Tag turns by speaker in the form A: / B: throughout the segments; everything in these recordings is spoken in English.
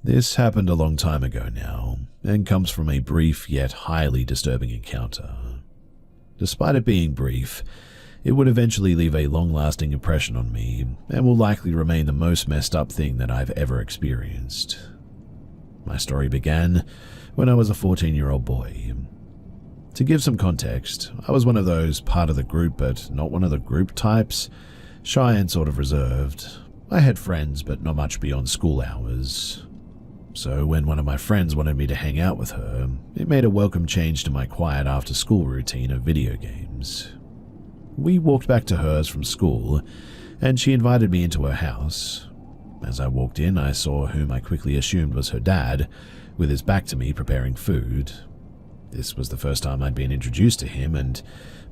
A: This happened a long time ago now, and comes from a brief yet highly disturbing encounter. Despite it being brief, it would eventually leave a long-lasting impression on me, and will likely remain the most messed up thing that I've ever experienced. My story began when I was a 14-year-old boy. To give some context, I was one of those part of the group but not one of the group types, shy and sort of reserved. I had friends but not much beyond school hours. So when one of my friends wanted me to hang out with her, it made a welcome change to my quiet after-school routine of video games. We walked back to hers from school, and she invited me into her house. As I walked in, I saw whom I quickly assumed was her dad, with his back to me preparing food. This was the first time I'd been introduced to him, and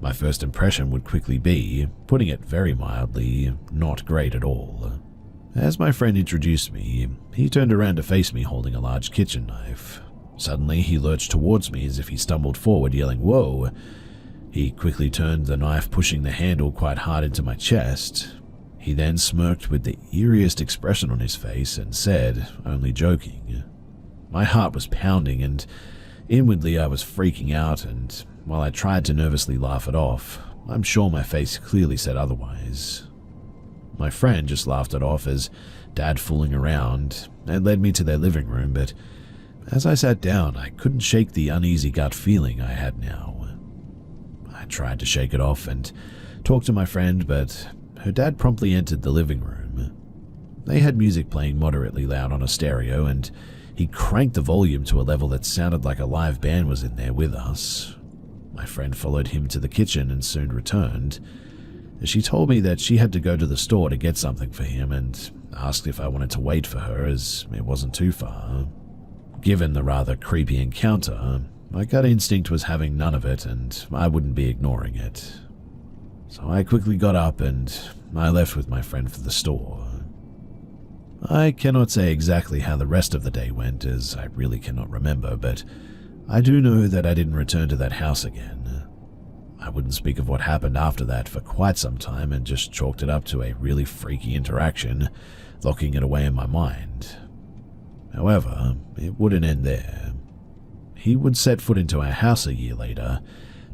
A: my first impression would quickly be, putting it very mildly, not great at all. As my friend introduced me, he turned around to face me holding a large kitchen knife. Suddenly, he lurched towards me as if he stumbled forward, yelling, "Whoa!" He quickly turned the knife, pushing the handle quite hard into my chest. He then smirked with the eeriest expression on his face and said, only joking. My heart was pounding, and inwardly I was freaking out, and while I tried to nervously laugh it off, I'm sure my face clearly said otherwise. My friend just laughed it off as Dad fooling around and led me to their living room, but as I sat down, I couldn't shake the uneasy gut feeling I had now. I tried to shake it off and talk to my friend, but her dad promptly entered the living room. They had music playing moderately loud on a stereo, and he cranked the volume to a level that sounded like a live band was in there with us. My friend followed him to the kitchen and soon returned. She told me that she had to go to the store to get something for him and asked if I wanted to wait for her as it wasn't too far. Given the rather creepy encounter, my gut instinct was having none of it and I wouldn't be ignoring it. So I quickly got up and I left with my friend for the store. I cannot say exactly how the rest of the day went, as I really cannot remember, but I do know that I didn't return to that house again. I wouldn't speak of what happened after that for quite some time and just chalked it up to a really freaky interaction, locking it away in my mind. However, it wouldn't end there. He would set foot into our house a year later,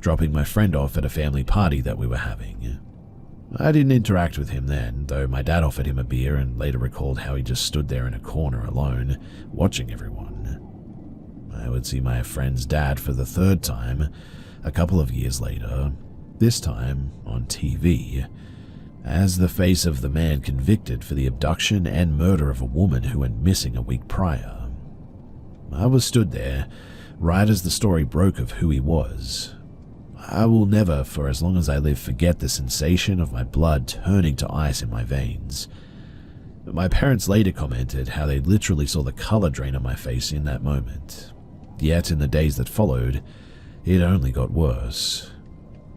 A: dropping my friend off at a family party that we were having. I didn't interact with him then, though my dad offered him a beer and later recalled how he just stood there in a corner alone, watching everyone. I would see my friend's dad for the third time, a couple of years later, this time on TV, as the face of the man convicted for the abduction and murder of a woman who went missing a week prior. I was stood there, right as the story broke of who he was. I will never, for as long as I live, forget the sensation of my blood turning to ice in my veins. My parents later commented how they literally saw the color drain on my face in that moment. Yet in the days that followed, it only got worse.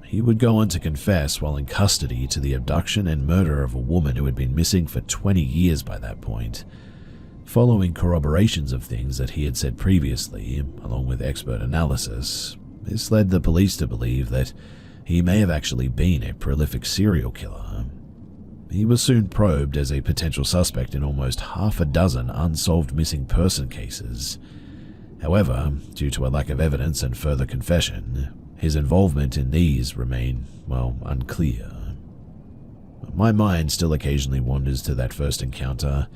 A: He would go on to confess while in custody to the abduction and murder of a woman who had been missing for 20 years by that point. Following corroborations of things that he had said previously, along with expert analysis, this led the police to believe that he may have actually been a prolific serial killer. He was soon probed as a potential suspect in almost half a dozen unsolved missing person cases. However, due to a lack of evidence and further confession, his involvement in these remain, unclear. My mind still occasionally wanders to that first encounter,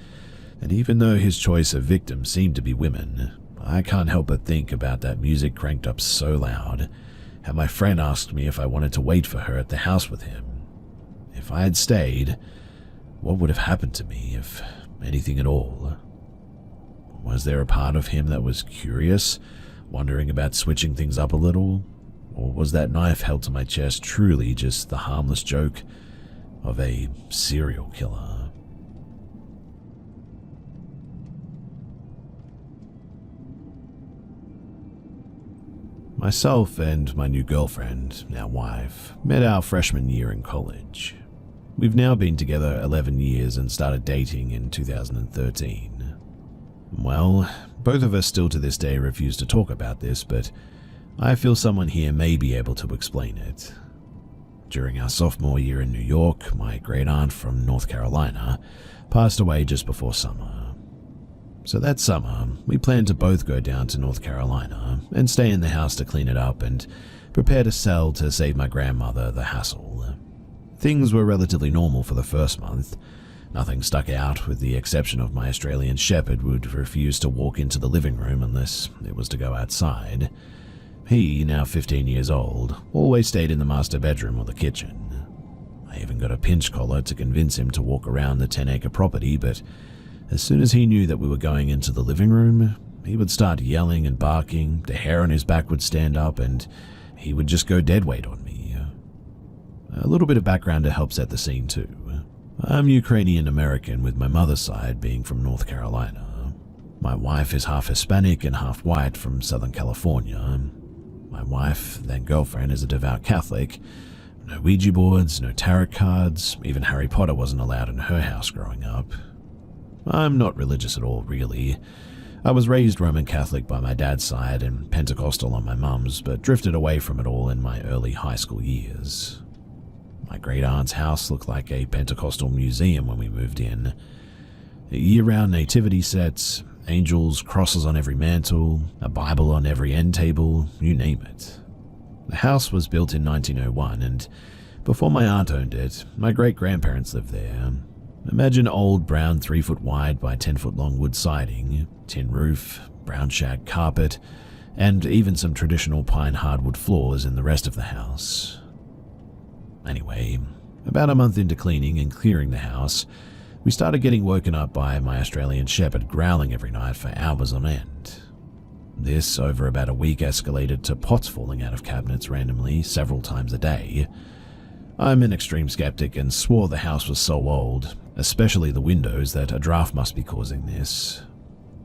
A: and even though his choice of victims seemed to be women, I can't help but think about that music cranked up so loud, how my friend asked me if I wanted to wait for her at the house with him. If I had stayed, what would have happened to me, if anything at all? Was there a part of him that was curious, wondering about switching things up a little? Or was that knife held to my chest truly just the harmless joke of a serial killer? Myself and my new girlfriend, now wife, met our freshman year in college. We've now been together 11 years and started dating in 2013. Well, both of us still to this day refuse to talk about this, but I feel someone here may be able to explain it. During our sophomore year in New York, my great aunt from North Carolina passed away just before summer. So that summer, we planned to both go down to North Carolina and stay in the house to clean it up and prepare to sell to save my grandmother the hassle. Things were relatively normal for the first month. Nothing stuck out, with the exception of my Australian Shepherd would refuse to walk into the living room unless it was to go outside. He, now 15 years old, always stayed in the master bedroom or the kitchen. I even got a pinch collar to convince him to walk around the 10-acre property, but as soon as he knew that we were going into the living room, he would start yelling and barking, the hair on his back would stand up, and he would just go dead weight on me. A little bit of background to help set the scene too. I'm Ukrainian American, with my mother's side being from North Carolina. My wife is half Hispanic and half white from Southern California. My wife, then girlfriend, is a devout Catholic. No Ouija boards, no tarot cards, even Harry Potter wasn't allowed in her house growing up. I'm not religious at all, really. I was raised Roman Catholic by my dad's side and Pentecostal on my mum's, but drifted away from it all in my early high school years. My great-aunt's house looked like a Pentecostal museum when we moved in. Year-round nativity sets, angels, crosses on every mantle, a Bible on every end table, you name it. The house was built in 1901, and before my aunt owned it, my great-grandparents lived there. Imagine old brown 3-foot wide by 10-foot long wood siding, tin roof, brown shag carpet, and even some traditional pine hardwood floors in the rest of the house. Anyway, about a month into cleaning and clearing the house, we started getting woken up by my Australian Shepherd growling every night for hours on end. This, over about a week, escalated to pots falling out of cabinets randomly several times a day. I'm an extreme skeptic and swore the house was so old, especially the windows, that a draft must be causing this.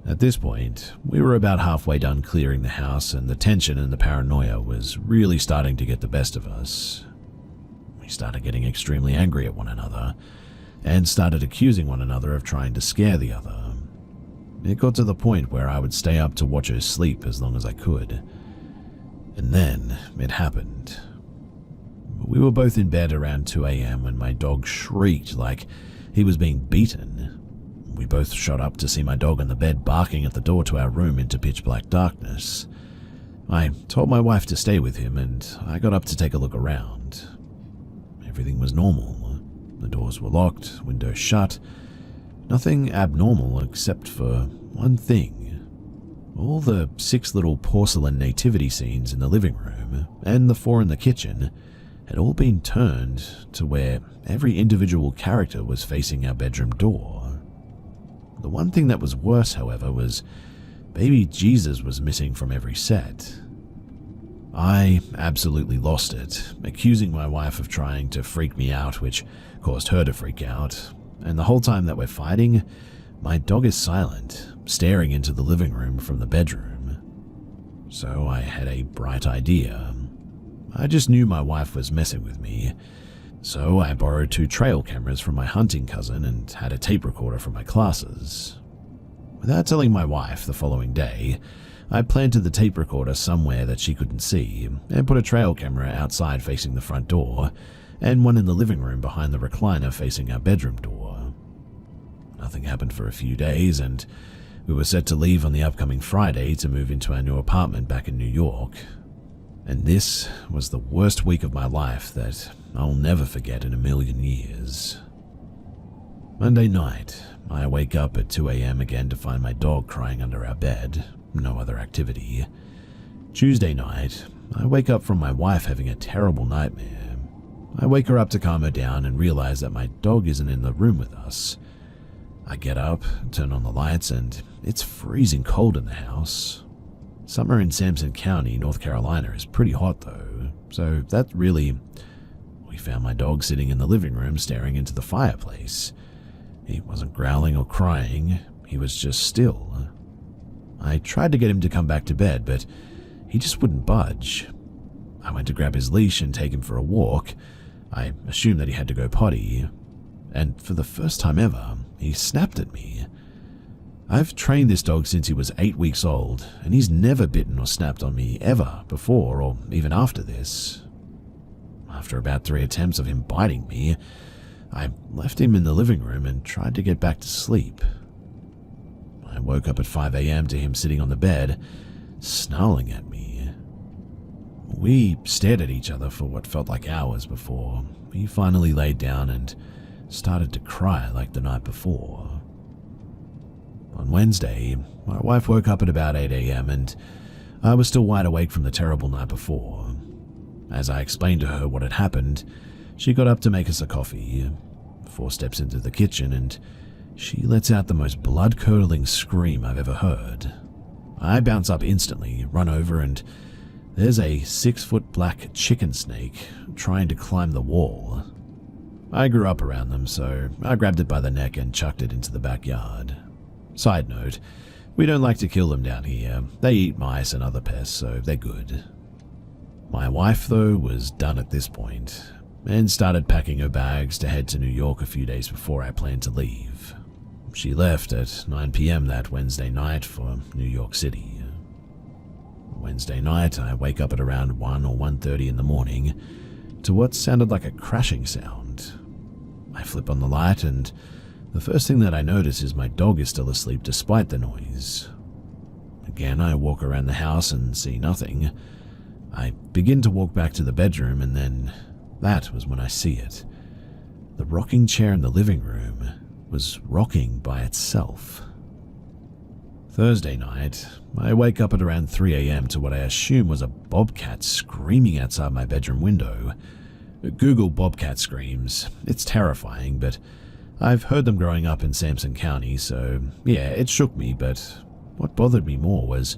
A: At this point, we were about halfway done clearing the house, and the tension and the paranoia was really starting to get the best of us. We started getting extremely angry at one another, and started accusing one another of trying to scare the other. It got to the point where I would stay up to watch her sleep as long as I could. And then it happened. We were both in bed around 2 a.m. when my dog shrieked like he was being beaten. We both shot up to see my dog on the bed barking at the door to our room into pitch black darkness. I told my wife to stay with him, and I got up to take a look around. Everything was normal. The doors were locked, windows shut. Nothing abnormal except for one thing. All the 6 little porcelain nativity scenes in the living room and the 4 in the kitchen had all been turned to where every individual character was facing our bedroom door. The one thing that was worse, however, was baby Jesus was missing from every set. I absolutely lost it, accusing my wife of trying to freak me out, which caused her to freak out. And the whole time that we're fighting, my dog is silent, staring into the living room from the bedroom. So I had a bright idea. I just knew my wife was messing with me. So I borrowed 2 trail cameras from my hunting cousin and had a tape recorder from my classes. Without telling my wife, the following day, I planted the tape recorder somewhere that she couldn't see and put a trail camera outside facing the front door and one in the living room behind the recliner facing our bedroom door. Nothing happened for a few days, and we were set to leave on the upcoming Friday to move into our new apartment back in New York. And this was the worst week of my life that I'll never forget in a million years. Monday night, I wake up at 2 a.m. again to find my dog crying under our bed, no other activity. Tuesday night, I wake up from my wife having a terrible nightmare. I wake her up to calm her down and realize that my dog isn't in the room with us. I get up, turn on the lights, and it's freezing cold in the house. Summer in Sampson County, North Carolina is pretty hot though, so that really... We found my dog sitting in the living room staring into the fireplace. He wasn't growling or crying, he was just still. I tried to get him to come back to bed, but he just wouldn't budge. I went to grab his leash and take him for a walk. I assumed that he had to go potty, and for the first time ever, he snapped at me. I've trained this dog since he was 8 weeks old, and he's never bitten or snapped on me ever before or even after this. After about 3 attempts of him biting me, I left him in the living room and tried to get back to sleep. I woke up at 5 a.m. to him sitting on the bed, snarling at me. We stared at each other for what felt like hours before he finally laid down and started to cry like the night before. On Wednesday, my wife woke up at about 8 a.m. and I was still wide awake from the terrible night before. As I explained to her what had happened, she got up to make us a coffee, 4 steps into the kitchen, and she lets out the most blood-curdling scream I've ever heard. I bounce up instantly, run over, and there's a 6-foot black chicken snake trying to climb the wall. I grew up around them, so I grabbed it by the neck and chucked it into the backyard. Side note, we don't like to kill them down here. They eat mice and other pests, so they're good. My wife, though, was done at this point, and started packing her bags to head to New York a few days before I planned to leave. She left at 9 p.m. that Wednesday night for New York City. Wednesday night, I wake up at around 1 or 1:30 in the morning to what sounded like a crashing sound. I flip on the light, and the first thing that I notice is my dog is still asleep despite the noise. Again, I walk around the house and see nothing. I begin to walk back to the bedroom, and then that was when I see it. The rocking chair in the living room was rocking by itself. Thursday night, I wake up at around 3 a.m. to what I assume was a bobcat screaming outside my bedroom window. Google bobcat screams. It's terrifying, but I've heard them growing up in Sampson County, so yeah, it shook me, but what bothered me more was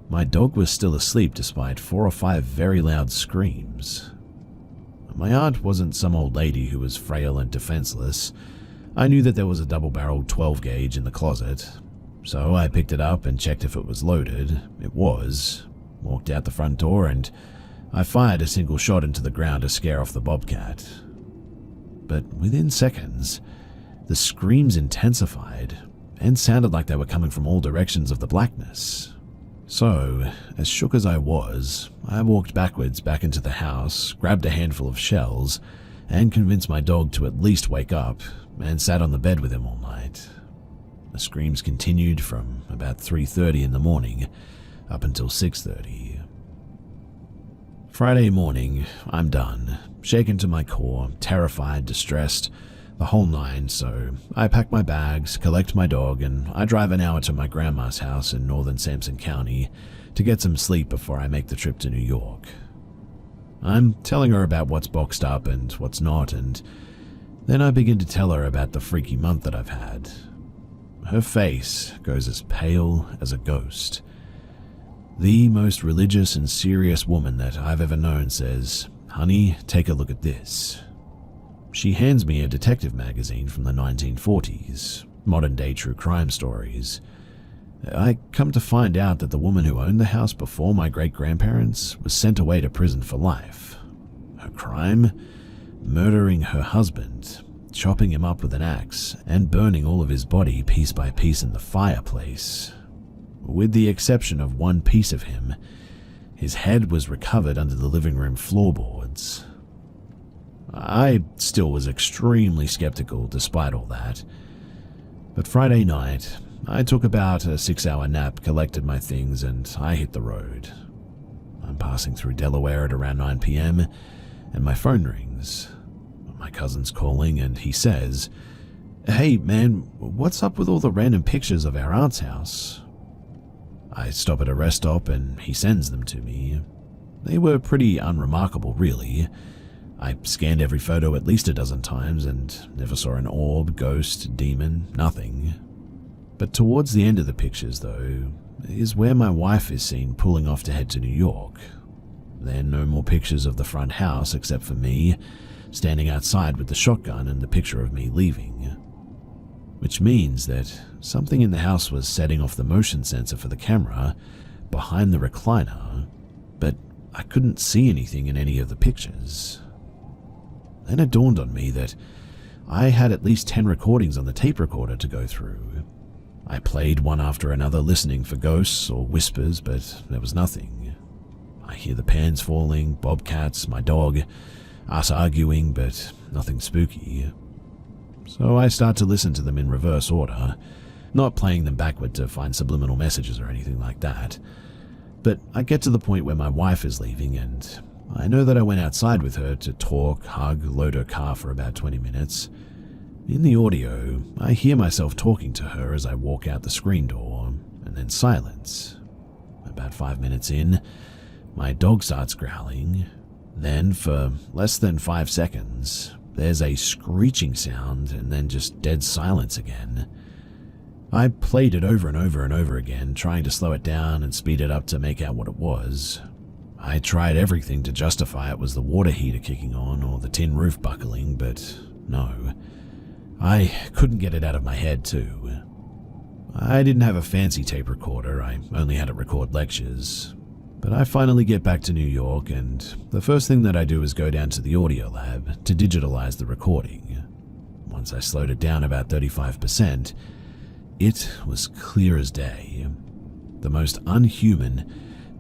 A: my dog was still asleep despite 4 or 5 very loud screams. My aunt wasn't some old lady who was frail and defenseless. I knew that there was a double-barreled 12-gauge in the closet, so I picked it up and checked if it was loaded. It was. Walked out the front door, and I fired a single shot into the ground to scare off the bobcat. But within seconds, the screams intensified and sounded like they were coming from all directions of the blackness. So, as shook as I was, I walked backwards back into the house, grabbed a handful of shells, and convinced my dog to at least wake up, and sat on the bed with him all night. The screams continued from about 3:30 in the morning up until 6:30. Friday morning, I'm done, shaken to my core, terrified, distressed, the whole nine, so I pack my bags, collect my dog, and I drive an hour to my grandma's house in northern Sampson County to get some sleep before I make the trip to New York. I'm telling her about what's boxed up and what's not, and then I begin to tell her about the freaky month that I've had. Her face goes as pale as a ghost. The most religious and serious woman that I've ever known says, "Honey, take a look at this." She hands me a detective magazine from the 1940s, modern-day true crime stories. I come to find out that the woman who owned the house before my great-grandparents was sent away to prison for life. Her crime? Murdering her husband, chopping him up with an axe, and burning all of his body piece by piece in the fireplace. With the exception of one piece of him, his head was recovered under the living room floorboards. I still was extremely skeptical despite all that. But Friday night, I took about a 6-hour nap, collected my things, and I hit the road. I'm passing through Delaware at around 9 p.m., and my phone rings. My cousin's calling, and he says, "Hey man, what's up with all the random pictures of our aunt's house?" I stop at a rest stop, and he sends them to me. They were pretty unremarkable, really. I scanned every photo at least a dozen times and never saw an orb, ghost, demon, nothing. But towards the end of the pictures, though, is where my wife is seen pulling off to head to New York. Then no more pictures of the front house except for me, standing outside with the shotgun and the picture of me leaving. Which means that something in the house was setting off the motion sensor for the camera behind the recliner, but I couldn't see anything in any of the pictures. Then it dawned on me that I had at least 10 recordings on the tape recorder to go through. I played one after another, listening for ghosts or whispers, but there was nothing. I hear the pans falling, bobcats, my dog, us arguing, but nothing spooky. So I start to listen to them in reverse order, not playing them backward to find subliminal messages or anything like that. But I get to the point where my wife is leaving, and I know that I went outside with her to talk, hug, load her car for about 20 minutes. In the audio, I hear myself talking to her as I walk out the screen door, and then silence. About 5 minutes in, my dog starts growling. Then, for less than 5 seconds, there's a screeching sound and then just dead silence again. I played it over and over and over again, trying to slow it down and speed it up to make out what it was. I tried everything to justify it was the water heater kicking on or the tin roof buckling, but no. I couldn't get it out of my head too. I didn't have a fancy tape recorder, I only had it record lectures. But I finally get back to New York, and the first thing that I do is go down to the audio lab to digitalize the recording. Once I slowed it down about 35%, it was clear as day. The most unhuman,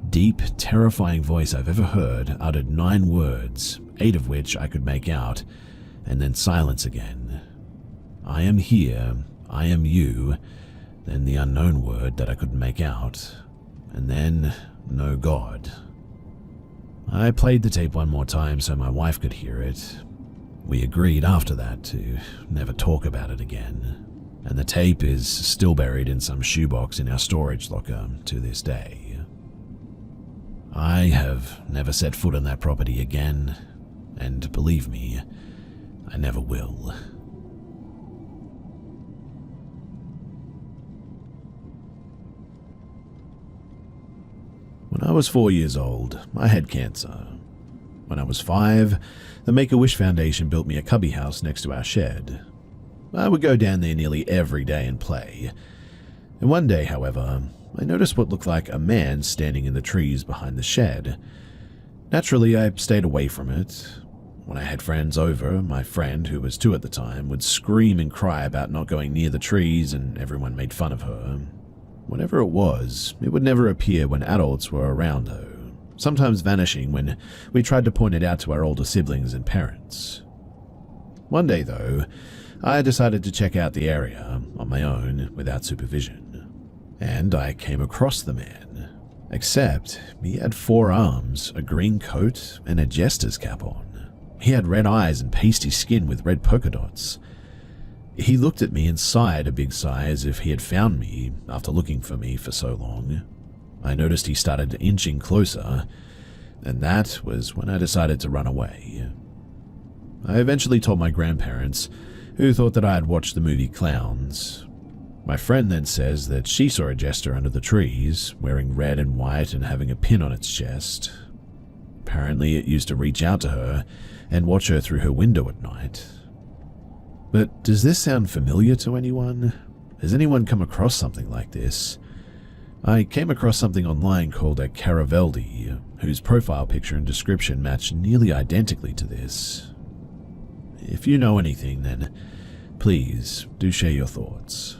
A: deep, terrifying voice I've ever heard uttered 9 words, 8 of which I could make out, and then silence again. I am here, I am you, then the unknown word that I couldn't make out, and then no God. I played the tape one more time so my wife could hear it. We agreed after that to never talk about it again, and the tape is still buried in some shoebox in our storage locker to this day. I have never set foot on that property again, and believe me, I never will. When I was 4 years old, I had cancer. When I was 5, the Make-A-Wish Foundation built me a cubby house next to our shed. I would go down there nearly every day and play. And one day, however, I noticed what looked like a man standing in the trees behind the shed. Naturally, I stayed away from it. When I had friends over, my friend, who was 2 at the time, would scream and cry about not going near the trees, and everyone made fun of her. Whatever it was, it would never appear when adults were around though, sometimes vanishing when we tried to point it out to our older siblings and parents. One day though, I decided to check out the area on my own without supervision, and I came across the man, except he had 4 arms, a green coat, and a jester's cap on. He had red eyes and pasty skin with red polka dots. He looked at me and sighed a big sigh as if he had found me after looking for me for so long. I noticed he started inching closer, and that was when I decided to run away. I eventually told my grandparents, who thought that I had watched the movie Clowns. My friend then says that she saw a jester under the trees, wearing red and white and having a pin on its chest. Apparently it used to reach out to her and watch her through her window at night. But does this sound familiar to anyone? Has anyone come across something like this? I came across something online called a Caraveldi, whose profile picture and description match nearly identically to this. If you know anything, then please do share your thoughts.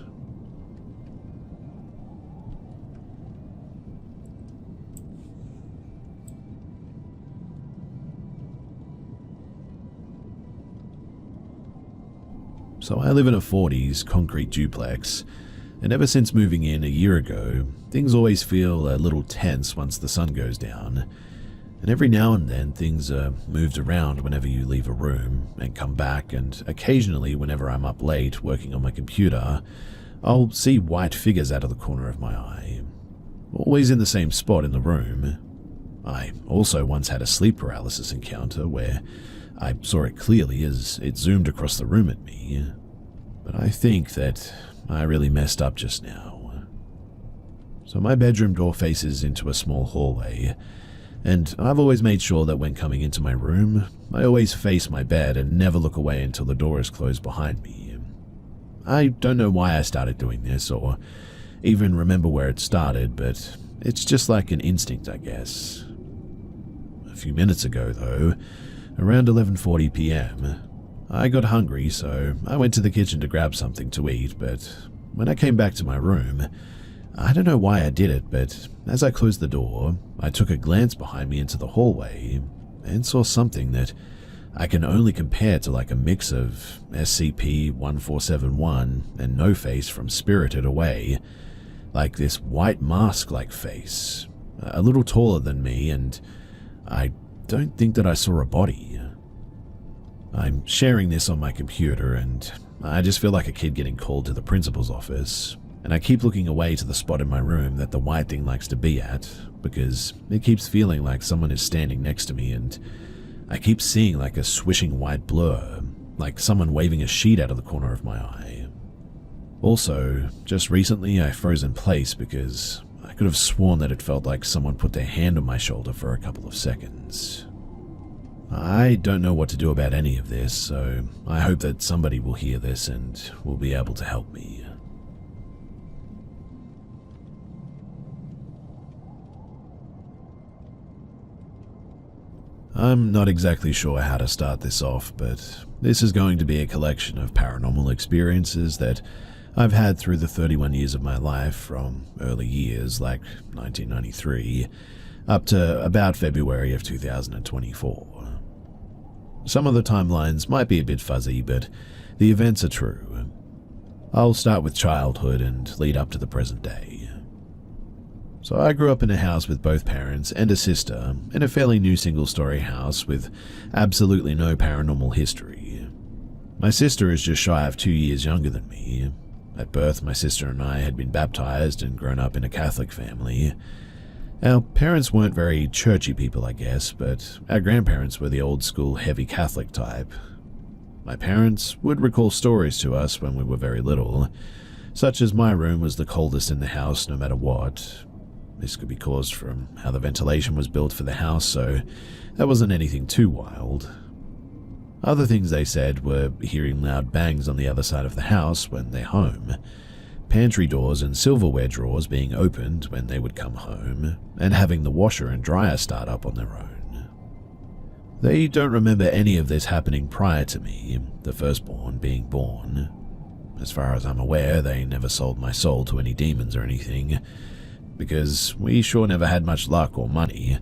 A: So I live in a 40s concrete duplex, and ever since moving in a year ago, things always feel a little tense once the sun goes down. And every now and then things are moved around whenever you leave a room and come back, and occasionally whenever I'm up late working on my computer, I'll see white figures out of the corner of my eye, always in the same spot in the room. I also once had a sleep paralysis encounter where I saw it clearly as it zoomed across the room at me, but I think that I really messed up just now. So my bedroom door faces into a small hallway, and I've always made sure that when coming into my room, I always face my bed and never look away until the door is closed behind me. I don't know why I started doing this or even remember where it started, but it's just like an instinct, I guess. A few minutes ago, though, around 11:40 p.m., I got hungry, so I went to the kitchen to grab something to eat, but when I came back to my room, I don't know why I did it, but as I closed the door, I took a glance behind me into the hallway and saw something that I can only compare to like a mix of SCP-1471 and No Face from Spirited Away, like this white mask-like face, a little taller than me, and I don't think that I saw a body. I'm sharing this on my computer, and I just feel like a kid getting called to the principal's office, and I keep looking away to the spot in my room that the white thing likes to be at, because it keeps feeling like someone is standing next to me, and I keep seeing like a swishing white blur, like someone waving a sheet out of the corner of my eye. Also, just recently I froze in place because I could have sworn that it felt like someone put their hand on my shoulder for a couple of seconds. I don't know what to do about any of this, so I hope that somebody will hear this and will be able to help me. I'm not exactly sure how to start this off, but this is going to be a collection of paranormal experiences that I've had through the 31 years of my life, from early years like 1993 up to about February of 2024. Some of the timelines might be a bit fuzzy, but the events are true. I'll start with childhood and lead up to the present day. So I grew up in a house with both parents and a sister in a fairly new single-story house with absolutely no paranormal history. My sister is just shy of 2 years younger than me. At birth, my sister and I had been baptized and grown up in a Catholic family. Our parents weren't very churchy people, I guess, but our grandparents were the old-school heavy Catholic type. My parents would recall stories to us when we were very little, such as my room was the coldest in the house no matter what. This could be caused from how the ventilation was built for the house, so that wasn't anything too wild. Other things they said were hearing loud bangs on the other side of the house when they're home, pantry doors and silverware drawers being opened when they would come home, and having the washer and dryer start up on their own. They don't remember any of this happening prior to me, the firstborn, being born. As far as I'm aware, they never sold my soul to any demons or anything, because we sure never had much luck or money.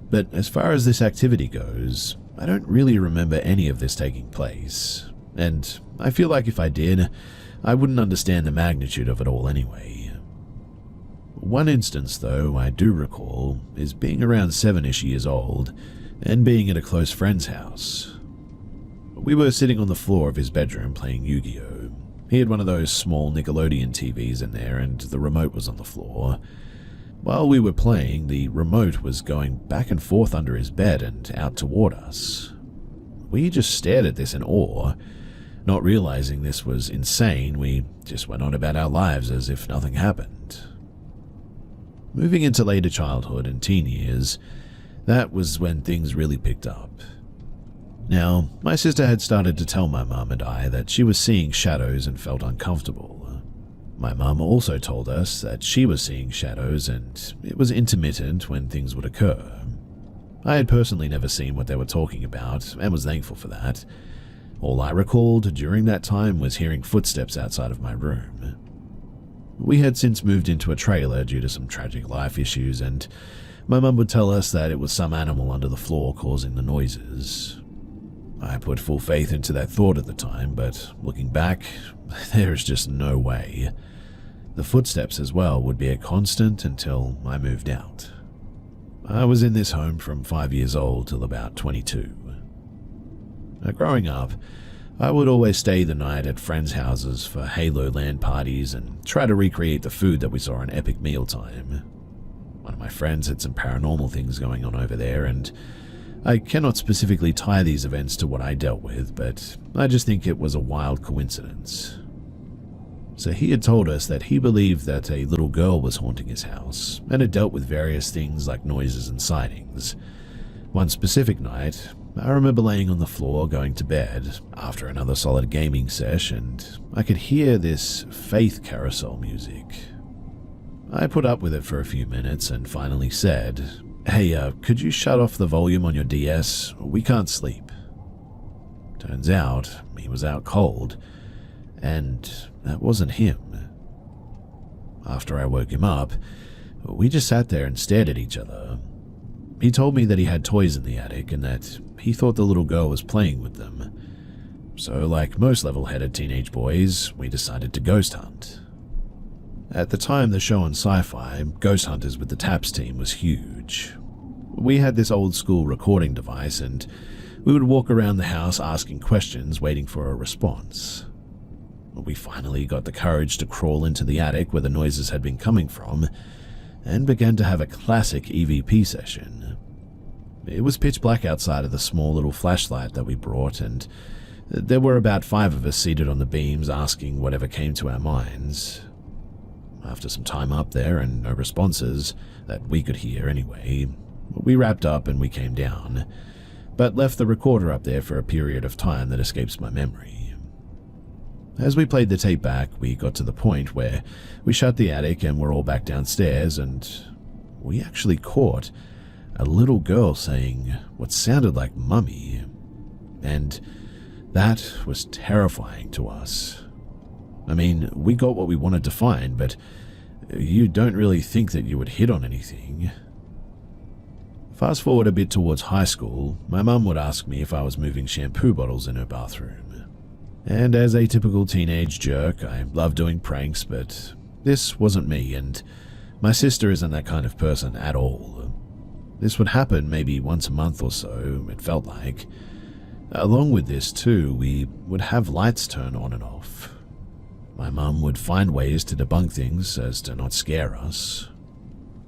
A: But as far as this activity goes, I don't really remember any of this taking place, and I feel like if I did, I wouldn't understand the magnitude of it all anyway. One instance, though, I do recall is being around 7-ish years old and being at a close friend's house. We were sitting on the floor of his bedroom playing Yu-Gi-Oh! He had one of those small Nickelodeon TVs in there, and the remote was on the floor. While we were playing, the remote was going back and forth under his bed and out toward us. We just stared at this in awe. Not realizing this was insane, we just went on about our lives as if nothing happened. Moving into later childhood and teen years, that was when things really picked up. Now, my sister had started to tell my mum and I that she was seeing shadows and felt uncomfortable. My mum also told us that she was seeing shadows and it was intermittent when things would occur. I had personally never seen what they were talking about and was thankful for that. All I recalled during that time was hearing footsteps outside of my room. We had since moved into a trailer due to some tragic life issues, and my mum would tell us that it was some animal under the floor causing the noises. I put full faith into that thought at the time, but looking back, there is just no way. The footsteps as well would be a constant until I moved out. I was in this home from 5 years old till about 22. Growing up, I would always stay the night at friends' houses for Halo LAN parties and try to recreate the food that we saw in epic mealtime. One of my friends had some paranormal things going on over there, and I cannot specifically tie these events to what I dealt with, but I just think it was a wild coincidence. So he had told us that he believed that a little girl was haunting his house, and had dealt with various things like noises and sightings. One specific night, I remember laying on the floor going to bed after another solid gaming sesh, and I could hear this Faith carousel music. I put up with it for a few minutes and finally said, "Hey, could you shut off the volume on your DS? We can't sleep." Turns out, he was out cold, and that wasn't him. After I woke him up, we just sat there and stared at each other. He told me that he had toys in the attic and that he thought the little girl was playing with them. So, like most level-headed teenage boys, we decided to ghost hunt. At the time, the show on Sci-Fi, Ghost Hunters with the Taps team, was huge. We had this old-school recording device, and we would walk around the house asking questions, waiting for a response. We finally got the courage to crawl into the attic where the noises had been coming from, and began to have a classic EVP session. It was pitch black outside of the small little flashlight that we brought, and there were about 5 of us seated on the beams asking whatever came to our minds. After some time up there and no responses, that we could hear anyway, we wrapped up and we came down, but left the recorder up there for a period of time that escapes my memory. As we played the tape back, we got to the point where we shut the attic and were all back downstairs, and we actually caught a little girl saying what sounded like "mummy," and that was terrifying to us. I mean, we got what we wanted to find, but you don't really think that you would hit on anything. Fast forward a bit towards high school, my mum would ask me if I was moving shampoo bottles in her bathroom. And as a typical teenage jerk, I love doing pranks, but this wasn't me, and my sister isn't that kind of person at all. This would happen maybe once a month or so, it felt like. Along with this too, we would have lights turn on and off. My mum would find ways to debunk things as to not scare us.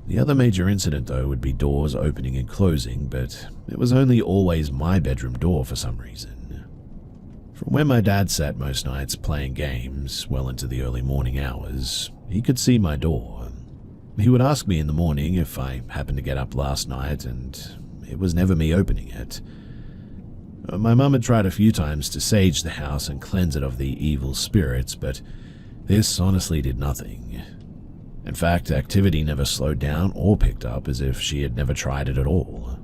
A: The other major incident though would be doors opening and closing, but it was only always my bedroom door for some reason. From where my dad sat most nights playing games well into the early morning hours, he could see my door. He would ask me in the morning if I happened to get up last night, and it was never me opening it. My mum had tried a few times to sage the house and cleanse it of the evil spirits, but this honestly did nothing. In fact, activity never slowed down or picked up, as if she had never tried it at all.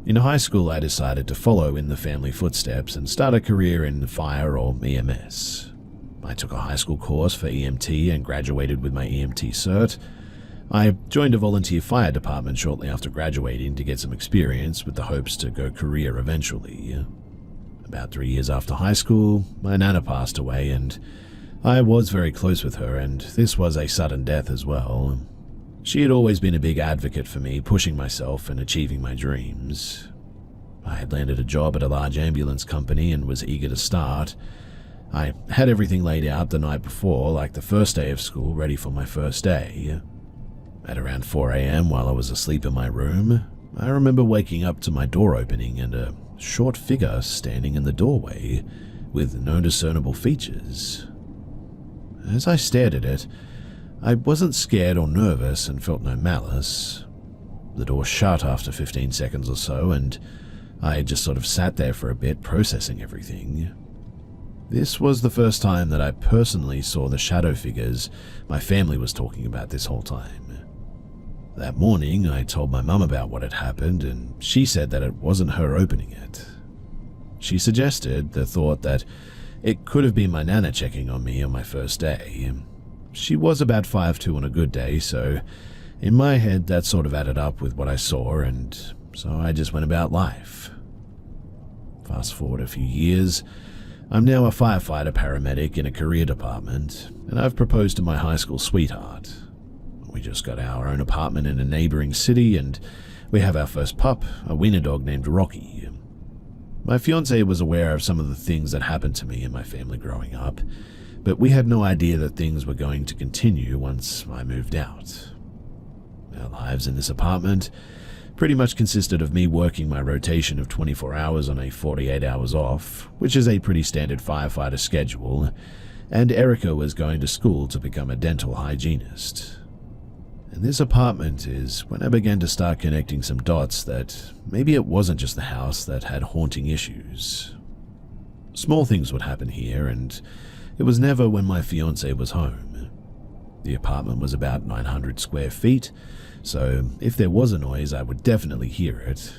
A: In high school, I decided to follow in the family footsteps and start a career in fire or EMS. I took a high school course for EMT and graduated with my EMT cert. I joined a volunteer fire department shortly after graduating to get some experience with the hopes to go career eventually. About 3 years after high school, my nana passed away, and I was very close with her, and this was a sudden death as well. She had always been a big advocate for me, pushing myself and achieving my dreams. I had landed a job at a large ambulance company and was eager to start. I had everything laid out the night before, like the first day of school, ready for my first day. At around 4 a.m. while I was asleep in my room, I remember waking up to my door opening and a short figure standing in the doorway with no discernible features. As I stared at it, I wasn't scared or nervous and felt no malice. The door shut after 15 seconds or so, and I just sort of sat there for a bit, processing everything. This was the first time that I personally saw the shadow figures my family was talking about this whole time. That morning, I told my mum about what had happened, and she said that it wasn't her opening it. She suggested the thought that it could have been my nana checking on me on my first day. She was about 5'2" on a good day, so in my head that sort of added up with what I saw, and so I just went about life. Fast forward a few years, I'm now a firefighter paramedic in a career department, and I've proposed to my high school sweetheart. We just got our own apartment in a neighboring city, and we have our first pup, a wiener dog named Rocky. My fiancé was aware of some of the things that happened to me and my family growing up, but we had no idea that things were going to continue once I moved out. Our lives in this apartment pretty much consisted of me working my rotation of 24 hours on a 48 hours off, which is a pretty standard firefighter schedule, and Erica was going to school to become a dental hygienist. And this apartment is when I began to start connecting some dots that maybe it wasn't just the house that had haunting issues. Small things would happen here, and it was never when my fiancé was home. The apartment was about 900 square feet, so if there was a noise, I would definitely hear it.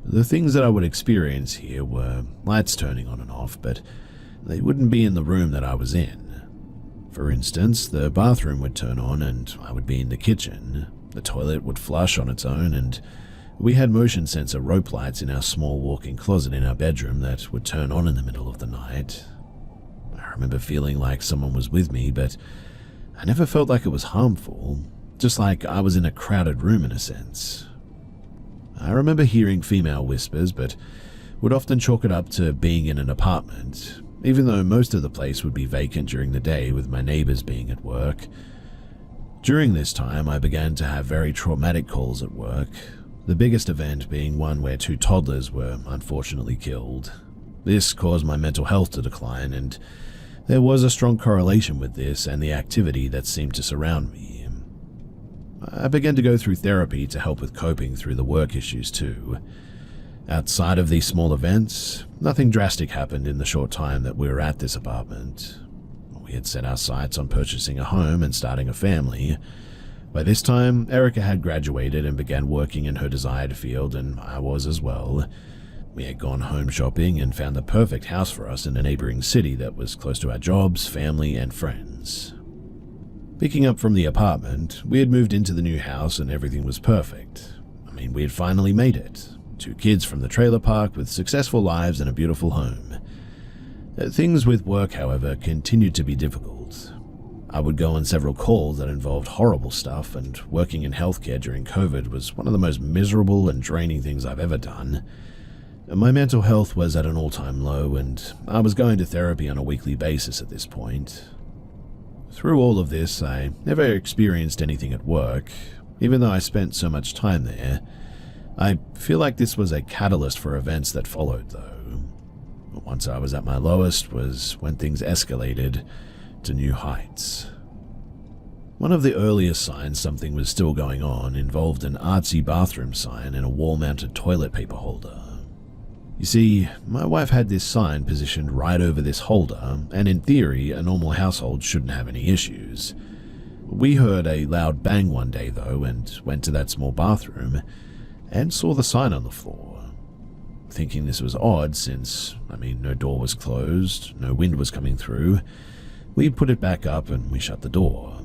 A: The things that I would experience here were lights turning on and off, but they wouldn't be in the room that I was in. For instance, the bathroom would turn on and I would be in the kitchen, The toilet would flush on its own, and we had motion sensor rope lights in our small walk-in closet in our bedroom that would turn on in the middle of the night. I remember feeling like someone was with me, but I never felt like it was harmful, just like I was in a crowded room in a sense. I remember hearing female whispers, but would often chalk it up to being in an apartment, even though most of the place would be vacant during the day with my neighbors being at work. During this time, I began to have very traumatic calls at work, the biggest event being one where 2 toddlers were unfortunately killed. This caused my mental health to decline, and there was a strong correlation with this and the activity that seemed to surround me. I began to go through therapy to help with coping through the work issues too. Outside of these small events, nothing drastic happened in the short time that we were at this apartment. We had set our sights on purchasing a home and starting a family. By this time, Erica had graduated and began working in her desired field, and I was as well. We had gone home shopping and found the perfect house for us in a neighboring city that was close to our jobs, family, and friends. Picking up from the apartment, we had moved into the new house and everything was perfect. We had finally made it. 2 kids from the trailer park with successful lives and a beautiful home. Things with work, however, continued to be difficult. I would go on several calls that involved horrible stuff, and working in healthcare during COVID was one of the most miserable and draining things I've ever done. My mental health was at an all-time low, and I was going to therapy on a weekly basis at this point. Through all of this, I never experienced anything at work, even though I spent so much time there. I feel like this was a catalyst for events that followed, though. Once I was at my lowest was when things escalated to new heights. One of the earliest signs something was still going on involved an artsy bathroom sign and a wall-mounted toilet paper holder. You see, my wife had this sign positioned right over this holder, and in theory, a normal household shouldn't have any issues. We heard a loud bang one day, though, and went to that small bathroom and saw the sign on the floor. Thinking this was odd since, no door was closed, no wind was coming through, we put it back up and we shut the door.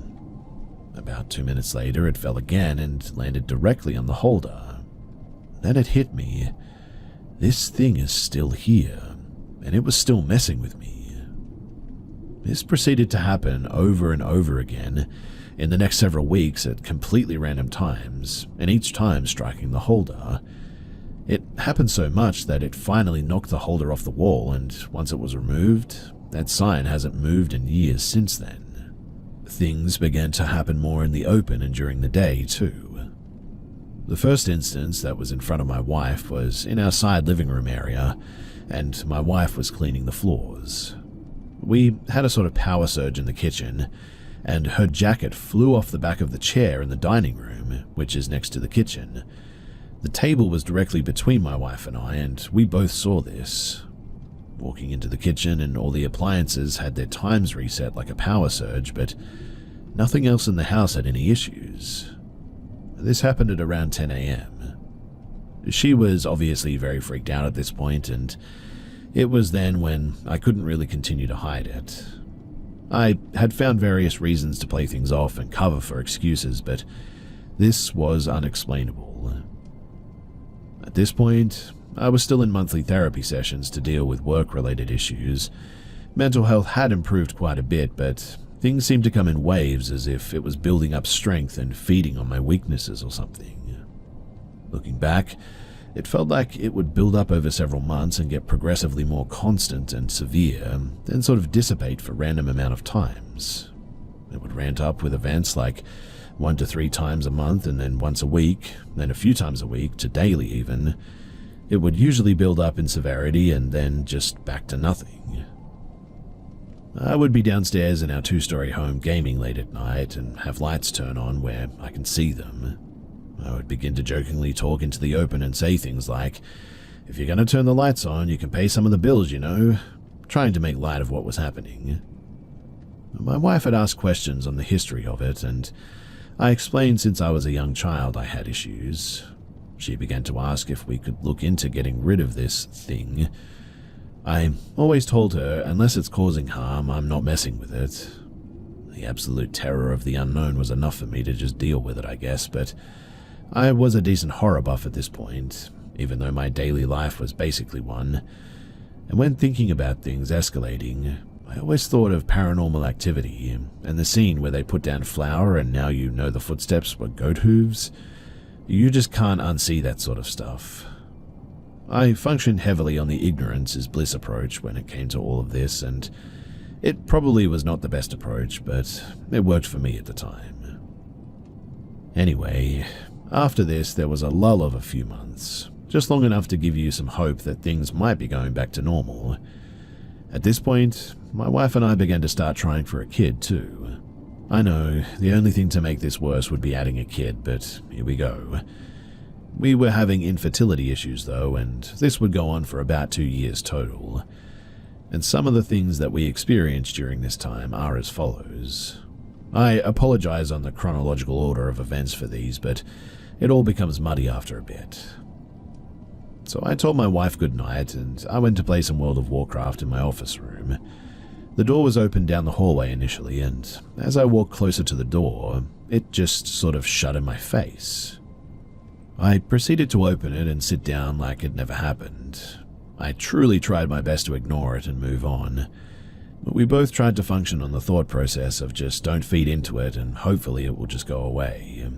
A: About 2 minutes later, it fell again and landed directly on the holder. Then it hit me. This thing is still here, and it was still messing with me. This proceeded to happen over and over again in the next several weeks at completely random times, and each time striking the holder. It happened so much that it finally knocked the holder off the wall, and once it was removed, that sign hasn't moved in years since then. Things began to happen more in the open and during the day, too. The first instance that was in front of my wife was in our side living room area, and my wife was cleaning the floors. We had a sort of power surge in the kitchen, and her jacket flew off the back of the chair in the dining room, which is next to the kitchen. The table was directly between my wife and I, and we both saw this. Walking into the kitchen, and all the appliances had their times reset like a power surge, but nothing else in the house had any issues. This happened at around 10 a.m. She was obviously very freaked out at this point, and it was then when I couldn't really continue to hide it. I had found various reasons to play things off and cover for excuses, but this was unexplainable. At this point, I was still in monthly therapy sessions to deal with work-related issues. Mental health had improved quite a bit, but things seemed to come in waves, as if it was building up strength and feeding on my weaknesses or something. Looking back, it felt like it would build up over several months and get progressively more constant and severe, then sort of dissipate for random amount of times. It would ramp up with events like 1 to 3 times a month, and then once a week, then a few times a week, to daily even. It would usually build up in severity and then just back to nothing. I would be downstairs in our 2-story home gaming late at night and have lights turn on where I can see them. I would begin to jokingly talk into the open and say things like, "If you're going to turn the lights on, you can pay some of the bills, trying to make light of what was happening. My wife had asked questions on the history of it, and I explained since I was a young child I had issues. She began to ask if we could look into getting rid of this thing. I always told her, unless it's causing harm, I'm not messing with it. The absolute terror of the unknown was enough for me to just deal with it, I guess, but I was a decent horror buff at this point, even though my daily life was basically one. And when thinking about things escalating, I always thought of Paranormal Activity and the scene where they put down flour and now you know the footsteps were goat hooves. You just can't unsee that sort of stuff. I functioned heavily on the ignorance is bliss approach when it came to all of this, and it probably was not the best approach, but it worked for me at the time. Anyway, after this there was a lull of a few months, just long enough to give you some hope that things might be going back to normal. At this point, my wife and I began to start trying for a kid too. I know, the only thing to make this worse would be adding a kid, but here we go. We were having infertility issues though, and this would go on for about 2 years total. And some of the things that we experienced during this time are as follows. I apologize on the chronological order of events for these, but it all becomes muddy after a bit. So I told my wife goodnight, and I went to play some World of Warcraft in my office room. The door was open down the hallway initially, and as I walked closer to the door, it just sort of shut in my face. I proceeded to open it and sit down like it never happened. I truly tried my best to ignore it and move on, but we both tried to function on the thought process of just don't feed into it and hopefully it will just go away.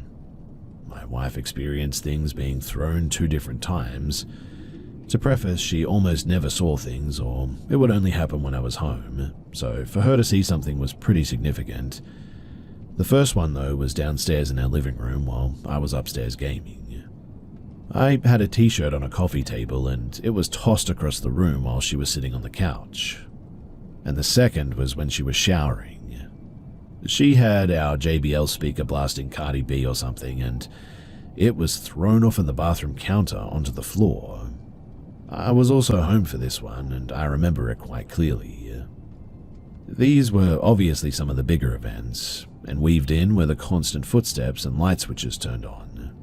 A: My wife experienced things being thrown 2 different times. To preface, she almost never saw things, or it would only happen when I was home, so for her to see something was pretty significant. The first one, though, was downstairs in our living room while I was upstairs gaming. I had a t-shirt on a coffee table and it was tossed across the room while she was sitting on the couch. And the second was when she was showering. She had our JBL speaker blasting Cardi B or something, and it was thrown off of the bathroom counter onto the floor. I was also home for this one, and I remember it quite clearly. These were obviously some of the bigger events, and weaved in were the constant footsteps and light switches turned on.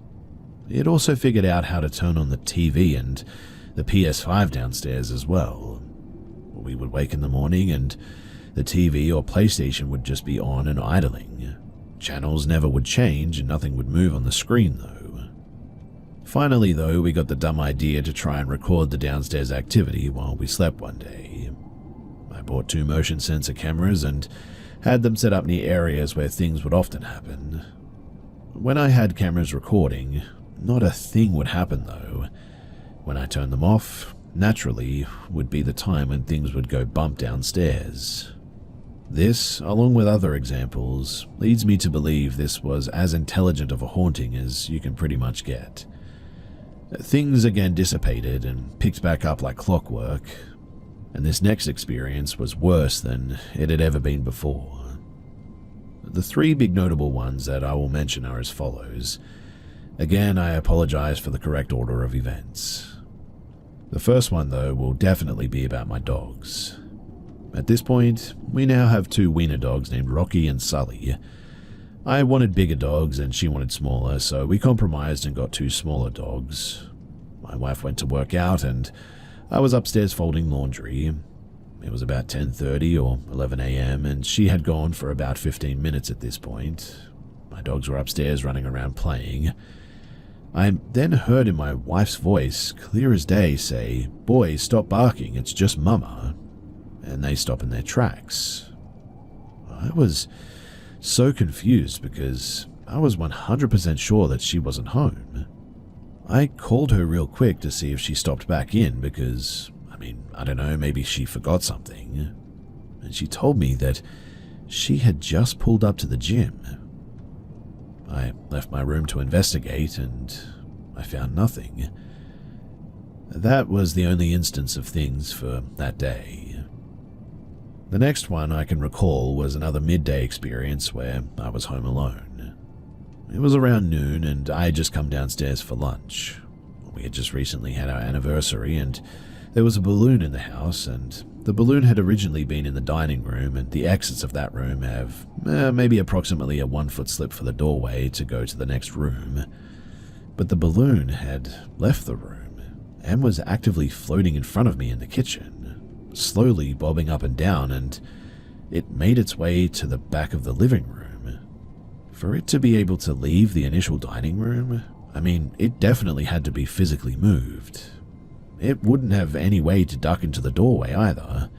A: It also figured out how to turn on the TV and the PS5 downstairs as well. We would wake in the morning and the TV or PlayStation would just be on and idling. Channels never would change and nothing would move on the screen though. Finally though, we got the dumb idea to try and record the downstairs activity while we slept one day. I bought 2 motion sensor cameras and had them set up near areas where things would often happen. When I had cameras recording, not a thing would happen though. When I turned them off, naturally would be the time when things would go bump downstairs. This, along with other examples, leads me to believe this was as intelligent of a haunting as you can pretty much get. Things again dissipated and picked back up like clockwork, and this next experience was worse than it had ever been before. The 3 big notable ones that I will mention are as follows. Again, I apologize for the correct order of events. The first one, though, will definitely be about my dogs. At this point, we now have 2 wiener dogs named Rocky and Sully. I wanted bigger dogs and she wanted smaller, so we compromised and got 2 smaller dogs. My wife went to work out and I was upstairs folding laundry. It was about 10:30 or 11 a.m. and she had gone for about 15 minutes at this point. My dogs were upstairs running around playing. I then heard in my wife's voice, clear as day, say, "Boys, stop barking, it's just Mama." And they stop in their tracks. I was so confused because I was 100% sure that she wasn't home. I called her real quick to see if she stopped back in because, I don't know, maybe she forgot something. And she told me that she had just pulled up to the gym. I left my room to investigate and I found nothing. That was the only instance of things for that day. The next one I can recall was another midday experience where I was home alone. It was around noon and I had just come downstairs for lunch. We had just recently had our anniversary and there was a balloon in the house, and the balloon had originally been in the dining room, and the exits of that room have maybe approximately a 1-foot slip for the doorway to go to the next room. But the balloon had left the room and was actively floating in front of me in the kitchen, slowly bobbing up and down, and It made its way to the back of the living room. For it to be able to leave the initial dining room, it definitely had to be physically moved. It wouldn't have any way to duck into the doorway either.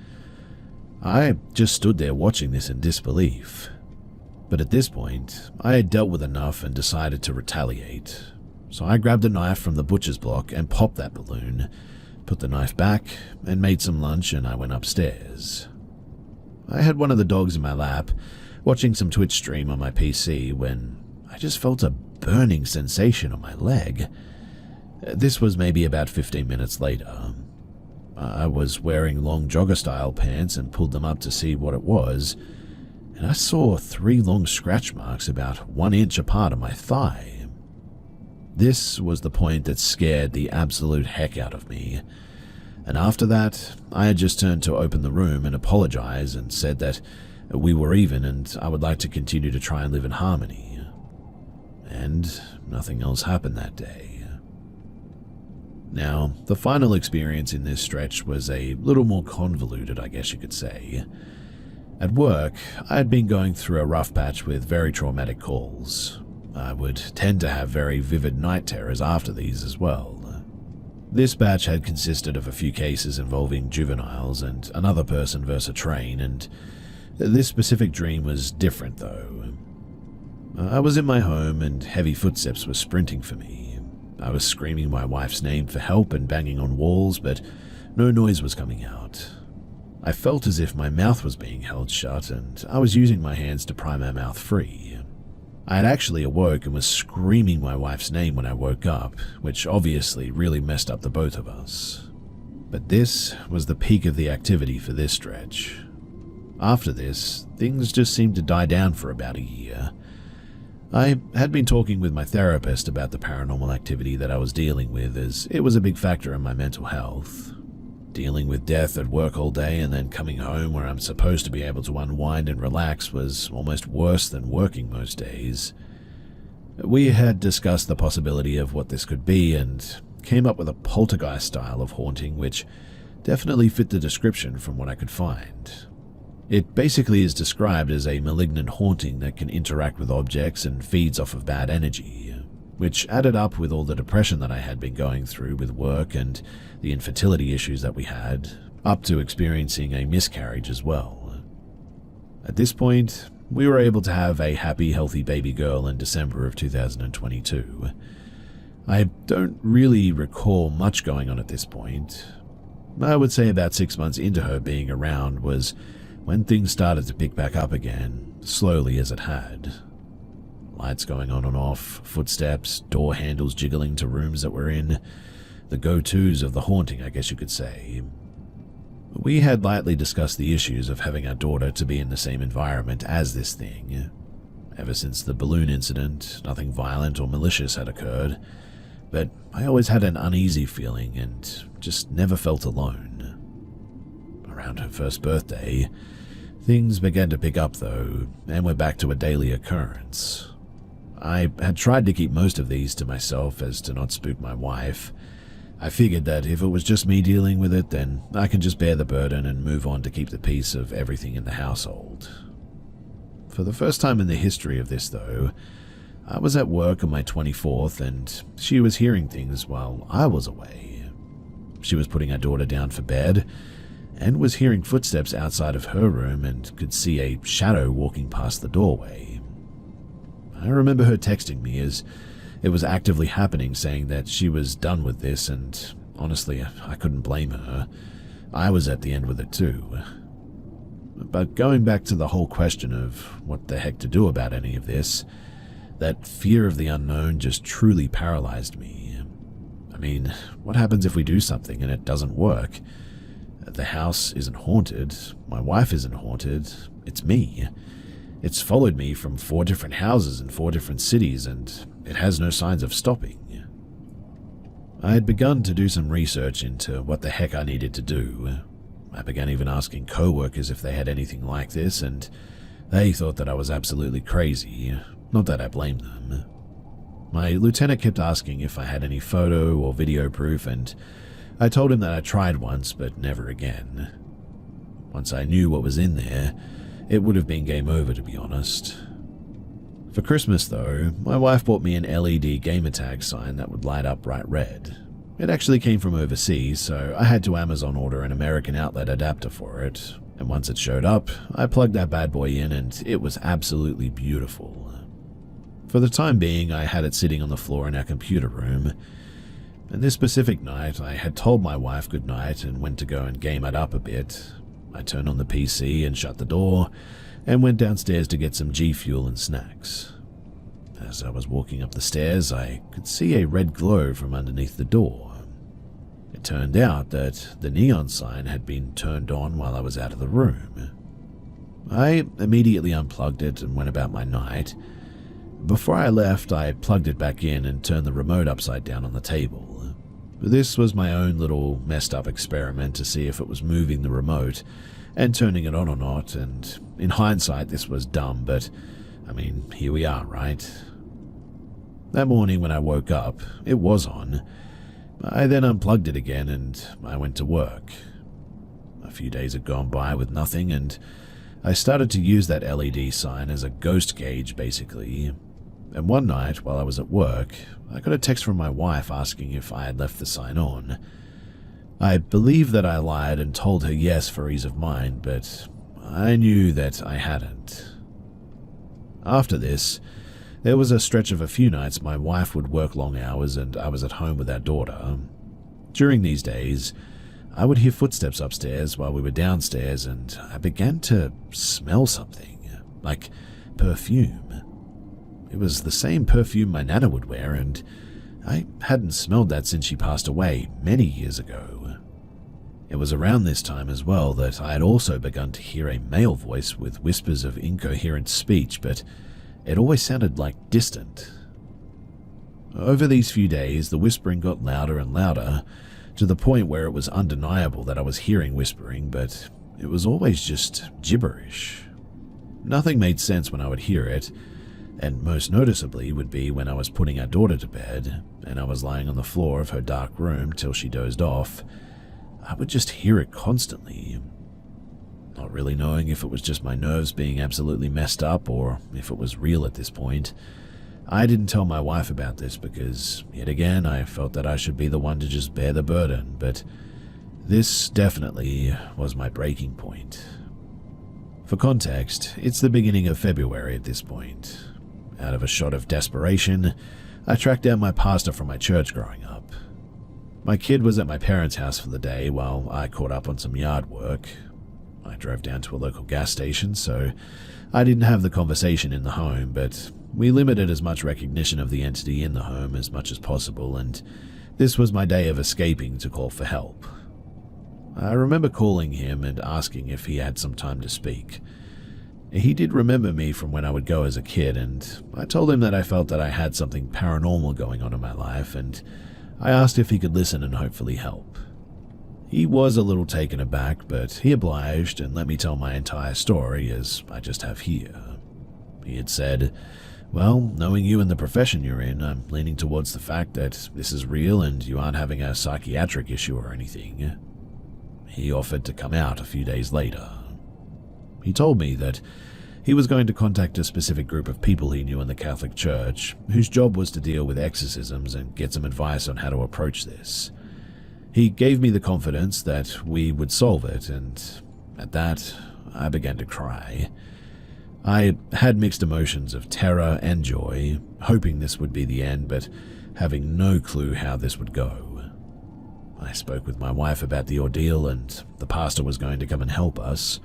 A: I just stood there watching this in disbelief. But at this point, I had dealt with enough and decided to retaliate. So I grabbed a knife from the butcher's block and popped that balloon, put the knife back, and made some lunch, and I went upstairs. I had one of the dogs in my lap, watching some Twitch stream on my PC, when I just felt a burning sensation on my leg. This was maybe about 15 minutes later. I was wearing long jogger-style pants and pulled them up to see what it was, and I saw 3 long scratch marks about 1 inch apart on my thigh. This was the point that scared the absolute heck out of me, and after that, I had just turned to open the room and apologize and said that we were even and I would like to continue to try and live in harmony. And nothing else happened that day. Now, the final experience in this stretch was a little more convoluted, I guess you could say. At work, I had been going through a rough patch with very traumatic calls. I would tend to have very vivid night terrors after these as well. This batch had consisted of a few cases involving juveniles and another person versus a train, and this specific dream was different though. I was in my home and heavy footsteps were sprinting for me. I was screaming my wife's name for help and banging on walls, but no noise was coming out. I felt as if my mouth was being held shut and I was using my hands to pry my mouth free. I had actually awoke and was screaming my wife's name when I woke up, which obviously really messed up the both of us. But this was the peak of the activity for this stretch. After this, things just seemed to die down for about a year. I had been talking with my therapist about the paranormal activity that I was dealing with, as it was a big factor in my mental health. Dealing with death at work all day and then coming home where I'm supposed to be able to unwind and relax was almost worse than working most days. We had discussed the possibility of what this could be and came up with a poltergeist style of haunting which definitely fit the description from what I could find. It basically is described as a malignant haunting that can interact with objects and feeds off of bad energy, which added up with all the depression that I had been going through with work and the infertility issues that we had, up to experiencing a miscarriage as well. At this point, we were able to have a happy, healthy baby girl in December of 2022. I don't really recall much going on at this point. I would say about 6 months into her being around was when things started to pick back up again, slowly as it had. Lights going on and off, footsteps, door handles jiggling to rooms that we're in, the go-tos of the haunting, I guess you could say. We had lightly discussed the issues of having our daughter to be in the same environment as this thing. Ever since the balloon incident, nothing violent or malicious had occurred, but I always had an uneasy feeling and just never felt alone. Around her first birthday, things began to pick up though, and we're back to a daily occurrence. I had tried to keep most of these to myself as to not spook my wife. I figured that if it was just me dealing with it, then I can just bear the burden and move on to keep the peace of everything in the household. For the first time in the history of this though, I was at work on my 24th and she was hearing things while I was away. She was putting our daughter down for bed and was hearing footsteps outside of her room and could see a shadow walking past the doorway. I remember her texting me as it was actively happening, saying that she was done with this, and honestly, I couldn't blame her. I was at the end with it too. But going back to the whole question of what the heck to do about any of this, that fear of the unknown just truly paralyzed me. I mean, what happens if we do something and it doesn't work? The house isn't haunted, my wife isn't haunted, it's me. It's followed me from 4 different houses in 4 different cities, and it has no signs of stopping. I had begun to do some research into what the heck I needed to do. I began even asking co-workers if they had anything like this, and they thought that I was absolutely crazy, not that I blamed them. My lieutenant kept asking if I had any photo or video proof, and I told him that I tried once, but never again. Once I knew what was in there, It would have been game over, to be honest. For Christmas, though, my wife bought me an LED gamer tag sign that would light up bright red. It actually came from overseas, so I had to Amazon order an American outlet adapter for it, and once it showed up, I plugged that bad boy in and it was absolutely beautiful. For the time being, I had it sitting on the floor in our computer room, and this specific night, I had told my wife goodnight and went to go and game it up a bit. I turned on the PC and shut the door, and went downstairs to get some G Fuel and snacks. As I was walking up the stairs, I could see a red glow from underneath the door. It turned out that the neon sign had been turned on while I was out of the room. I immediately unplugged it and went about my night. Before I left, I plugged it back in and turned the remote upside down on the table. This was my own little messed up experiment to see if it was moving the remote and turning it on or not, and in hindsight this was dumb, but I mean, here we are, right? That morning when I woke up, it was on. I then unplugged it again and I went to work. A few days had gone by with nothing, and I started to use that LED sign as a ghost gauge, basically. And one night, while I was at work, I got a text from my wife asking if I had left the sign on. I believe that I lied and told her yes for ease of mind, but I knew that I hadn't. After this, there was a stretch of a few nights my wife would work long hours and I was at home with our daughter. During these days, I would hear footsteps upstairs while we were downstairs, and I began to smell something, like perfume. It was the same perfume my nana would wear, and I hadn't smelled that since she passed away many years ago. It was around this time as well that I had also begun to hear a male voice with whispers of incoherent speech, but it always sounded like distant. Over these few days, the whispering got louder and louder, to the point where it was undeniable that I was hearing whispering, but it was always just gibberish. Nothing made sense when I would hear it, and most noticeably would be when I was putting our daughter to bed, and I was lying on the floor of her dark room till she dozed off. I would just hear it constantly. Not really knowing if it was just my nerves being absolutely messed up or if it was real at this point. I didn't tell my wife about this because, yet again, I felt that I should be the one to just bear the burden, but this definitely was my breaking point. For context, it's the beginning of February at this point. Out of a shot of desperation, I tracked down my pastor from my church growing up. My kid was at my parents' house for the day while I caught up on some yard work. I drove down to a local gas station, so I didn't have the conversation in the home, but we limited as much recognition of the entity in the home as much as possible, and this was my day of escaping to call for help. I remember calling him and asking if he had some time to speak. He did remember me from when I would go as a kid, and I told him that I felt that I had something paranormal going on in my life, and I asked if he could listen and hopefully help. He was a little taken aback, but he obliged and let me tell my entire story as I just have here. He had said, "Well, knowing you and the profession you're in, I'm leaning towards the fact that this is real and you aren't having a psychiatric issue or anything." He offered to come out a few days later. He told me that he was going to contact a specific group of people he knew in the Catholic Church, whose job was to deal with exorcisms and get some advice on how to approach this. He gave me the confidence that we would solve it, and at that, I began to cry. I had mixed emotions of terror and joy, hoping this would be the end, but having no clue how this would go. I spoke with my wife about the ordeal, and the pastor was going to come and help us.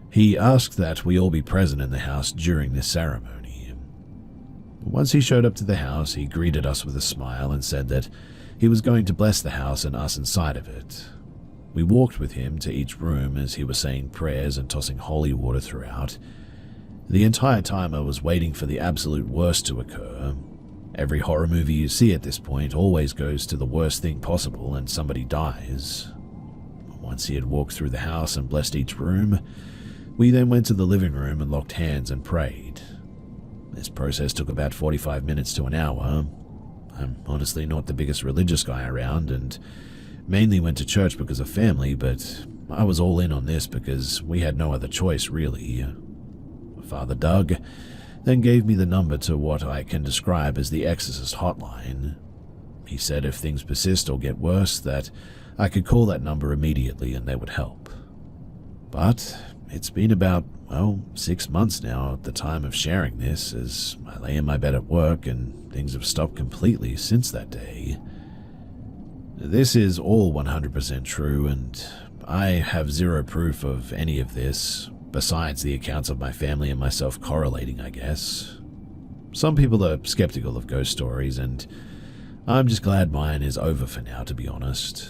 A: He asked that we all be present in the house during this ceremony. Once he showed up to the house, he greeted us with a smile and said that he was going to bless the house and us inside of it. We walked with him to each room as he was saying prayers and tossing holy water throughout. The entire time I was waiting for the absolute worst to occur. Every horror movie you see at this point always goes to the worst thing possible and somebody dies. Once he had walked through the house and blessed each room, we then went to the living room and locked hands and prayed. This process took about 45 minutes to an hour. I'm honestly not the biggest religious guy around and mainly went to church because of family, but I was all in on this because we had no other choice, really. Father Doug then gave me the number to what I can describe as the Exorcist hotline. He said if things persist or get worse, that I could call that number immediately and they would help. But it's been about, 6 months now at the time of sharing this, as I lay in my bed at work and things have stopped completely since that day. This is all 100% true, and I have zero proof of any of this, besides the accounts of my family and myself correlating, I guess. Some people are skeptical of ghost stories, and I'm just glad mine is over for now, to be honest.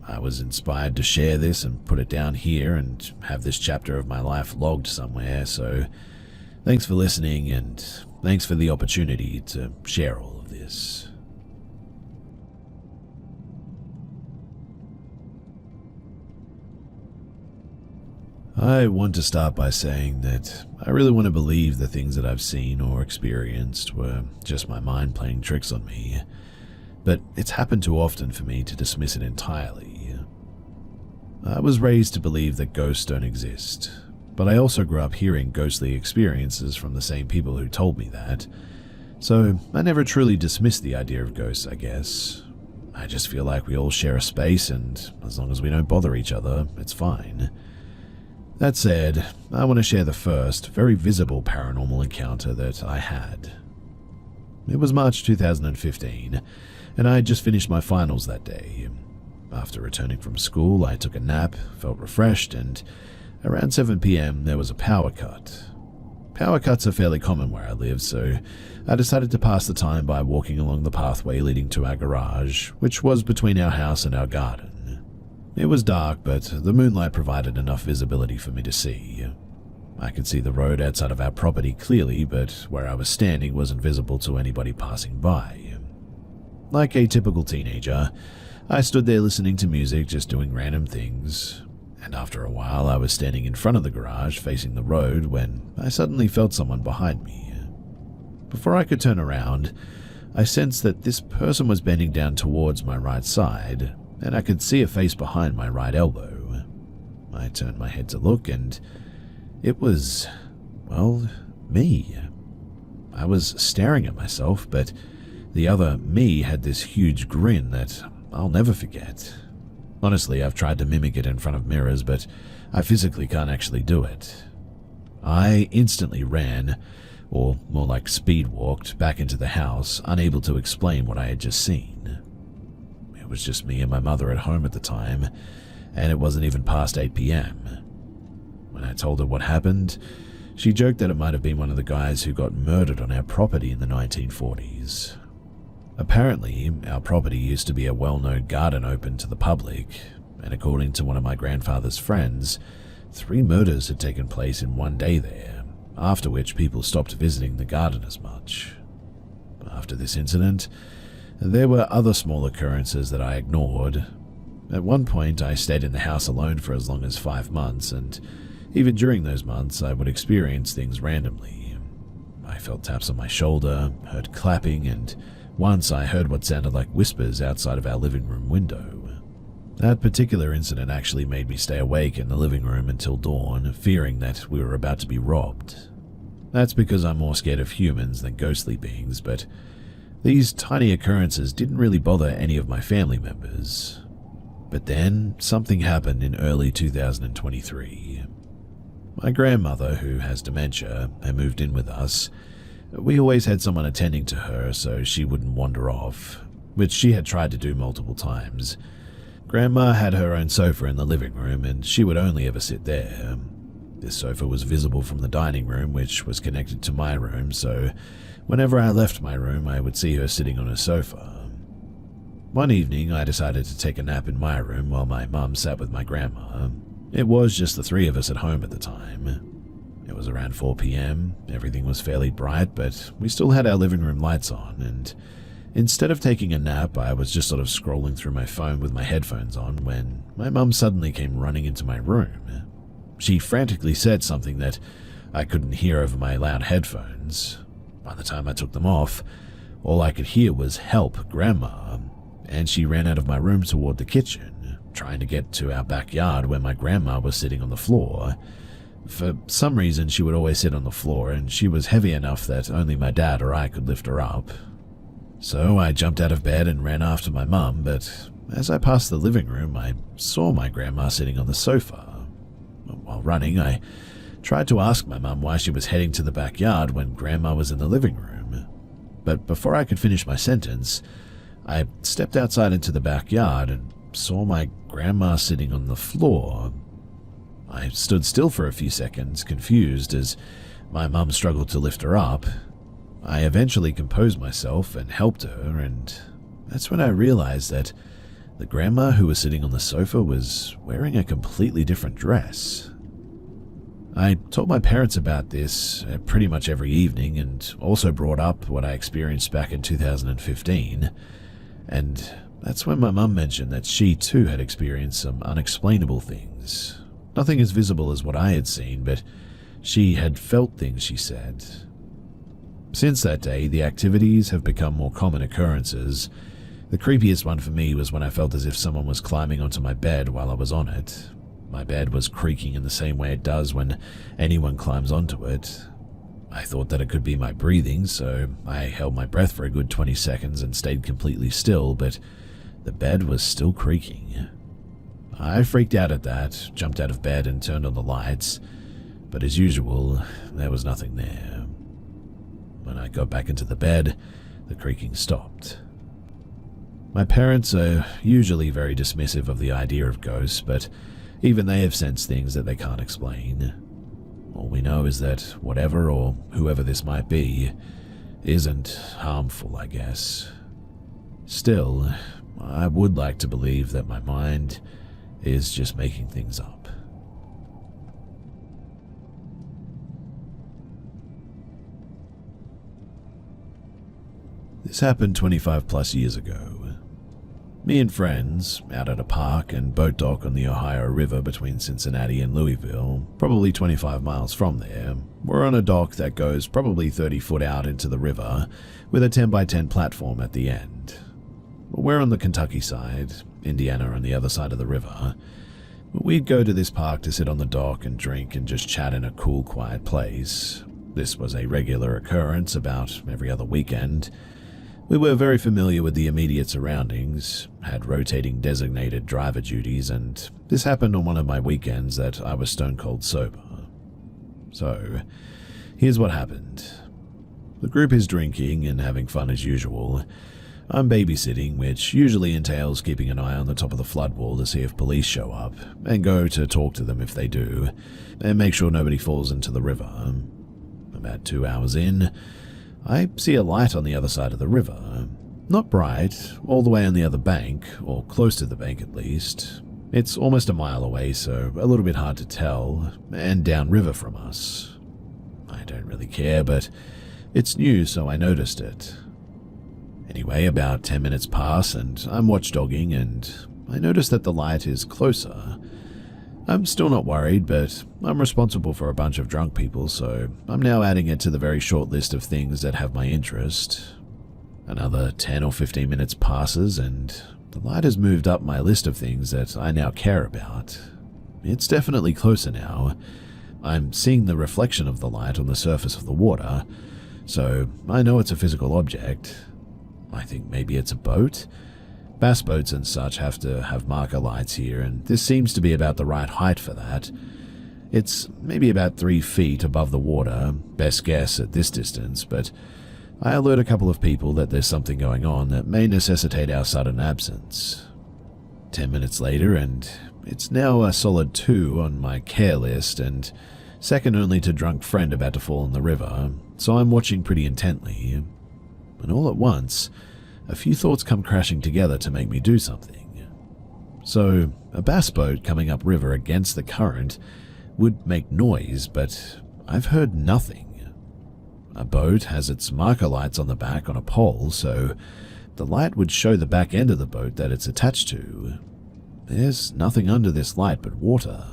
A: I was inspired to share this and put it down here and have this chapter of my life logged somewhere, so thanks for listening and thanks for the opportunity to share all of this. I want to start by saying that I really want to believe the things that I've seen or experienced were just my mind playing tricks on me, but it's happened too often for me to dismiss it entirely. I was raised to believe that ghosts don't exist, but I also grew up hearing ghostly experiences from the same people who told me that, so I never truly dismissed the idea of ghosts, I guess. I just feel like we all share a space, and as long as we don't bother each other, it's fine. That said, I want to share the first, very visible paranormal encounter that I had. It was March 2015, and I had just finished my finals that day. After returning from school, I took a nap, felt refreshed, and around 7 p.m. there was a power cut. Power cuts are fairly common where I live, so I decided to pass the time by walking along the pathway leading to our garage, which was between our house and our garden. It was dark, but the moonlight provided enough visibility for me to see. I could see the road outside of our property clearly, but where I was standing wasn't visible to anybody passing by. Like a typical teenager, I stood there listening to music, just doing random things, and after a while I was standing in front of the garage facing the road when I suddenly felt someone behind me. Before I could turn around, I sensed that this person was bending down towards my right side, and I could see a face behind my right elbow. I turned my head to look, and it was, me. I was staring at myself, but the other me had this huge grin that I'll never forget. Honestly, I've tried to mimic it in front of mirrors, but I physically can't actually do it. I instantly ran, or more like speed walked, back into the house, unable to explain what I had just seen. It was just me and my mother at home at the time, and it wasn't even past 8 p.m. When I told her what happened, she joked that it might have been one of the guys who got murdered on our property in the 1940s. Apparently, our property used to be a well-known garden open to the public, and according to one of my grandfather's friends, 3 murders had taken place in one day there, after which people stopped visiting the garden as much. After this incident, there were other small occurrences that I ignored. At one point, I stayed in the house alone for as long as 5 months, and even during those months, I would experience things randomly. I felt taps on my shoulder, heard clapping, and once I heard what sounded like whispers outside of our living room window. That particular incident actually made me stay awake in the living room until dawn, fearing that we were about to be robbed. That's because I'm more scared of humans than ghostly beings, but these tiny occurrences didn't really bother any of my family members. But then, something happened in early 2023. My grandmother, who has dementia, had moved in with us. We always had someone attending to her so she wouldn't wander off, which she had tried to do multiple times. Grandma had her own sofa in the living room, and she would only ever sit there. This sofa was visible from the dining room, which was connected to my room, so whenever I left my room, I would see her sitting on a sofa. One evening, I decided to take a nap in my room while my mum sat with my grandma. It was just the 3 of us at home at the time. It was around 4 p.m, everything was fairly bright, but we still had our living room lights on, and instead of taking a nap, I was just sort of scrolling through my phone with my headphones on when my mum suddenly came running into my room. She frantically said something that I couldn't hear over my loud headphones. By the time I took them off, all I could hear was "Help, Grandma," and she ran out of my room toward the kitchen, trying to get to our backyard where my grandma was sitting on the floor. For some reason, she would always sit on the floor, and she was heavy enough that only my dad or I could lift her up. So I jumped out of bed and ran after my mum, but as I passed the living room, I saw my grandma sitting on the sofa. While running, I tried to ask my mum why she was heading to the backyard when Grandma was in the living room. But before I could finish my sentence, I stepped outside into the backyard and saw my grandma sitting on the floor. I stood still for a few seconds, confused, as my mum struggled to lift her up. I eventually composed myself and helped her, and that's when I realized that the grandma who was sitting on the sofa was wearing a completely different dress. I told my parents about this pretty much every evening, and also brought up what I experienced back in 2015, and that's when my mum mentioned that she too had experienced some unexplainable things. Nothing as visible as what I had seen, but she had felt things, she said. Since that day, the activities have become more common occurrences. The creepiest one for me was when I felt as if someone was climbing onto my bed while I was on it. My bed was creaking in the same way it does when anyone climbs onto it. I thought that it could be my breathing, so I held my breath for a good 20 seconds and stayed completely still, but the bed was still creaking. I freaked out at that, jumped out of bed and turned on the lights, but as usual, there was nothing there. When I got back into the bed, the creaking stopped. My parents are usually very dismissive of the idea of ghosts, but even they have sensed things that they can't explain. All we know is that whatever or whoever this might be isn't harmful, I guess. Still, I would like to believe that my mind is just making things up. This happened 25 plus years ago. Me and friends, out at a park and boat dock on the Ohio River between Cincinnati and Louisville, probably 25 miles from there, we're on a dock that goes probably 30 foot out into the river with a 10 by 10 platform at the end. We're on the Kentucky side, Indiana on the other side of the river. We'd go to this park to sit on the dock and drink and just chat in a cool, quiet place. This was a regular occurrence about every other weekend. We were very familiar with the immediate surroundings, had rotating designated driver duties, and this happened on one of my weekends that I was stone cold sober. So, here's what happened. The group is drinking and having fun as usual. I'm babysitting, which usually entails keeping an eye on the top of the flood wall to see if police show up, and go to talk to them if they do, and make sure nobody falls into the river. About 2 hours in, I see a light on the other side of the river. Not bright, all the way on the other bank, or close to the bank at least. It's almost a mile away, so a little bit hard to tell, and downriver from us. I don't really care, but it's new, so I noticed it. Anyway, about 10 minutes pass, and I'm watchdogging, and I notice that the light is closer. I'm still not worried, but I'm responsible for a bunch of drunk people, so I'm now adding it to the very short list of things that have my interest. Another 10 or 15 minutes passes, and the light has moved up my list of things that I now care about. It's definitely closer now. I'm seeing the reflection of the light on the surface of the water, so I know it's a physical object. I think maybe it's a boat. Bass boats and such have to have marker lights here, and this seems to be about the right height for that. It's maybe about 3 feet above the water, best guess at this distance, but I alert a couple of people that there's something going on that may necessitate our sudden absence. 10 minutes later, and it's now a solid 2 on my care list, and second only to drunk friend about to fall in the river, so I'm watching pretty intently. And all at once, a few thoughts come crashing together to make me do something. So, a bass boat coming upriver against the current would make noise, but I've heard nothing. A boat has its marker lights on the back on a pole, so the light would show the back end of the boat that it's attached to. There's nothing under this light but water.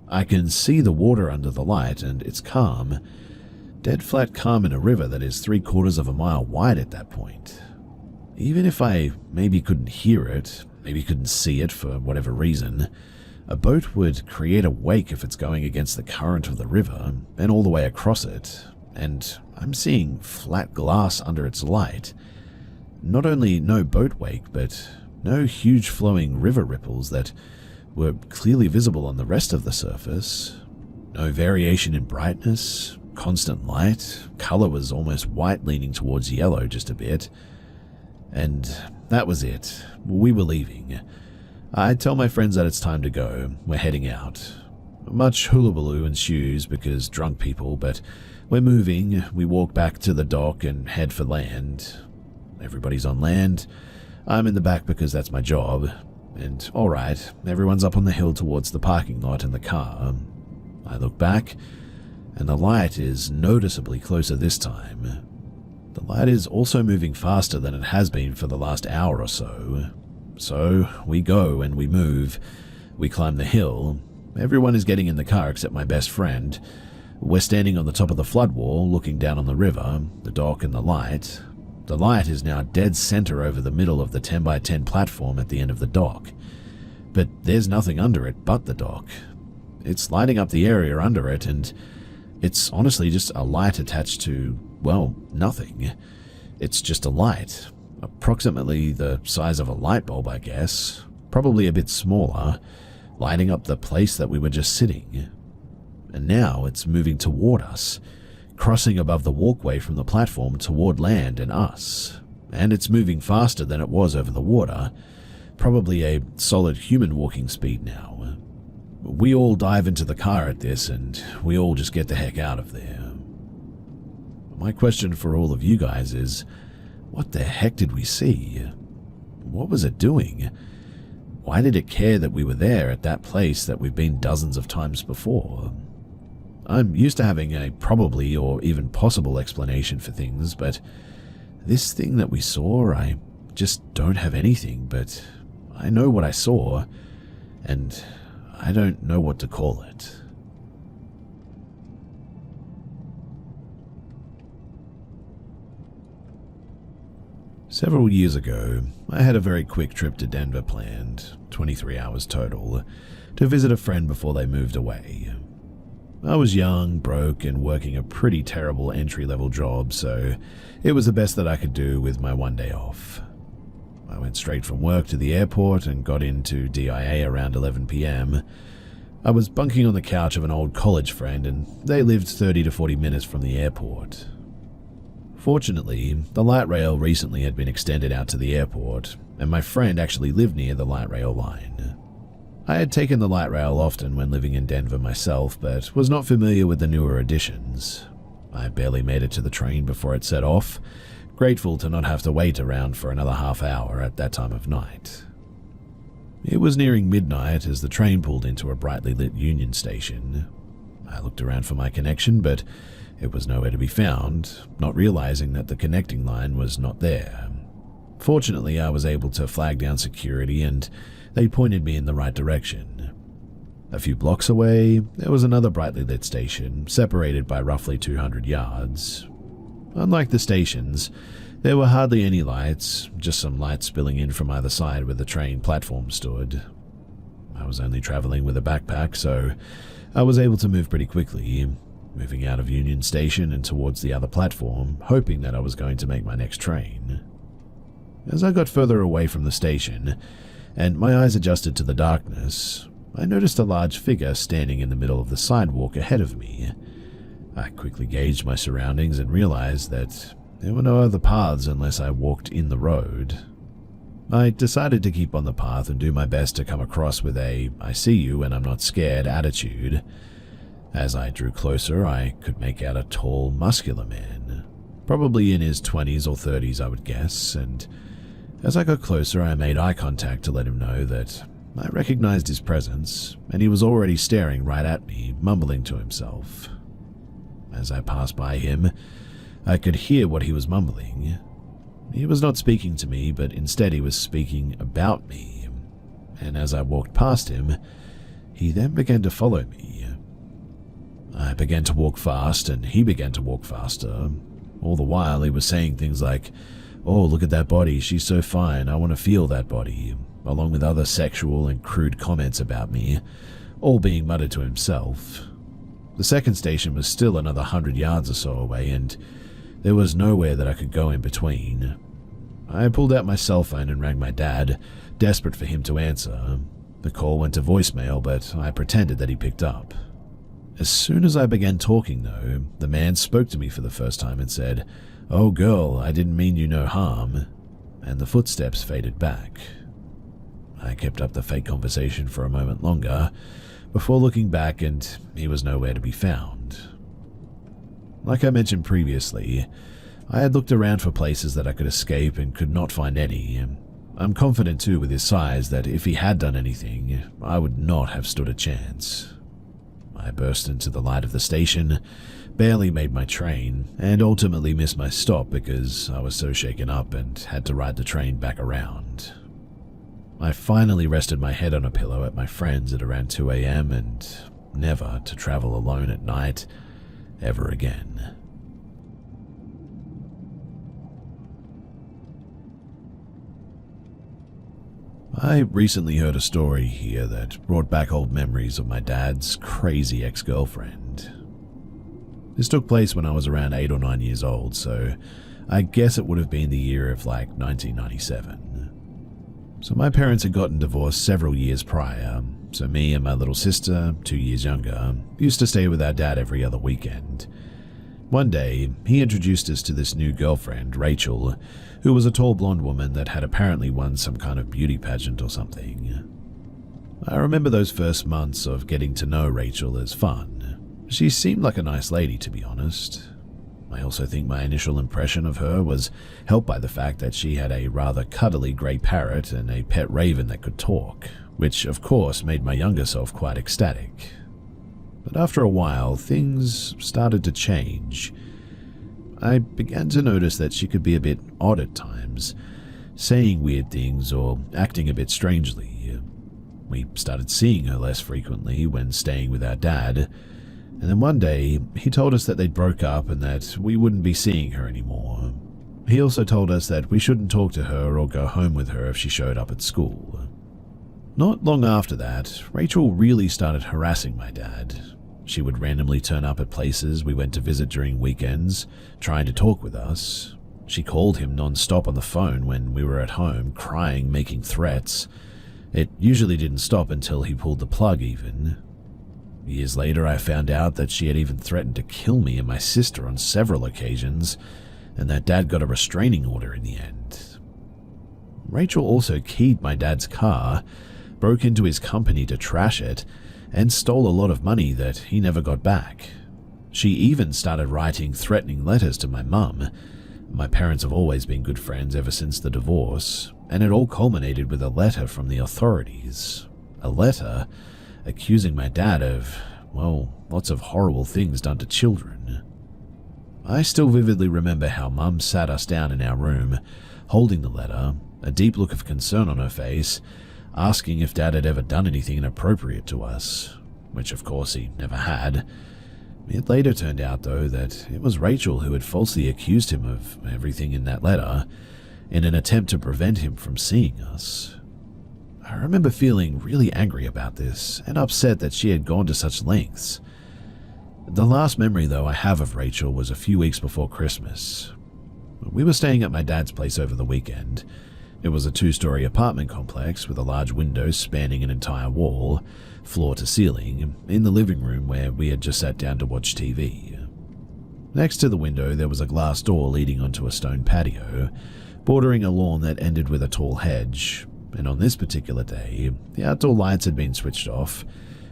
A: I can see the water under the light, and it's calm. Dead flat calm in a river that is 3/4 of a mile wide at that point. Even if I maybe couldn't hear it, maybe couldn't see it for whatever reason, A boat would create a wake if it's going against the current of the river and all the way across it, and I'm seeing flat glass under its light. Not only no boat wake, but no huge flowing river ripples that were clearly visible on the rest of the surface. No variation in brightness, constant light, color was almost white leaning towards yellow just a bit. And that was it. We were leaving. I tell my friends that it's time to go. We're heading out. Much hullabaloo ensues because drunk people, but we're moving. We walk back to the dock and head for land. Everybody's on land. I'm in the back because that's my job. And alright, everyone's up on the hill towards the parking lot in the car. I look back, and the light is noticeably closer this time. The light is also moving faster than it has been for the last hour or so. So we go and we move. We climb the hill. Everyone is getting in the car except my best friend. We're standing on the top of the flood wall, looking down on the river, the dock and the light. The light is now dead center over the middle of the 10 by 10 platform at the end of the dock. But there's nothing under it but the dock. It's lighting up the area under it, and it's honestly just a light attached to, well, nothing. It's just a light, approximately the size of a light bulb, I guess, probably a bit smaller, lighting up the place that we were just sitting. And now it's moving toward us, crossing above the walkway from the platform toward land and us. And it's moving faster than it was over the water, probably a solid human walking speed now. We all dive into the car at this, and we all just get the heck out of there. My question for all of you guys is, what the heck did we see? What was it doing? Why did it care that we were there at that place that we've been dozens of times before? I'm used to having a probably or even possible explanation for things, but this thing that we saw, I just don't have anything, but I know what I saw, and I don't know what to call it. Several years ago, I had a very quick trip to Denver planned, 23 hours total, to visit a friend before they moved away. I was young, broke, and working a pretty terrible entry-level job, so it was the best that I could do with my one day off. I went straight from work to the airport and got into DIA around 11 p.m. I was bunking on the couch of an old college friend, and they lived 30 to 40 minutes from the airport. Fortunately, the light rail recently had been extended out to the airport, and my friend actually lived near the light rail line. I had taken the light rail often when living in Denver myself, but was not familiar with the newer additions. I barely made it to the train before it set off, grateful to not have to wait around for another half hour at that time of night. It was nearing midnight as the train pulled into a brightly lit Union station. I looked around for my connection, but it was nowhere to be found, not realizing that the connecting line was not there. Fortunately, I was able to flag down security, and they pointed me in the right direction. A few blocks away, there was another brightly lit station, separated by roughly 200 yards. Unlike the stations, there were hardly any lights, just some lights spilling in from either side where the train platform stood. I was only traveling with a backpack, so I was able to move pretty quickly, moving out of Union Station and towards the other platform, hoping that I was going to make my next train. As I got further away from the station, and my eyes adjusted to the darkness, I noticed a large figure standing in the middle of the sidewalk ahead of me. I quickly gauged my surroundings and realized that there were no other paths unless I walked in the road. I decided to keep on the path and do my best to come across with a "I see you and I'm not scared" attitude. As I drew closer, I could make out a tall, muscular man, probably in his 20s or 30s, I would guess, and as I got closer, I made eye contact to let him know that I recognized his presence, and he was already staring right at me, mumbling to himself. As I passed by him, I could hear what he was mumbling. He was not speaking to me, but instead he was speaking about me, and as I walked past him, he then began to follow me. I began to walk fast, and he began to walk faster. All the while, he was saying things like, "Oh, look at that body, she's so fine, I want to feel that body," along with other sexual and crude comments about me, all being muttered to himself. The second station was still another 100 yards or so away, and there was nowhere that I could go in between. I pulled out my cell phone and rang my dad, desperate for him to answer. The call went to voicemail, but I pretended that he picked up. As soon as I began talking, though, the man spoke to me for the first time and said, "Oh girl, I didn't mean you no harm," and the footsteps faded back. I kept up the fake conversation for a moment longer, before looking back, and he was nowhere to be found. Like I mentioned previously, I had looked around for places that I could escape and could not find any. I'm confident too with his size that if he had done anything, I would not have stood a chance. I burst into the light of the station, barely made my train, and ultimately missed my stop because I was so shaken up and had to ride the train back around. I finally rested my head on a pillow at my friend's at around 2 a.m. and never to travel alone at night ever again. I recently heard a story here that brought back old memories of my dad's crazy ex-girlfriend. This took place when I was around 8 or 9 years old, so I guess it would have been the year of like 1997. So my parents had gotten divorced several years prior, so me and my little sister, 2 years younger, used to stay with our dad every other weekend. One day, he introduced us to this new girlfriend, Rachel, who was a tall blonde woman that had apparently won some kind of beauty pageant or something. I remember those first months of getting to know Rachel as fun. She seemed like a nice lady, to be honest. I also think my initial impression of her was helped by the fact that she had a rather cuddly grey parrot and a pet raven that could talk, which of course made my younger self quite ecstatic. But after a while, things started to change. I began to notice that she could be a bit odd at times, saying weird things or acting a bit strangely. We started seeing her less frequently when staying with our dad, and then one day he told us that they'd broke up and that we wouldn't be seeing her anymore. He also told us that we shouldn't talk to her or go home with her if she showed up at school. Not long after that, Rachel really started harassing my dad. She would randomly turn up at places we went to visit during weekends, trying to talk with us. She called him non-stop on the phone when we were at home, crying, making threats. It usually didn't stop until he pulled the plug even. Years later, I found out that she had even threatened to kill me and my sister on several occasions, and that Dad got a restraining order in the end. Rachel also keyed my dad's car, broke into his company to trash it, and stole a lot of money that he never got back. She even started writing threatening letters to my mum. My parents have always been good friends ever since the divorce, and it all culminated with a letter from the authorities. A letter accusing my dad of, well, lots of horrible things done to children. I still vividly remember how Mum sat us down in our room, holding the letter, a deep look of concern on her face, asking if Dad had ever done anything inappropriate to us, which of course he never had. It later turned out, though, that it was Rachel who had falsely accused him of everything in that letter, in an attempt to prevent him from seeing us. I remember feeling really angry about this, and upset that she had gone to such lengths. The last memory, though, I have of Rachel was a few weeks before Christmas. We were staying at my dad's place over the weekend. It was a 2-story apartment complex with a large window spanning an entire wall, floor to ceiling, in the living room where we had just sat down to watch TV. Next to the window there was a glass door leading onto a stone patio, bordering a lawn that ended with a tall hedge, and on this particular day, the outdoor lights had been switched off,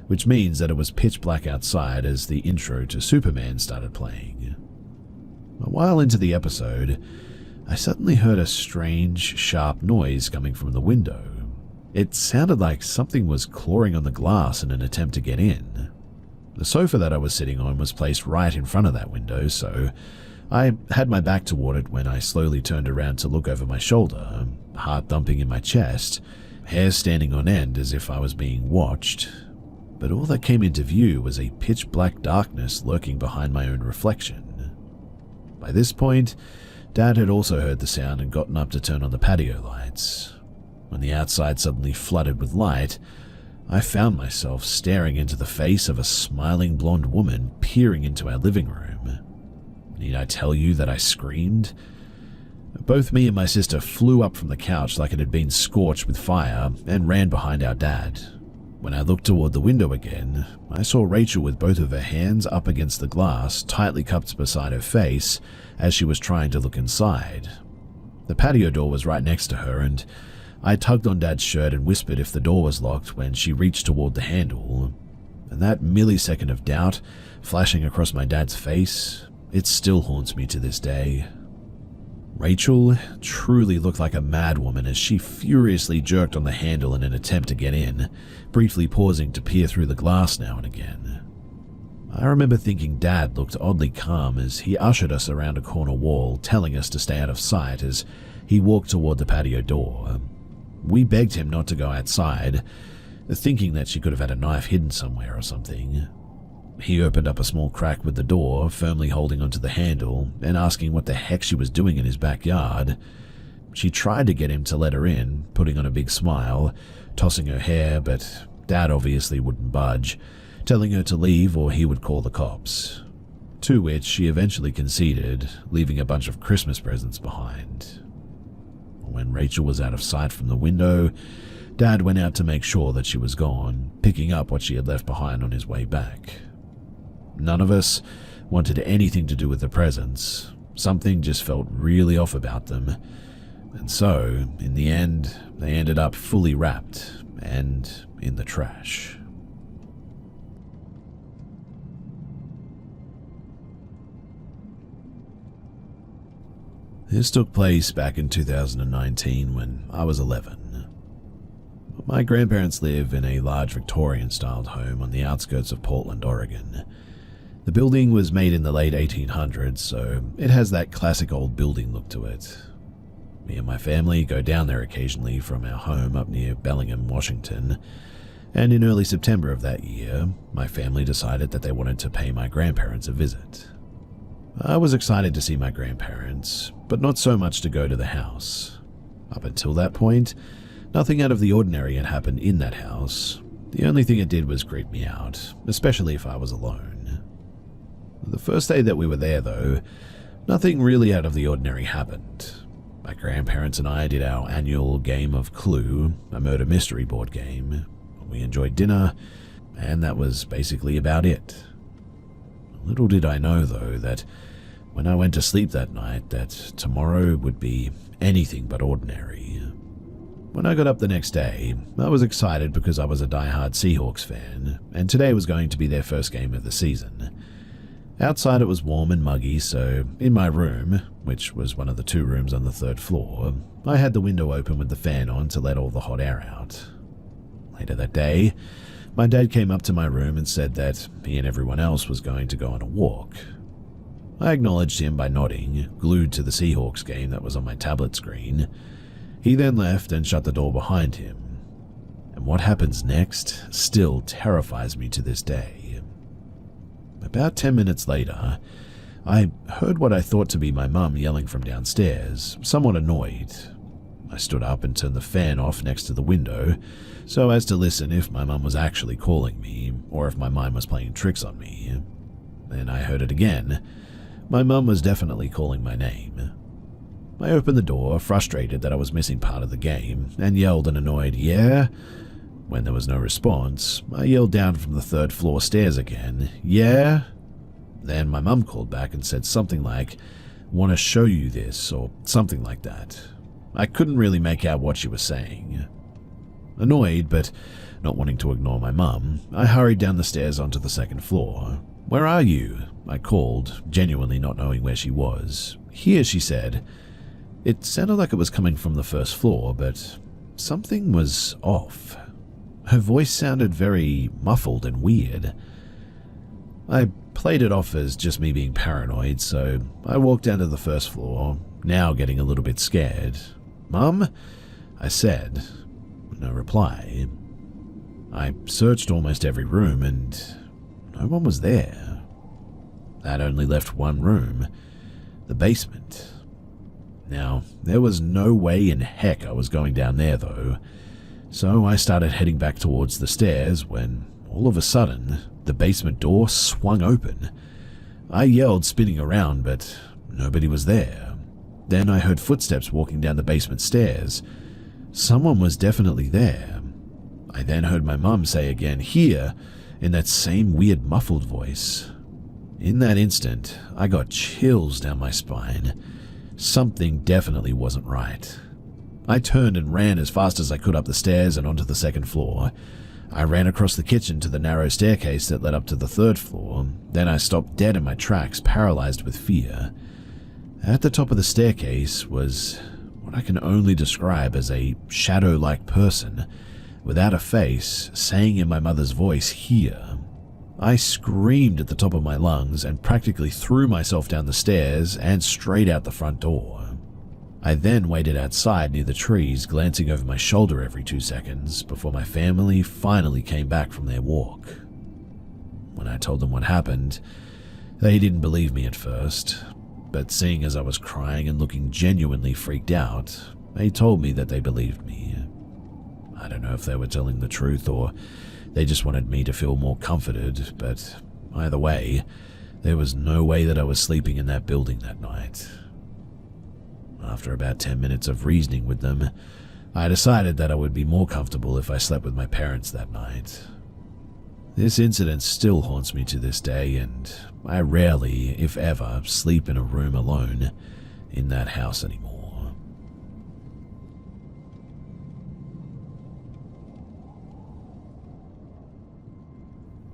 A: which means that it was pitch black outside as the intro to Superman started playing. A while into the episode, I suddenly heard a strange, sharp noise coming from the window. It sounded like something was clawing on the glass in an attempt to get in. The sofa that I was sitting on was placed right in front of that window, so I had my back toward it when I slowly turned around to look over my shoulder, heart thumping in my chest, hair standing on end as if I was being watched. But all that came into view was a pitch-black darkness lurking behind my own reflection. By this point, Dad had also heard the sound and gotten up to turn on the patio lights. When the outside suddenly flooded with light, I found myself staring into the face of a smiling blonde woman peering into our living room. Need I tell you that I screamed? Both me and my sister flew up from the couch like it had been scorched with fire and ran behind our dad. When I looked toward the window again, I saw Rachel with both of her hands up against the glass, tightly cupped beside her face as she was trying to look inside. The patio door was right next to her, and I tugged on Dad's shirt and whispered if the door was locked when she reached toward the handle. And that millisecond of doubt flashing across my dad's face, it still haunts me to this day. Rachel truly looked like a madwoman as she furiously jerked on the handle in an attempt to get in, briefly pausing to peer through the glass now and again. I remember thinking Dad looked oddly calm as he ushered us around a corner wall, telling us to stay out of sight as he walked toward the patio door. We begged him not to go outside, thinking that she could have had a knife hidden somewhere or something. He opened up a small crack with the door, firmly holding onto the handle and asking what the heck she was doing in his backyard. She tried to get him to let her in, putting on a big smile, tossing her hair, but Dad obviously wouldn't budge, telling her to leave or he would call the cops. To which she eventually conceded, leaving a bunch of Christmas presents behind. When Rachel was out of sight from the window, Dad went out to make sure that she was gone, picking up what she had left behind on his way back. None of us wanted anything to do with the presents. Something just felt really off about them. And so, in the end, they ended up fully wrapped and in the trash. This took place back in 2019 when I was 11. My grandparents live in a large Victorian-styled home on the outskirts of Portland, Oregon. The building was made in the late 1800s, so it has that classic old building look to it. Me and my family go down there occasionally from our home up near Bellingham, Washington, and in early September of that year, my family decided that they wanted to pay my grandparents a visit. I was excited to see my grandparents, but not so much to go to the house. Up until that point, nothing out of the ordinary had happened in that house. The only thing it did was creep me out, especially if I was alone. The first day that we were there, though, nothing really out of the ordinary happened. My grandparents and I did our annual game of Clue, a murder mystery board game. We enjoyed dinner, and that was basically about it. Little did I know, though, that when I went to sleep that night, that tomorrow would be anything but ordinary. When I got up the next day, I was excited because I was a die-hard Seahawks fan, and today was going to be their first game of the season. Outside it was warm and muggy, so in my room, which was one of the 2 rooms on the 3rd floor, I had the window open with the fan on to let all the hot air out. Later that day, my dad came up to my room and said that he and everyone else was going to go on a walk. I acknowledged him by nodding, glued to the Seahawks game that was on my tablet screen. He then left and shut the door behind him. And what happens next still terrifies me to this day. About 10 minutes later, I heard what I thought to be my mum yelling from downstairs, somewhat annoyed. I stood up and turned the fan off next to the window, so as to listen if my mum was actually calling me, or if my mind was playing tricks on me. Then I heard it again. My mum was definitely calling my name. I opened the door, frustrated that I was missing part of the game, and yelled an annoyed, "Yeah?" When there was no response, I yelled down from the 3rd floor stairs again, "Yeah?" Then my mum called back and said something like, "Want to show you this," or something like that. I couldn't really make out what she was saying. Annoyed, but not wanting to ignore my mum, I hurried down the stairs onto the 2nd floor. "Where are you?" I called, genuinely not knowing where she was. "Here," she said. It sounded like it was coming from the 1st floor, but something was off. Her voice sounded very muffled and weird. I played it off as just me being paranoid, so I walked down to the 1st floor, now getting a little bit scared. "Mum?" I said. No reply. I searched almost every room and no one was there. That only left one room, the basement. Now, there was no way in heck I was going down there though, so I started heading back towards the stairs when, all of a sudden, the basement door swung open. I yelled, spinning around, but nobody was there. Then I heard footsteps walking down the basement stairs. Someone was definitely there. I then heard my mum say again, "Here," in that same weird muffled voice. In that instant, I got chills down my spine. Something definitely wasn't right. I turned and ran as fast as I could up the stairs and onto the second floor. I ran across the kitchen to the narrow staircase that led up to the third floor. Then I stopped dead in my tracks, paralyzed with fear. At the top of the staircase was what I can only describe as a shadow-like person, without a face, saying in my mother's voice, "Here." I screamed at the top of my lungs and practically threw myself down the stairs and straight out the front door. I then waited outside near the trees, glancing over my shoulder every 2 seconds before my family finally came back from their walk. When I told them what happened, they didn't believe me at first, but seeing as I was crying and looking genuinely freaked out, they told me that they believed me. I don't know if they were telling the truth or they just wanted me to feel more comforted, but either way, there was no way that I was sleeping in that building that night. After about 10 minutes of reasoning with them, I decided that I would be more comfortable if I slept with my parents that night. This incident still haunts me to this day, and I rarely, if ever, sleep in a room alone in that house anymore.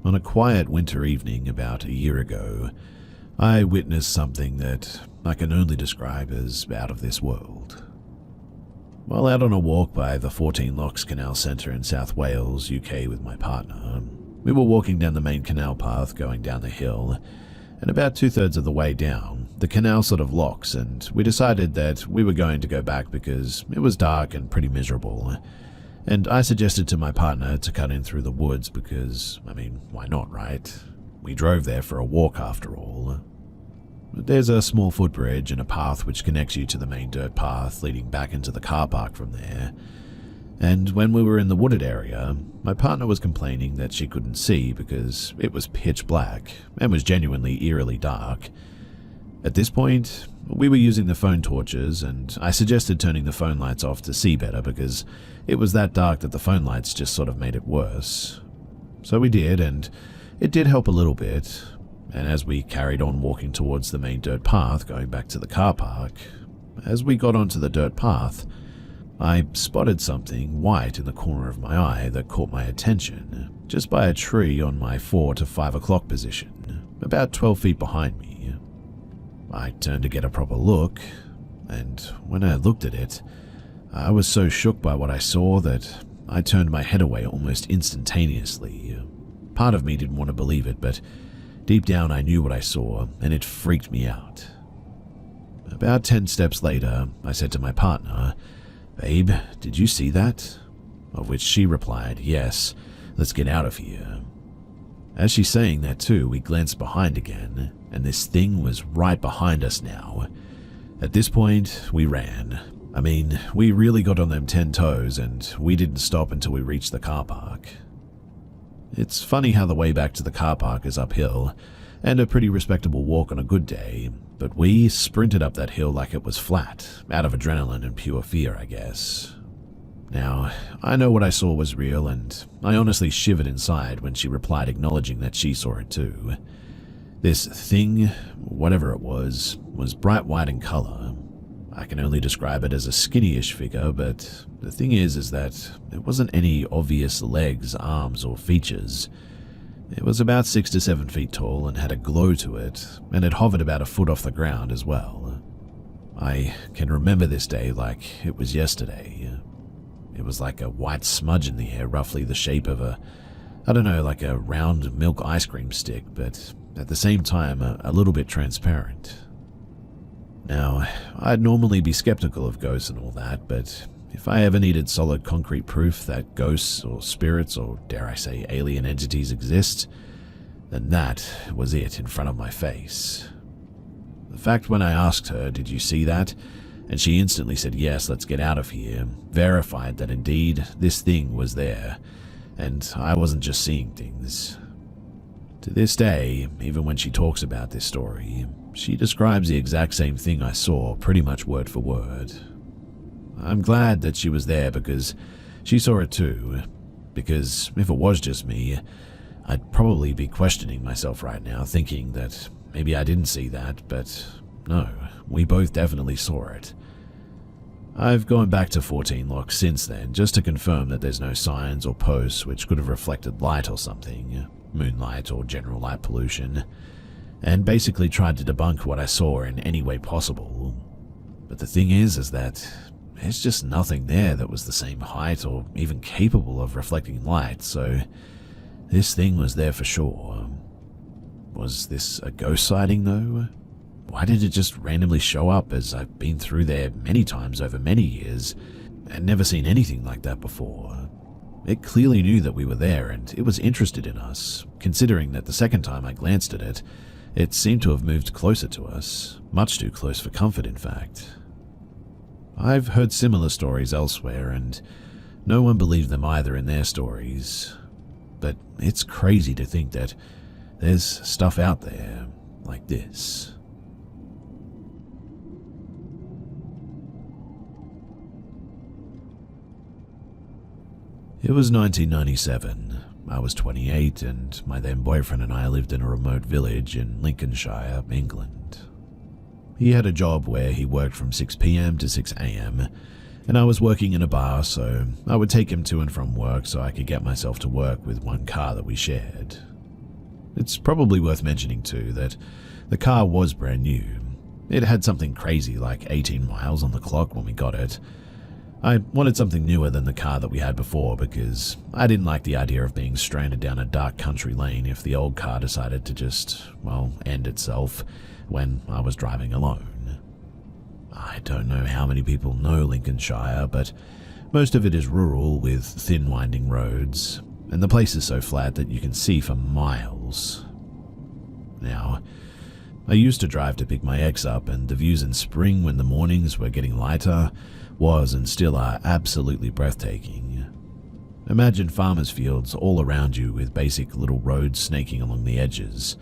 A: On a quiet winter evening about a year ago, I witnessed something that I can only describe as out of this world. While out on a walk by the 14 Locks Canal Centre in South Wales, UK with my partner, we were walking down the main canal path going down the hill, and about 2/3 of the way down, the canal sort of locks, and we decided that we were going to go back because it was dark and pretty miserable. And I suggested to my partner to cut in through the woods because, why not, right? We drove there for a walk after all. There's a small footbridge and a path which connects you to the main dirt path leading back into the car park from there. And when we were in the wooded area, my partner was complaining that she couldn't see because it was pitch black and was genuinely eerily dark. At this point, we were using the phone torches, and I suggested turning the phone lights off to see better because it was that dark that the phone lights just sort of made it worse. So we did, and it did help a little bit. And as we carried on walking towards the main dirt path going back to the car park, as we got onto the dirt path, I spotted something white in the corner of my eye that caught my attention, just by a tree on my 4 to 5 o'clock position, about 12 feet behind me. I turned to get a proper look, and when I looked at it, I was so shook by what I saw that I turned my head away almost instantaneously. Part of me didn't want to believe it, but deep down I knew what I saw, and it freaked me out. About 10 steps later, I said to my partner, "Babe, did you see that?" Of which she replied, "Yes, let's get out of here." As she's saying that too, we glanced behind again, and this thing was right behind us now. At this point, we ran. We really got on them 10 toes, and we didn't stop until we reached the car park. It's funny how the way back to the car park is uphill, and a pretty respectable walk on a good day, but we sprinted up that hill like it was flat, out of adrenaline and pure fear, I guess. Now, I know what I saw was real, and I honestly shivered inside when she replied acknowledging that she saw it too. This thing, whatever it was bright white in color. I can only describe it as a skinny-ish figure, but the thing is that there wasn't any obvious legs, arms, or features. It was about 6 to 7 feet tall and had a glow to it, and it hovered about a foot off the ground as well. I can remember this day like it was yesterday. It was like a white smudge in the air, roughly the shape of like a round milk ice cream stick, but at the same time a little bit transparent. Now, I'd normally be skeptical of ghosts and all that, but if I ever needed solid concrete proof that ghosts or spirits or, dare I say, alien entities exist, then that was it in front of my face. The fact when I asked her, "Did you see that?" and she instantly said, "Yes, let's get out of here," verified that indeed this thing was there, and I wasn't just seeing things. To this day, even when she talks about this story, she describes the exact same thing I saw, pretty much word for word. I'm glad that she was there because she saw it too, because if it was just me, I'd probably be questioning myself right now, thinking that maybe I didn't see that, but no, we both definitely saw it. I've gone back to 14 Lock since then, just to confirm that there's no signs or posts which could have reflected light or something, moonlight or general light pollution, and basically tried to debunk what I saw in any way possible. But the thing is that there's just nothing there that was the same height or even capable of reflecting light, so this thing was there for sure. Was this a ghost sighting though? Why did it just randomly show up, as I've been through there many times over many years and never seen anything like that before? It clearly knew that we were there and it was interested in us, considering that the second time I glanced at it, it seemed to have moved closer to us, much too close for comfort in fact. I've heard similar stories elsewhere and no one believed them either in their stories, but it's crazy to think that there's stuff out there like this. It was 1997. I was 28 and my then boyfriend and I lived in a remote village in Lincolnshire, England. He had a job where he worked from 6 p.m. to 6 a.m. and I was working in a bar, so I would take him to and from work so I could get myself to work with one car that we shared. It's probably worth mentioning too that the car was brand new. It had something crazy like 18 miles on the clock when we got it. I wanted something newer than the car that we had before because I didn't like the idea of being stranded down a dark country lane if the old car decided to just, end itself when I was driving alone. I don't know how many people know Lincolnshire, but most of it is rural with thin winding roads, and the place is so flat that you can see for miles. Now, I used to drive to pick my ex up, and the views in spring when the mornings were getting lighter was and still are absolutely breathtaking. Imagine farmers' fields all around you with basic little roads snaking along the edges.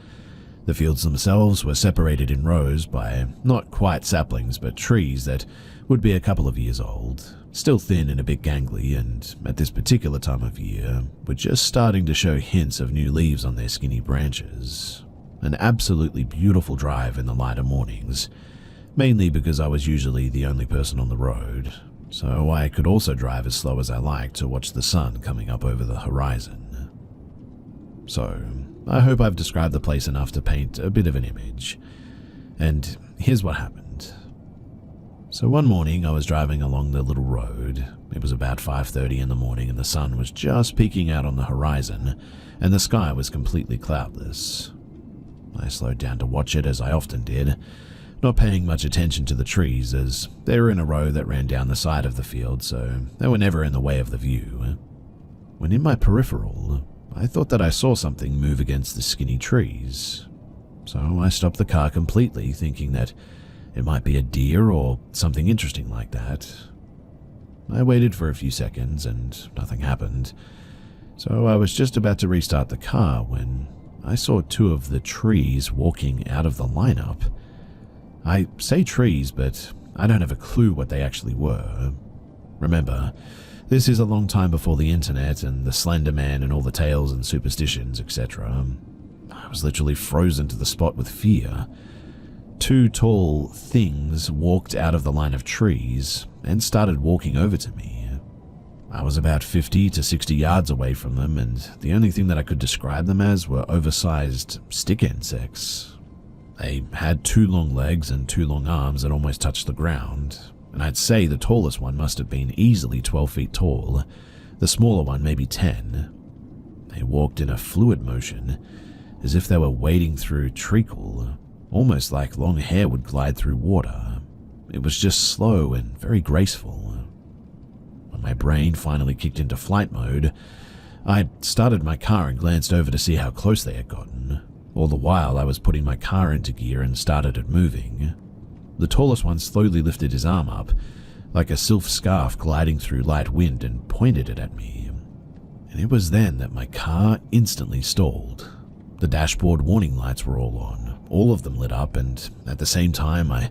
A: The fields themselves were separated in rows by not quite saplings but trees that would be a couple of years old, still thin and a bit gangly, and at this particular time of year were just starting to show hints of new leaves on their skinny branches. An absolutely beautiful drive in the lighter mornings, mainly because I was usually the only person on the road, so I could also drive as slow as I liked to watch the sun coming up over the horizon. So, I hope I've described the place enough to paint a bit of an image. And here's what happened. So one morning I was driving along the little road. It was about 5:30 in the morning and the sun was just peeking out on the horizon and the sky was completely cloudless. I slowed down to watch it, as I often did, not paying much attention to the trees as they were in a row that ran down the side of the field, so they were never in the way of the view. When in my peripheral, I thought that I saw something move against the skinny trees. So I stopped the car completely, thinking that it might be a deer or something interesting like that. I waited for a few seconds and nothing happened, so I was just about to restart the car when I saw two of the trees walking out of the lineup. I say trees, but I don't have a clue what they actually were. Remember, this is a long time before the internet and the Slender Man and all the tales and superstitions, etc. I was literally frozen to the spot with fear. Two tall things walked out of the line of trees and started walking over to me. I was about 50 to 60 yards away from them, and the only thing that I could describe them as were oversized stick insects. They had 2 long legs and 2 long arms that almost touched the ground, and I'd say the tallest one must have been easily 12 feet tall, the smaller one maybe 10. They walked in a fluid motion, as if they were wading through treacle, almost like long hair would glide through water. It was just slow and very graceful. When my brain finally kicked into flight mode, I started my car and glanced over to see how close they had gotten. All the while I was putting my car into gear and started it moving. The tallest one slowly lifted his arm up, like a silk scarf gliding through light wind, and pointed it at me. And it was then that my car instantly stalled. The dashboard warning lights were all on, all of them lit up, and at the same time I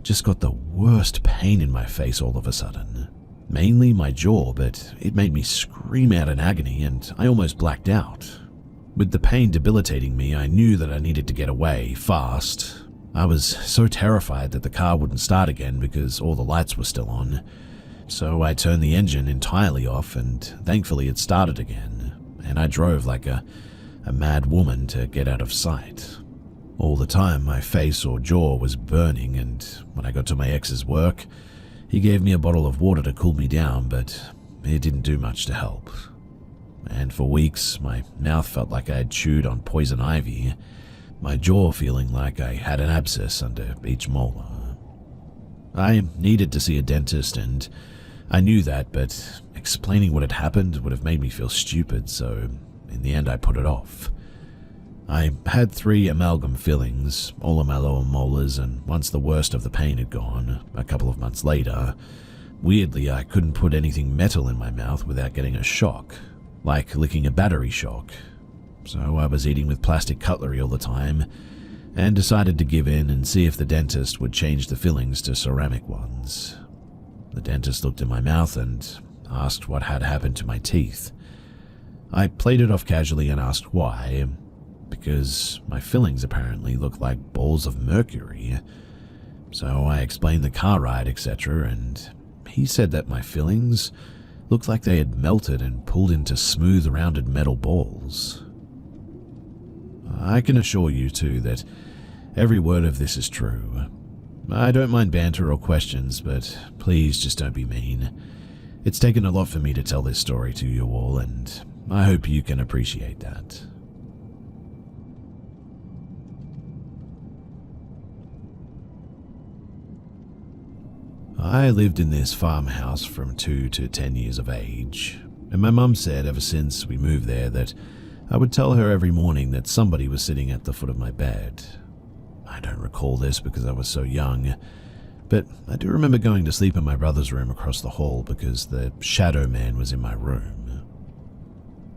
A: just got the worst pain in my face all of a sudden. Mainly my jaw, but it made me scream out in agony and I almost blacked out. With the pain debilitating me, I knew that I needed to get away, fast. I was so terrified that the car wouldn't start again because all the lights were still on. So I turned the engine entirely off and thankfully it started again, and I drove like a mad woman to get out of sight. All the time my face or jaw was burning, and when I got to my ex's work, he gave me a bottle of water to cool me down, but it didn't do much to help. And for weeks my mouth felt like I had chewed on poison ivy, my jaw feeling like I had an abscess under each molar. I needed to see a dentist, and I knew that, but explaining what had happened would have made me feel stupid, so in the end I put it off. I had 3 amalgam fillings, all of my lower molars, and once the worst of the pain had gone, a couple of months later, weirdly I couldn't put anything metal in my mouth without getting a shock, like licking a battery shock. So I was eating with plastic cutlery all the time, and decided to give in and see if the dentist would change the fillings to ceramic ones. The dentist looked in my mouth and asked what had happened to my teeth. I played it off casually and asked why, because my fillings apparently looked like balls of mercury. So I explained the car ride, etc., and he said that my fillings looked like they had melted and pulled into smooth, rounded metal balls. I can assure you, too, that every word of this is true. I don't mind banter or questions, but please just don't be mean. It's taken a lot for me to tell this story to you all, and I hope you can appreciate that. I lived in this farmhouse from 2 to 10 years of age, and my mum said ever since we moved there that I would tell her every morning that somebody was sitting at the foot of my bed. I don't recall this because I was so young, but I do remember going to sleep in my brother's room across the hall because the shadow man was in my room.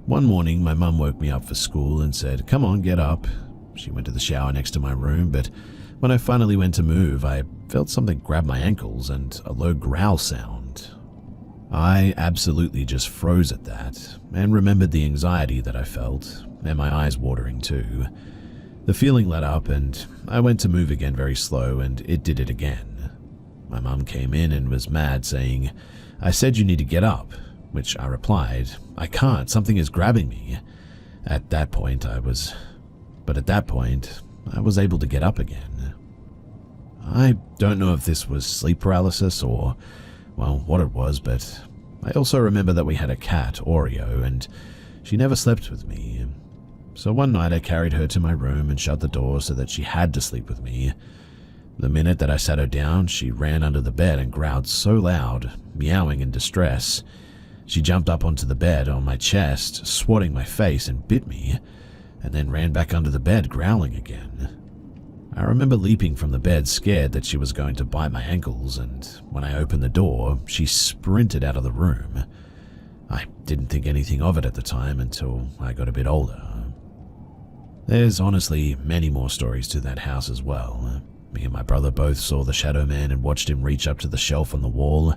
A: One morning, my mum woke me up for school and said, "Come on, get up." She went to the shower next to my room, but when I finally went to move, I felt something grab my ankles and a low growl sound. I absolutely just froze at that and remembered the anxiety that I felt, and my eyes watering too. The feeling let up and I went to move again very slow, and it did it again. My mum came in and was mad, saying, "I said you need to get up," which I replied, "I can't, something is grabbing me." At that point I was able to get up again. I don't know if this was sleep paralysis or, well, what it was, but I also remember that we had a cat, Oreo, and she never slept with me. So one night I carried her to my room and shut the door so that she had to sleep with me. The minute that I sat her down, she ran under the bed and growled so loud, meowing in distress. She jumped up onto the bed on my chest, swatting my face, and bit me, and then ran back under the bed growling again. I remember leaping from the bed scared that she was going to bite my ankles, and when I opened the door, she sprinted out of the room. I didn't think anything of it at the time until I got a bit older. There's honestly many more stories to that house as well. Me and my brother both saw the shadow man and watched him reach up to the shelf on the wall.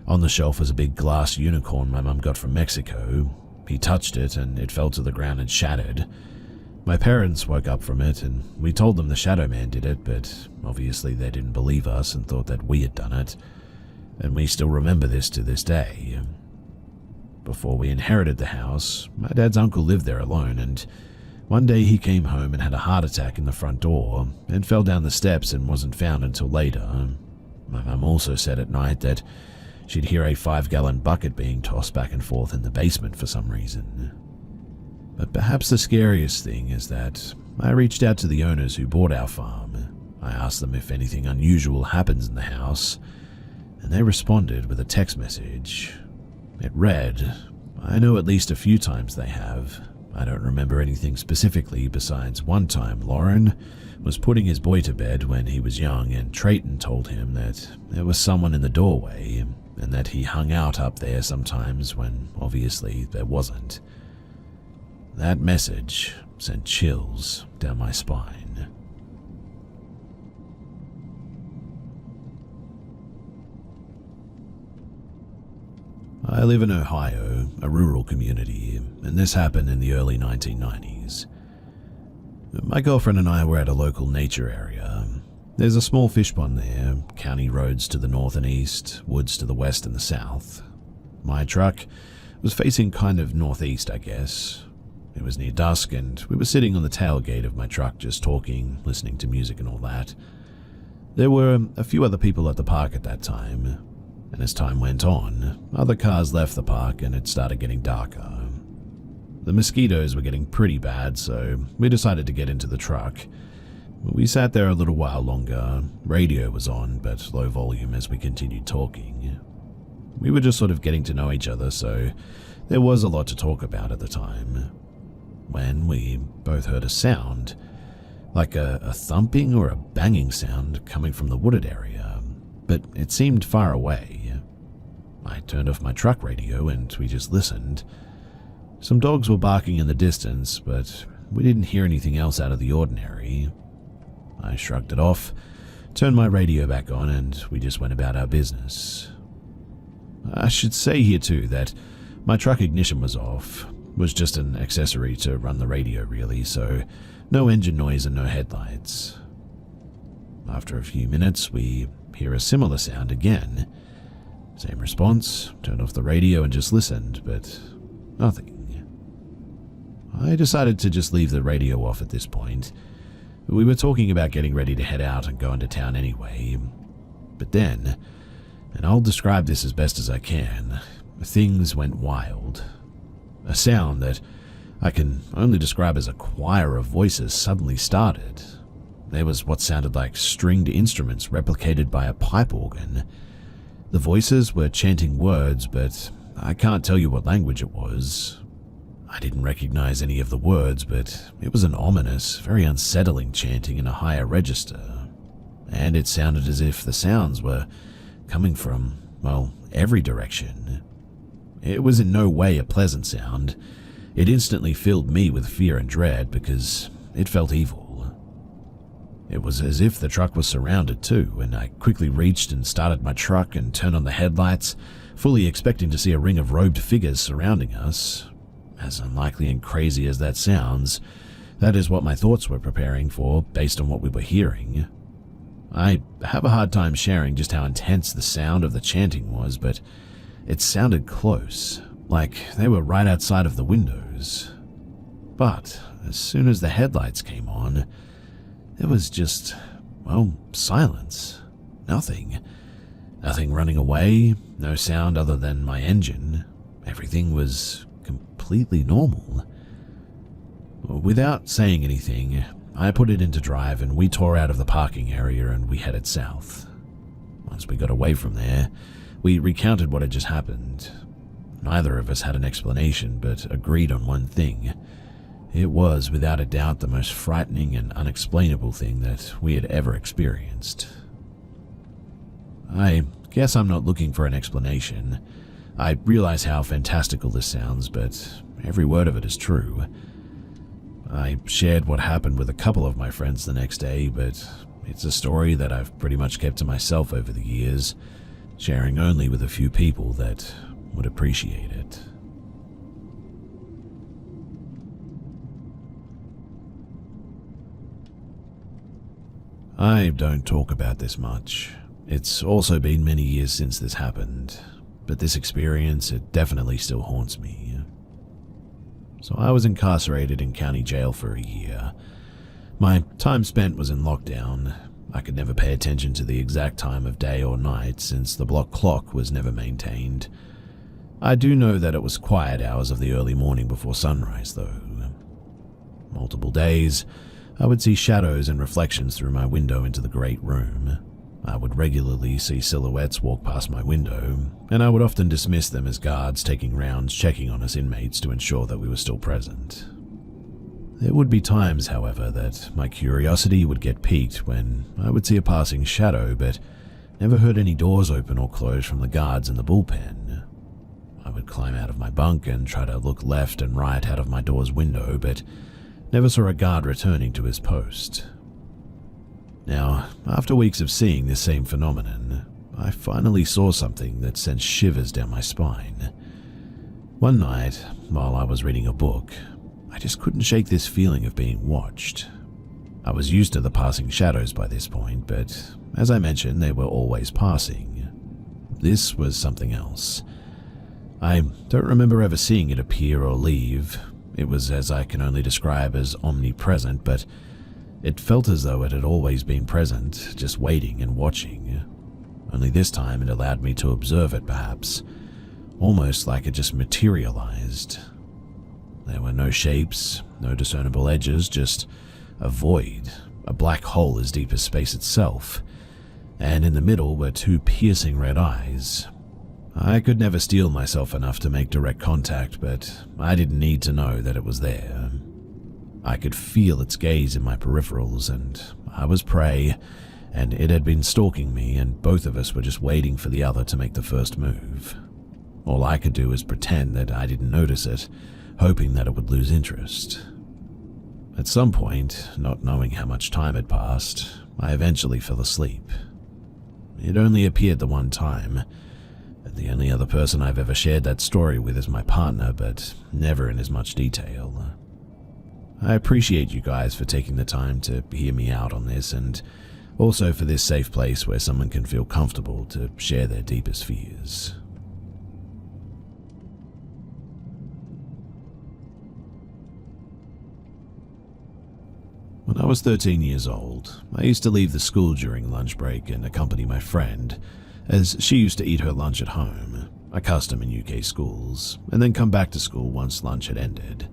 A: On the shelf was a big glass unicorn my mum got from Mexico. He touched it and it fell to the ground and shattered. My parents woke up from it and we told them the shadow man did it, but obviously they didn't believe us and thought that we had done it. And we still remember this to this day. Before we inherited the house, my dad's uncle lived there alone, and one day he came home and had a heart attack in the front door and fell down the steps and wasn't found until later. My mum also said at night that she'd hear a 5-gallon bucket being tossed back and forth in the basement for some reason. But perhaps the scariest thing is that I reached out to the owners who bought our farm. I asked them if anything unusual happens in the house, and they responded with a text message. It read, "I know at least a few times they have. I don't remember anything specifically besides one time Lauren was putting his boy to bed when he was young, and Trayton told him that there was someone in the doorway and that he hung out up there sometimes when obviously there wasn't. That message sent chills down my spine. I live in Ohio, a rural community, and this happened in the early 1990s. My girlfriend and I were at a local nature area. There's a small fish pond there, county roads to the north and east, woods to the west and the south. My truck was facing kind of northeast, I guess. It was near dusk, and we were sitting on the tailgate of my truck just talking, listening to music and all that. There were a few other people at the park at that time, and as time went on, other cars left the park and it started getting darker. The mosquitoes were getting pretty bad, so we decided to get into the truck. We sat there a little while longer. Radio was on, but low volume as we continued talking. We were just sort of getting to know each other, so there was a lot to talk about at the time. When we both heard a sound, like a thumping or a banging sound coming from the wooded area, but it seemed far away. I turned off my truck radio and we just listened. Some dogs were barking in the distance, but we didn't hear anything else out of the ordinary. I shrugged it off, turned my radio back on, and we just went about our business. I should say here too that my truck ignition was off. It was just an accessory to run the radio really, so no engine noise and no headlights. After a few minutes, we hear a similar sound again. Same response, turned off the radio and just listened, but nothing. I decided to just leave the radio off at this point. We were talking about getting ready to head out and go into town anyway. But then, and I'll describe this as best as I can, things went wild. A sound that I can only describe as a choir of voices suddenly started. There was what sounded like stringed instruments replicated by a pipe organ. The voices were chanting words, but I can't tell you what language it was. I didn't recognize any of the words, but it was an ominous, very unsettling chanting in a higher register. And it sounded as if the sounds were coming from, well, every direction. It was in no way a pleasant sound. It instantly filled me with fear and dread because it felt evil. It was as if the truck was surrounded too, and I quickly reached and started my truck and turned on the headlights, fully expecting to see a ring of robed figures surrounding us. As unlikely and crazy as that sounds, that is what my thoughts were preparing for based on what we were hearing. I have a hard time sharing just how intense the sound of the chanting was, but it sounded close, like they were right outside of the windows. But as soon as the headlights came on, it was just, well, silence. Nothing. Nothing running away, no sound other than my engine. Everything was completely normal. Without saying anything, I put it into drive and we tore out of the parking area and we headed south. Once we got away from there, we recounted what had just happened. Neither of us had an explanation, but agreed on one thing. It was, without a doubt, the most frightening and unexplainable thing that we had ever experienced. I guess I'm not looking for an explanation. I realize how fantastical this sounds, but every word of it is true. I shared what happened with a couple of my friends the next day, but it's a story that I've pretty much kept to myself over the years, sharing only with a few people that would appreciate it. I don't talk about this much. It's also been many years since this happened, but this experience, it definitely still haunts me. So I was incarcerated in county jail for a year. My time spent was in lockdown. I could never pay attention to the exact time of day or night since the block clock was never maintained. I do know that it was quiet hours of the early morning before sunrise, though. Multiple days, I would see shadows and reflections through my window into the great room. I would regularly see silhouettes walk past my window, and I would often dismiss them as guards taking rounds checking on us inmates to ensure that we were still present. There would be times, however, that my curiosity would get piqued when I would see a passing shadow, but never heard any doors open or close from the guards in the bullpen. I would climb out of my bunk and try to look left and right out of my door's window, but never saw a guard returning to his post. Now, after weeks of seeing this same phenomenon, I finally saw something that sent shivers down my spine. One night, while I was reading a book, I just couldn't shake this feeling of being watched. I was used to the passing shadows by this point, but as I mentioned, they were always passing. This was something else. I don't remember ever seeing it appear or leave. It was as I can only describe as omnipresent, but it felt as though it had always been present, just waiting and watching. Only this time it allowed me to observe it, perhaps, almost like it just materialized. There were no shapes, no discernible edges, just a void, a black hole as deep as space itself, and in the middle were two piercing red eyes. I could never steel myself enough to make direct contact, but I didn't need to know that it was there. I could feel its gaze in my peripherals, and I was prey, and it had been stalking me, and both of us were just waiting for the other to make the first move. All I could do was pretend that I didn't notice it, hoping that it would lose interest. At some point, not knowing how much time had passed, I eventually fell asleep. It only appeared the one time, and the only other person I've ever shared that story with is my partner, but never in as much detail. I appreciate you guys for taking the time to hear me out on this, and also for this safe place where someone can feel comfortable to share their deepest fears. When I was 13 years old, I used to leave the school during lunch break and accompany my friend, as she used to eat her lunch at home, a custom in UK schools, and then come back to school once lunch had ended.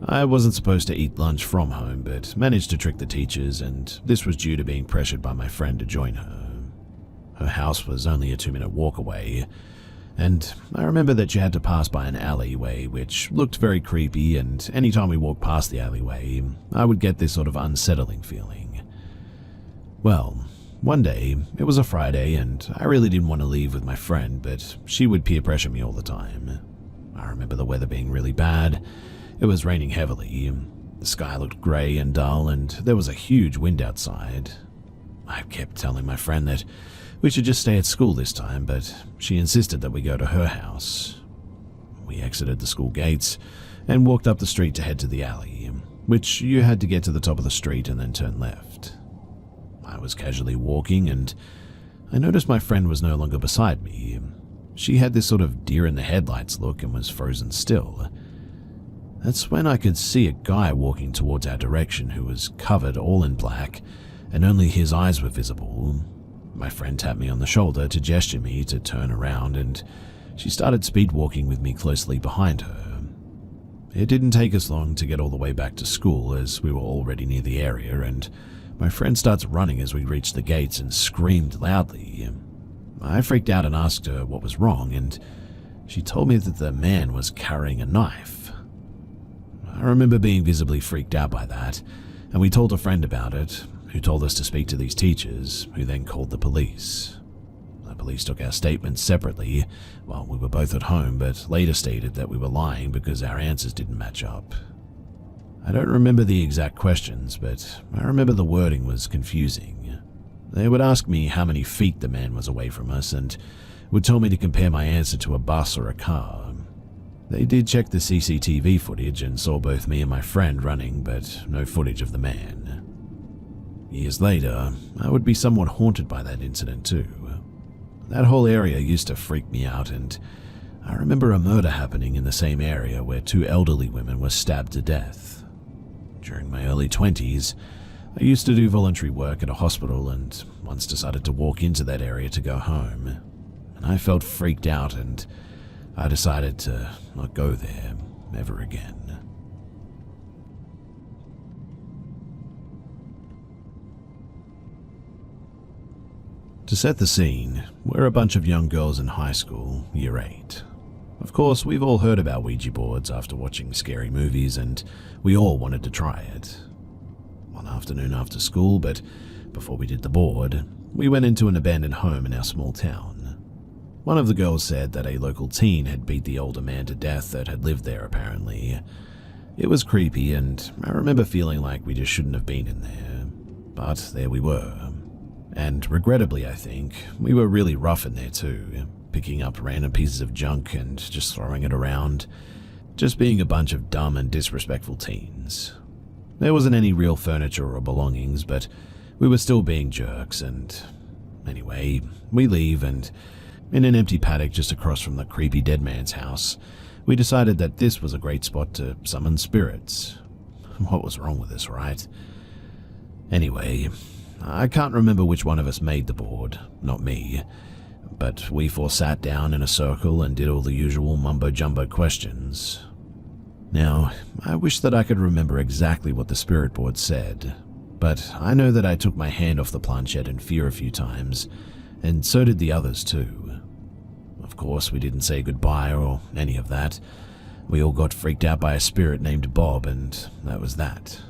A: I wasn't supposed to eat lunch from home, but managed to trick the teachers, and this was due to being pressured by my friend to join her. Her house was only a 2-minute walk away, and I remember that she had to pass by an alleyway which looked very creepy, and anytime we walked past the alleyway, I would get this sort of unsettling feeling. Well, one day, it was a Friday, and I really didn't want to leave with my friend, but she would peer pressure me all the time. I remember the weather being really bad. It was raining heavily. The sky looked grey and dull, and there was a huge wind outside. I kept telling my friend that we should just stay at school this time, but she insisted that we go to her house. We exited the school gates and walked up the street to head to the alley, which you had to get to the top of the street and then turn left. I was casually walking, and I noticed my friend was no longer beside me. She had this sort of deer-in-the-headlights look and was frozen still. That's when I could see a guy walking towards our direction who was covered all in black, and only his eyes were visible. My friend tapped me on the shoulder to gesture me to turn around, and she started speed walking with me closely behind her. It didn't take us long to get all the way back to school, as we were already near the area, and my friend starts running as we reached the gates and screamed loudly. I freaked out and asked her what was wrong, and she told me that the man was carrying a knife. I remember being visibly freaked out by that, and we told a friend about it, who told us to speak to these teachers, who then called the police. The police took our statements separately while we were both at home, but later stated that we were lying because our answers didn't match up. I don't remember the exact questions, but I remember the wording was confusing. They would ask me how many feet the man was away from us, and would tell me to compare my answer to a bus or a car. They did check the CCTV footage and saw both me and my friend running, but no footage of the man. Years later, I would be somewhat haunted by that incident too. That whole area used to freak me out, and I remember a murder happening in the same area where 2 elderly women were stabbed to death. During my early 20s, I used to do voluntary work at a hospital, and once decided to walk into that area to go home. And I felt freaked out, and I decided to not go there ever again. To set the scene, we're a bunch of young girls in high school, year 8. Of course, we've all heard about Ouija boards after watching scary movies, and we all wanted to try it. One afternoon after school, but before we did the board, we went into an abandoned home in our small town. One of the girls said that a local teen had beat the older man to death that had lived there, apparently. It was creepy, and I remember feeling like we just shouldn't have been in there. But there we were. And regrettably, I think, we were really rough in there too, picking up random pieces of junk and just throwing it around, just being a bunch of dumb and disrespectful teens. There wasn't any real furniture or belongings, but we were still being jerks, and anyway, we leave, and in an empty paddock just across from the creepy dead man's house, we decided that this was a great spot to summon spirits. What was wrong with us, right? Anyway, I can't remember which one of us made the board, not me, but we four sat down in a circle and did all the usual mumbo-jumbo questions. Now, I wish that I could remember exactly what the spirit board said, but I know that I took my hand off the planchette in fear a few times, and so did the others too. Of course, we didn't say goodbye or any of that. We all got freaked out by a spirit named Bob, and that was that.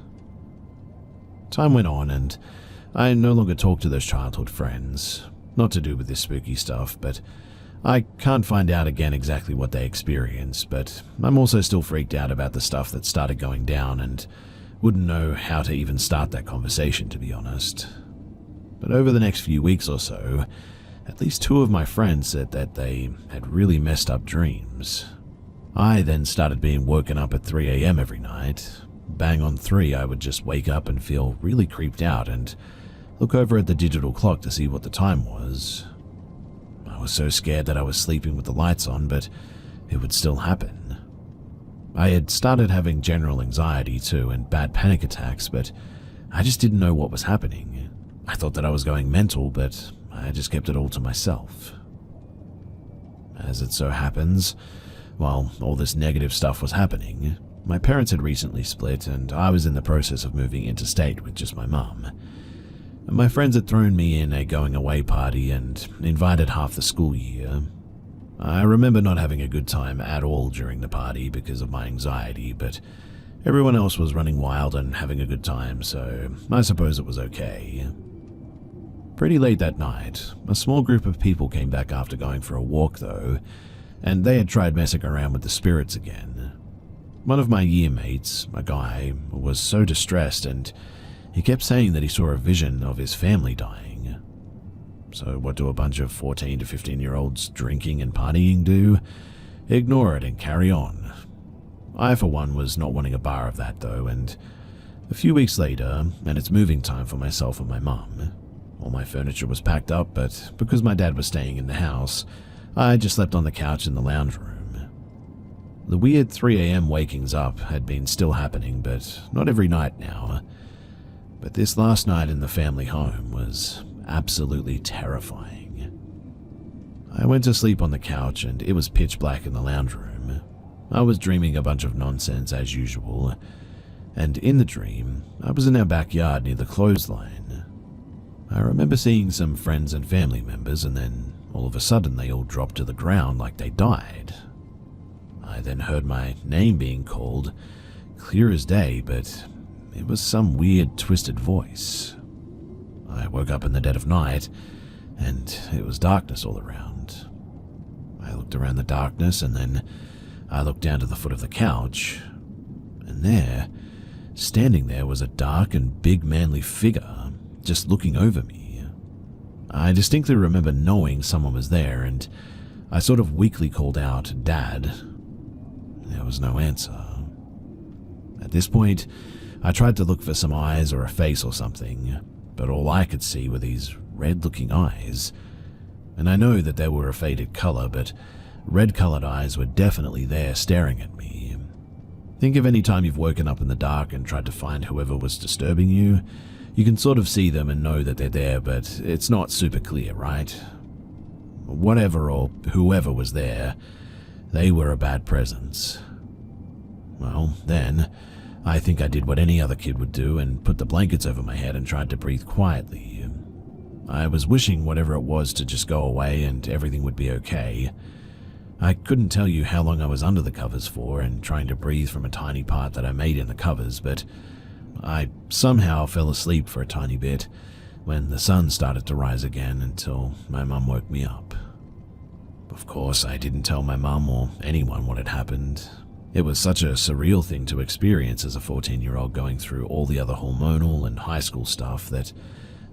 A: Time went on, and I no longer talked to those childhood friends. Not to do with this spooky stuff, but I can't find out again exactly what they experienced, but I'm also still freaked out about the stuff that started going down and wouldn't know how to even start that conversation, to be honest. But over the next few weeks or so, at least two of my friends said that they had really messed up dreams. I then started being woken up at 3 a.m. every night. Bang on 3, I would just wake up and feel really creeped out and look over at the digital clock to see what the time was. I was so scared that I was sleeping with the lights on, but it would still happen. I had started having general anxiety too and bad panic attacks, but I just didn't know what was happening. I thought that I was going mental, but I just kept it all to myself. As it so happens, while all this negative stuff was happening, my parents had recently split and I was in the process of moving interstate with just my mum. My friends had thrown me in a going-away party and invited half the school year. I remember not having a good time at all during the party because of my anxiety, but everyone else was running wild and having a good time, so I suppose it was okay. Pretty late that night, a small group of people came back after going for a walk though, and they had tried messing around with the spirits again. One of my year mates, a guy, was so distressed and he kept saying that he saw a vision of his family dying. So what do a bunch of 14 to 15-year-olds drinking and partying do? Ignore it and carry on. I, for one, was not wanting a bar of that though, and a few weeks later, and it's moving time for myself and my mum. All my furniture was packed up, but because my dad was staying in the house, I just slept on the couch in the lounge room. The weird 3 a.m. wakings up had been still happening, but not every night now. But this last night in the family home was absolutely terrifying. I went to sleep on the couch and it was pitch black in the lounge room. I was dreaming a bunch of nonsense as usual, and in the dream, I was in our backyard near the clothesline. I remember seeing some friends and family members, and then all of a sudden they all dropped to the ground like they died. I then heard my name being called, clear as day, but it was some weird, twisted voice. I woke up in the dead of night, and it was darkness all around. I looked around the darkness, and then I looked down to the foot of the couch, and there, standing there, was a dark and big manly figure, just looking over me. I distinctly remember knowing someone was there, and I sort of weakly called out, "Dad." There was no answer. At this point, I tried to look for some eyes or a face or something, but all I could see were these red-looking eyes. And I know that they were a faded color, but red-colored eyes were definitely there staring at me. Think of any time you've woken up in the dark and tried to find whoever was disturbing you. You can sort of see them and know that they're there, but it's not super clear, right? Whatever or whoever was there, they were a bad presence. Well, then, I think I did what any other kid would do and put the blankets over my head and tried to breathe quietly. I was wishing whatever it was to just go away and everything would be okay. I couldn't tell you how long I was under the covers for and trying to breathe from a tiny part that I made in the covers, but I somehow fell asleep for a tiny bit when the sun started to rise again until my mum woke me up. Of course, I didn't tell my mum or anyone what had happened. It was such a surreal thing to experience as a 14-year-old going through all the other hormonal and high school stuff that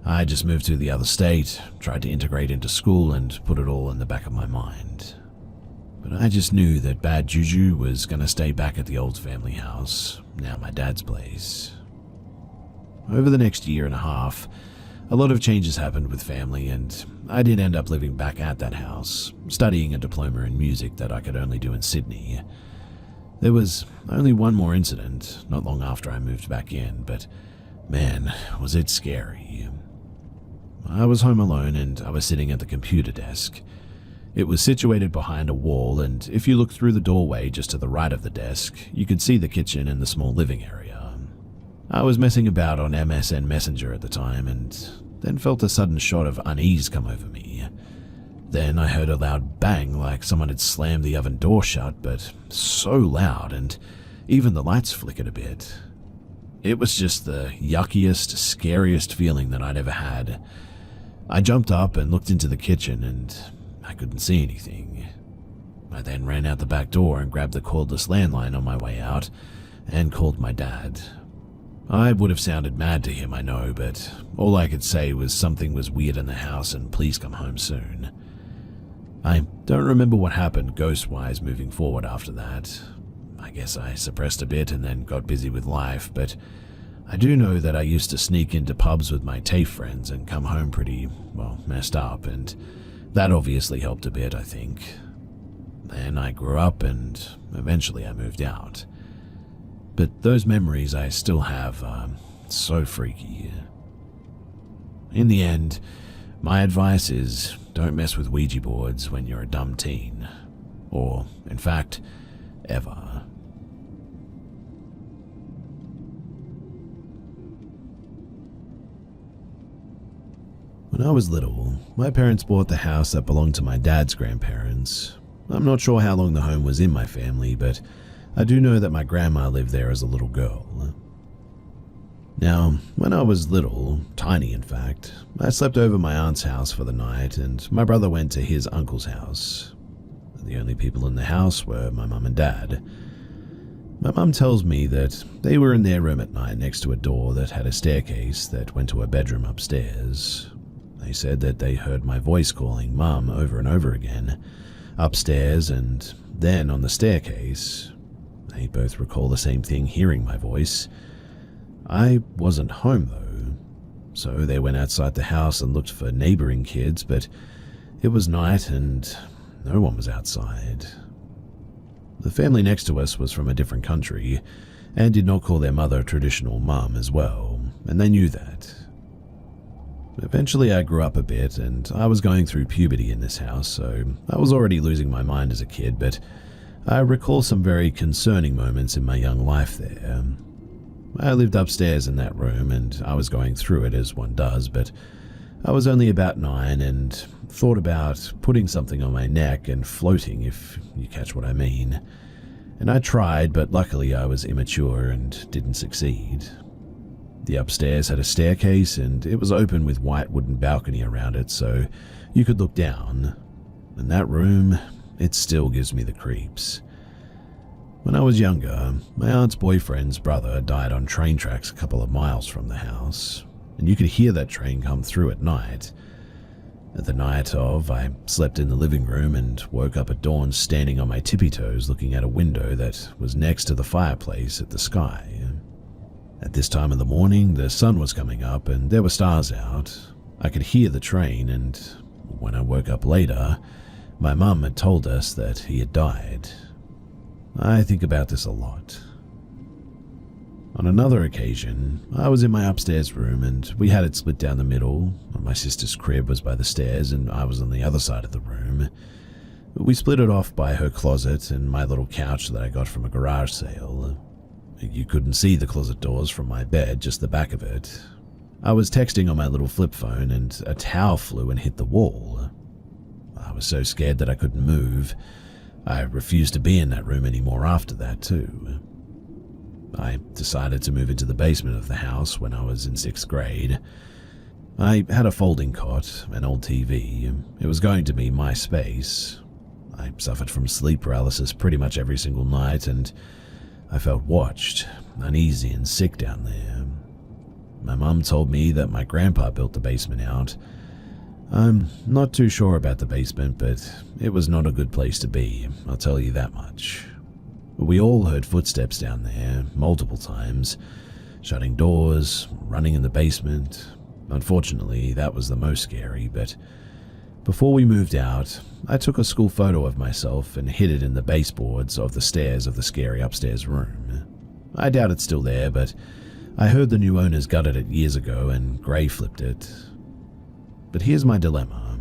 A: I just moved to the other state, tried to integrate into school and put it all in the back of my mind. But I just knew that bad juju was going to stay back at the old family house, now my dad's place. Over the next year and a half, a lot of changes happened with family, and I did end up living back at that house, studying a diploma in music that I could only do in Sydney. There was only one more incident, not long after I moved back in, but man, was it scary. I was home alone and I was sitting at the computer desk. It was situated behind a wall, and if you looked through the doorway just to the right of the desk, you could see the kitchen and the small living area. I was messing about on MSN Messenger at the time and then felt a sudden shot of unease come over me. Then I heard a loud bang like someone had slammed the oven door shut, but so loud, and even the lights flickered a bit. It was just the yuckiest, scariest feeling that I'd ever had. I jumped up and looked into the kitchen and I couldn't see anything. I then ran out the back door and grabbed the cordless landline on my way out and called my dad. I would have sounded mad to him, I know, but all I could say was something was weird in the house and please come home soon. I don't remember what happened ghost-wise moving forward after that. I guess I suppressed a bit and then got busy with life, but I do know that I used to sneak into pubs with my TAFE friends and come home pretty, messed up, and that obviously helped a bit, I think. Then I grew up and eventually I moved out. But those memories I still have are so freaky. In the end, my advice is don't mess with Ouija boards when you're a dumb teen. Or, in fact, ever. When I was little, my parents bought the house that belonged to my dad's grandparents. I'm not sure how long the home was in my family, but I do know that my grandma lived there as a little girl. Now, when I was little, tiny in fact, I slept over my aunt's house for the night and my brother went to his uncle's house. The only people in the house were my mum and dad. My mum tells me that they were in their room at night next to a door that had a staircase that went to a bedroom upstairs. They said that they heard my voice calling Mum over and over again, upstairs and then on the staircase. They both recall the same thing, hearing my voice. I wasn't home though, so they went outside the house and looked for neighboring kids, but it was night and no one was outside. The family next to us was from a different country and did not call their mother traditional mum as well, and they knew that. Eventually I grew up a bit and I was going through puberty in this house, so I was already losing my mind as a kid, but I recall some very concerning moments in my young life there. I lived upstairs in that room and I was going through it as one does, but I was only about 9 and thought about putting something on my neck and floating, if you catch what I mean. And I tried, but luckily I was immature and didn't succeed. The upstairs had a staircase and it was open with white wooden balcony around it so you could look down. And that room, it still gives me the creeps. When I was younger, my aunt's boyfriend's brother died on train tracks a couple of miles from the house, and you could hear that train come through at night. At the night of, I slept in the living room and woke up at dawn standing on my tippy toes looking at a window that was next to the fireplace at the sky. At this time of the morning, the sun was coming up and there were stars out. I could hear the train, and when I woke up later, my mum had told us that he had died. I think about this a lot. On another occasion, I was in my upstairs room and we had it split down the middle. My sister's crib was by the stairs and I was on the other side of the room. We split it off by her closet and my little couch that I got from a garage sale. You couldn't see the closet doors from my bed, just the back of it. I was texting on my little flip phone and a towel flew and hit the wall. I was so scared that I couldn't move. I refused to be in that room anymore after that too. I decided to move into the basement of the house when I was in 6th grade. I had a folding cot, an old TV. It was going to be my space. I suffered from sleep paralysis pretty much every single night, and I felt watched, uneasy and sick down there. My mum told me that my grandpa built the basement out. I'm not too sure about the basement, but it was not a good place to be, I'll tell you that much. We all heard footsteps down there, multiple times, shutting doors, running in the basement. Unfortunately, that was the most scary, but before we moved out, I took a school photo of myself and hid it in the baseboards of the stairs of the scary upstairs room. I doubt it's still there, but I heard the new owners gutted it years ago and Gray flipped it. But here's my dilemma.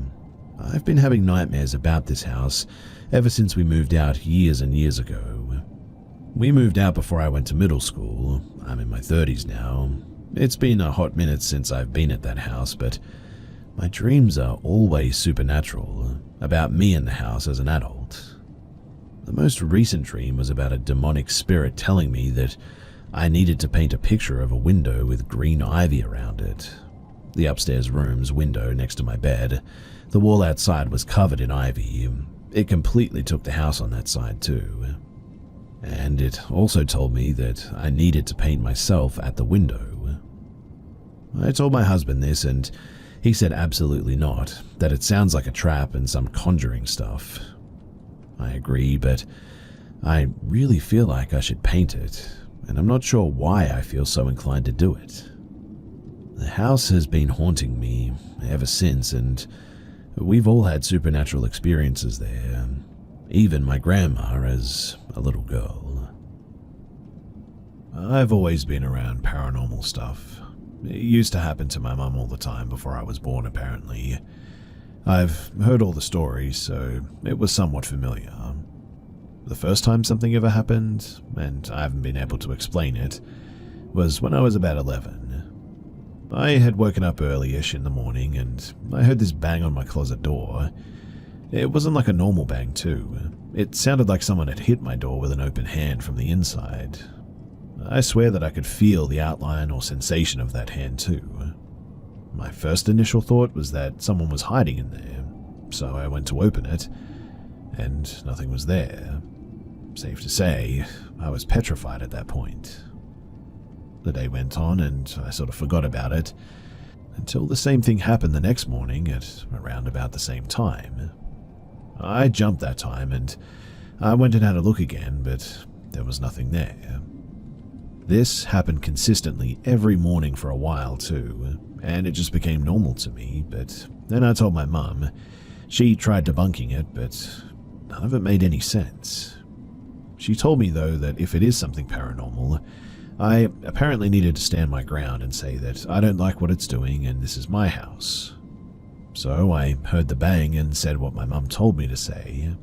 A: I've been having nightmares about this house ever since we moved out years and years ago. We moved out before I went to middle school. I'm in my 30s now. It's been a hot minute since I've been at that house, but my dreams are always supernatural, about me in the house as an adult. The most recent dream was about a demonic spirit telling me that I needed to paint a picture of a window with green ivy around it. The upstairs room's window next to my bed, the wall outside was covered in ivy. It completely took the house on that side too. And it also told me that I needed to paint myself at the window. I told my husband this, and he said absolutely not, that it sounds like a trap and some conjuring stuff. I agree, but I really feel like I should paint it, and I'm not sure why I feel so inclined to do it. The house has been haunting me ever since, and we've all had supernatural experiences there, even my grandma as a little girl. I've always been around paranormal stuff. It used to happen to my mum all the time before I was born, apparently. I've heard all the stories, so it was somewhat familiar. The first time something ever happened, and I haven't been able to explain it, was when I was about 11. I had woken up early-ish in the morning, and I heard this bang on my closet door. It wasn't like a normal bang, too. It sounded like someone had hit my door with an open hand from the inside. I swear that I could feel the outline or sensation of that hand too. My first initial thought was that someone was hiding in there, so I went to open it, and nothing was there. Safe to say, I was petrified at that point. The day went on, and I sort of forgot about it, until the same thing happened the next morning at around about the same time. I jumped that time, and I went and had a look again, but there was nothing there. This happened consistently every morning for a while too, and it just became normal to me, but then I told my mum. She tried debunking it, but none of it made any sense. She told me though that if it is something paranormal, I apparently needed to stand my ground and say that I don't like what it's doing and this is my house. So I heard the bang and said what my mum told me to say.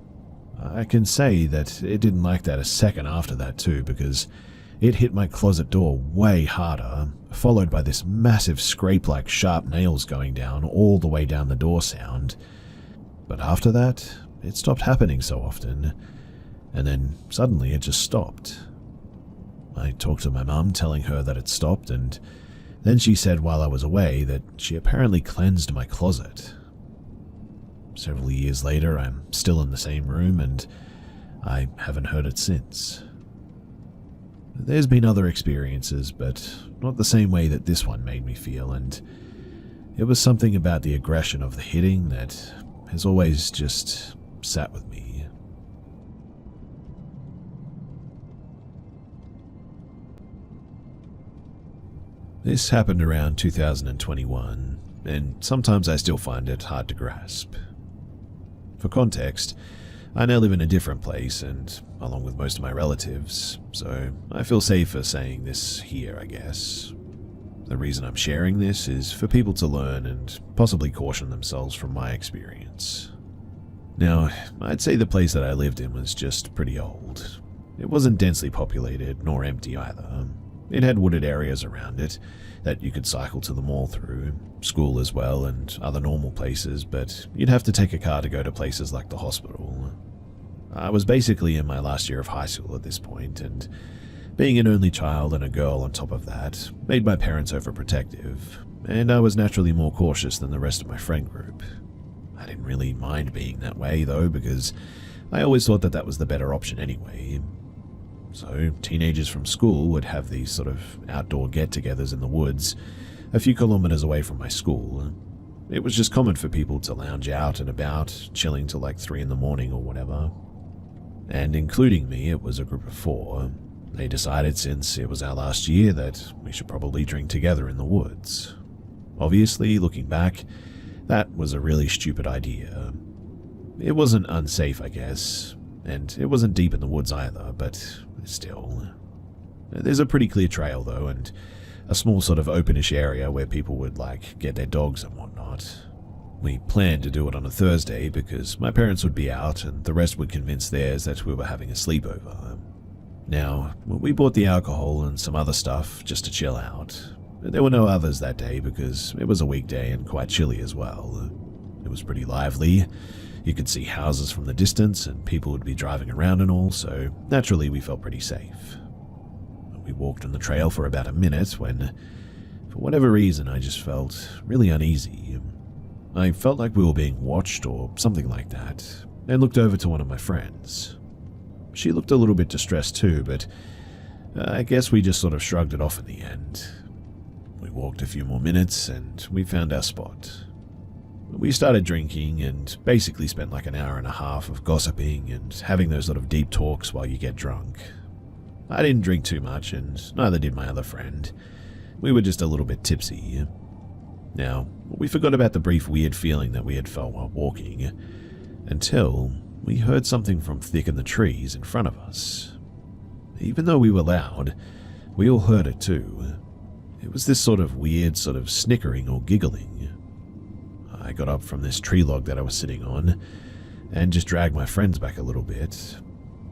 A: I can say that it didn't like that a second after that too, because it hit my closet door way harder, followed by this massive scrape like sharp nails going down all the way down the door sound. But after that, it stopped happening so often, and then suddenly it just stopped. I talked to my mum, telling her that it stopped, and then she said while I was away that she apparently cleansed my closet. Several years later, I'm still in the same room, and I haven't heard it since. There's been other experiences, but not the same way that this one made me feel, and it was something about the aggression of the hitting that has always just sat with me. This happened around 2021, and sometimes I still find it hard to grasp. For context, I now live in a different place, and along with most of my relatives, so I feel safer saying this here, I guess. The reason I'm sharing this is for people to learn and possibly caution themselves from my experience. Now, I'd say the place that I lived in was just pretty old. It wasn't densely populated, nor empty either. It had wooded areas around it that you could cycle to the mall through, school as well, and other normal places, but you'd have to take a car to go to places like the hospital. I was basically in my last year of high school at this point, and being an only child and a girl on top of that made my parents overprotective, and I was naturally more cautious than the rest of my friend group. I didn't really mind being that way, though, because I always thought that that was the better option anyway. So, teenagers from school would have these sort of outdoor get-togethers in the woods, a few kilometers away from my school. It was just common for people to lounge out and about, chilling till like 3 in the morning or whatever. And including me, it was a group of 4. They decided since it was our last year that we should probably drink together in the woods. Obviously, looking back, that was a really stupid idea. It wasn't unsafe, I guess, and it wasn't deep in the woods either, but still. There's a pretty clear trail, though, and a small sort of openish area where people would, get their dogs and whatnot. We planned to do it on a Thursday because my parents would be out and the rest would convince theirs that we were having a sleepover. Now, we bought the alcohol and some other stuff just to chill out. There were no others that day because it was a weekday and quite chilly as well. It was pretty lively. You could see houses from the distance and people would be driving around and all, so naturally we felt pretty safe. We walked on the trail for about a minute when, for whatever reason, I just felt really uneasy. I felt like we were being watched or something like that, and looked over to one of my friends. She looked a little bit distressed too, but I guess we just sort of shrugged it off in the end. We walked a few more minutes and we found our spot. We started drinking and basically spent like an hour and a half of gossiping and having those sort of deep talks while you get drunk. I didn't drink too much and neither did my other friend. We were just a little bit tipsy. Now, we forgot about the brief weird feeling that we had felt while walking, until we heard something from thick in the trees in front of us. Even though we were loud, we all heard it too. It was this sort of weird sort of snickering or giggling. I got up from this tree log that I was sitting on and just dragged my friends back a little bit.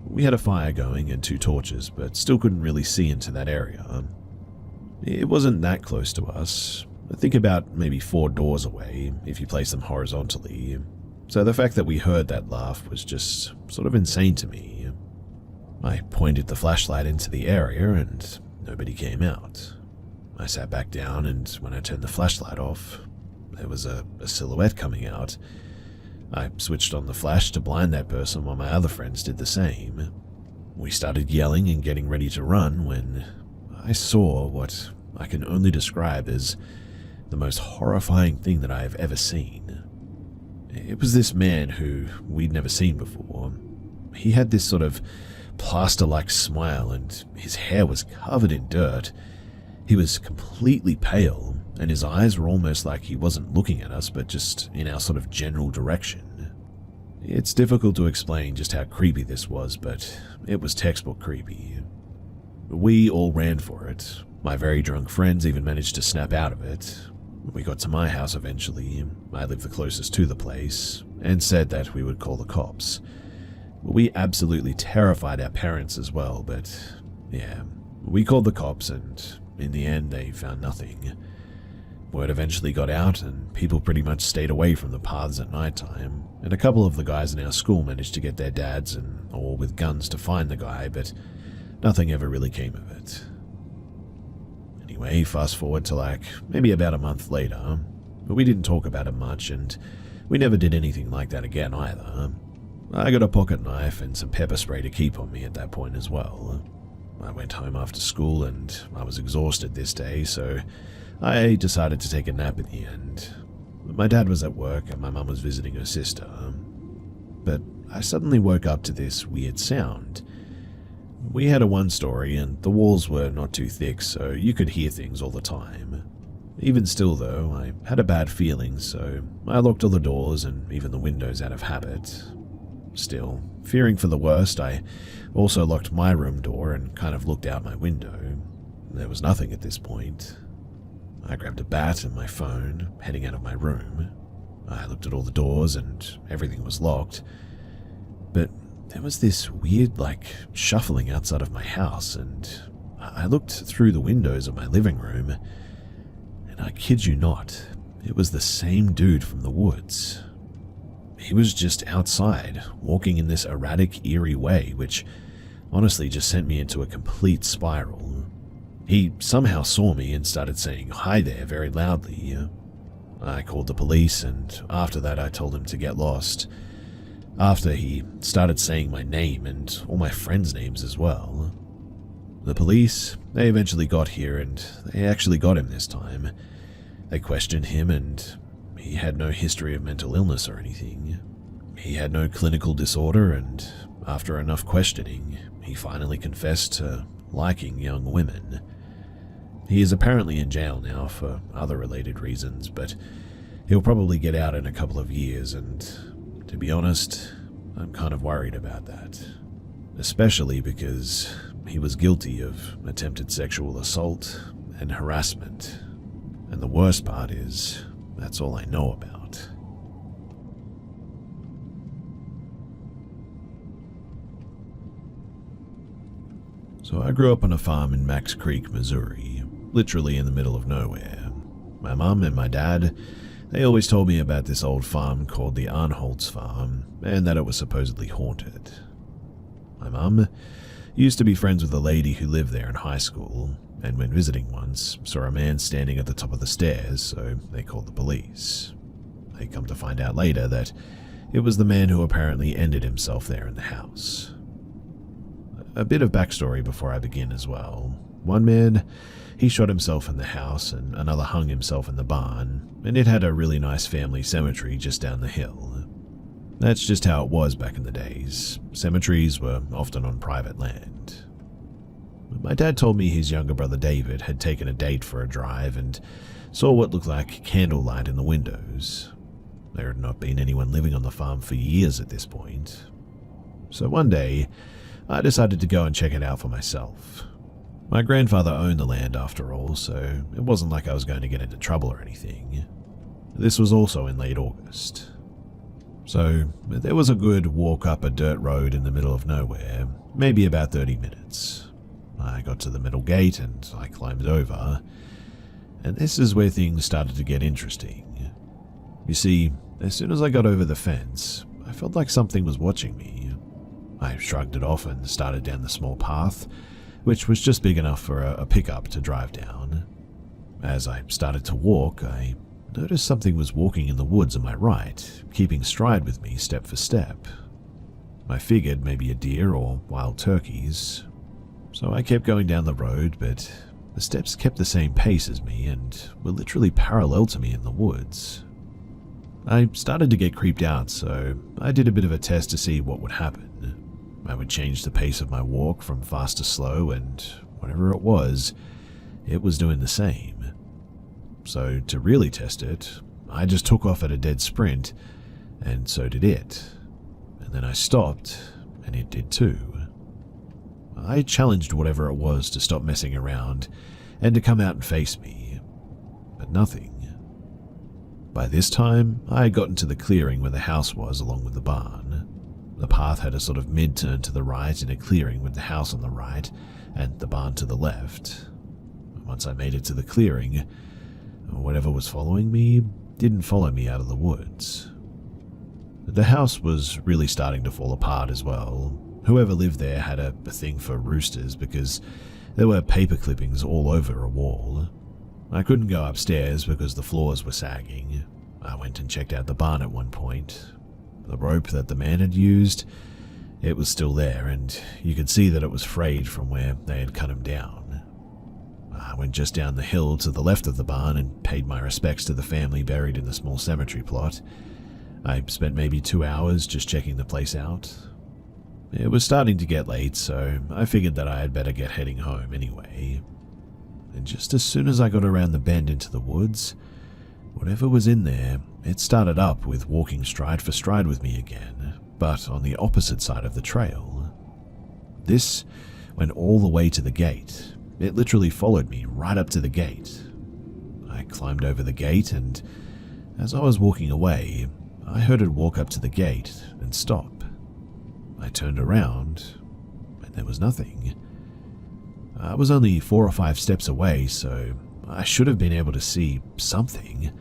A: We had a fire going and 2 torches, but still couldn't really see into that area. It wasn't that close to us. I think about maybe 4 doors away if you place them horizontally. So the fact that we heard that laugh was just sort of insane to me. I pointed the flashlight into the area and nobody came out. I sat back down and when I turned the flashlight off, there was a silhouette coming out. I switched on the flash to blind that person while my other friends did the same. We started yelling and getting ready to run when I saw what I can only describe as the most horrifying thing that I have ever seen. It was this man who we'd never seen before. He had this sort of plaster-like smile and his hair was covered in dirt. He was completely pale, and his eyes were almost like he wasn't looking at us, but just in our sort of general direction. It's difficult to explain just how creepy this was, but it was textbook creepy. We all ran for it. My very drunk friends even managed to snap out of it. We got to my house eventually. I lived the closest to the place, and said that we would call the cops. We absolutely terrified our parents as well, but yeah, we called the cops and in the end they found nothing. Word eventually got out and people pretty much stayed away from the paths at night time, and a couple of the guys in our school managed to get their dads and all with guns to find the guy, but nothing ever really came of it. Anyway, fast forward to maybe about a month later, but we didn't talk about it much and we never did anything like that again either. I got a pocket knife and some pepper spray to keep on me at that point as well. I went home after school and I was exhausted this day, so I decided to take a nap at the end. My dad was at work and my mum was visiting her sister. But I suddenly woke up to this weird sound. We had a 1-story and the walls were not too thick, so you could hear things all the time. Even still though, I had a bad feeling, so I locked all the doors and even the windows out of habit. Still, fearing for the worst, I also locked my room door and kind of looked out my window. There was nothing at this point. I grabbed a bat and my phone, heading out of my room. I looked at all the doors and everything was locked. But there was this weird, shuffling outside of my house, and I looked through the windows of my living room, and I kid you not, it was the same dude from the woods. he was just outside, walking in this erratic, eerie way, which honestly just sent me into a complete spiral. He somehow saw me and started saying hi there very loudly. I called the police, and after that I told him to get lost. After he started saying my name and all my friends' names as well. The police, they eventually got here, and they actually got him this time. They questioned him, and he had no history of mental illness or anything. He had no clinical disorder, and after enough questioning, he finally confessed to liking young women. He is apparently in jail now for other related reasons, but he'll probably get out in a couple of years, and to be honest, I'm kind of worried about that. Especially because he was guilty of attempted sexual assault and harassment. And the worst part is, that's all I know about. So I grew up on a farm in Max Creek, Missouri, literally in the middle of nowhere. My mum and my dad, they always told me about this old farm called the Arnholtz Farm, and that it was supposedly haunted. My mum used to be friends with a lady who lived there in high school, and when visiting once, saw a man standing at the top of the stairs, so they called the police. They come to find out later that it was the man who apparently ended himself there in the house. A bit of backstory before I begin as well. One man, he shot himself in the house, and another hung himself in the barn, and it had a really nice family cemetery just down the hill. That's just how it was back in the days. Cemeteries were often on private land. My dad told me his younger brother David had taken a date for a drive and saw what looked like candlelight in the windows. There had not been anyone living on the farm for years at this point. So one day, I decided to go and check it out for myself. My grandfather owned the land after all, so it wasn't like I was going to get into trouble or anything. This was also in late August. So there was a good walk up a dirt road in the middle of nowhere, maybe about 30 minutes. I got to the middle gate and I climbed over, and this is where things started to get interesting. You see, as soon as I got over the fence, I felt like something was watching me. I shrugged it off and started down the small path, which was just big enough for a pickup to drive down. As I started to walk, I noticed something was walking in the woods on my right, keeping stride with me step for step. I figured maybe a deer or wild turkeys. So I kept going down the road, but the steps kept the same pace as me and were literally parallel to me in the woods. I started to get creeped out, so I did a bit of a test to see what would happen. I would change the pace of my walk from fast to slow, and whatever it was doing the same. So to really test it, I just took off at a dead sprint, and so did it. And then I stopped, and it did too. I challenged whatever it was to stop messing around and to come out and face me, but nothing. By this time, I had gotten to the clearing where the house was along with the barn. The path had a sort of mid-turn to the right in a clearing with the house on the right and the barn to the left. Once I made it to the clearing, whatever was following me didn't follow me out of the woods. The house was really starting to fall apart as well. Whoever lived there had a thing for roosters because there were paper clippings all over a wall. I couldn't go upstairs because the floors were sagging. I went and checked out the barn at one point. The rope that the man had used, it was still there, and you could see that it was frayed from where they had cut him down. I went just down the hill to the left of the barn and paid my respects to the family buried in the small cemetery plot. I spent maybe 2 hours just checking the place out. It was starting to get late, so I figured that I had better get heading home anyway. And just as soon as I got around the bend into the woods, whatever was in there, it started up with walking stride for stride with me again, but on the opposite side of the trail. This went all the way to the gate. It literally followed me right up to the gate. I climbed over the gate, and as I was walking away, I heard it walk up to the gate and stop. I turned around, and there was nothing. I was only 4 or 5 steps away, so I should have been able to see something.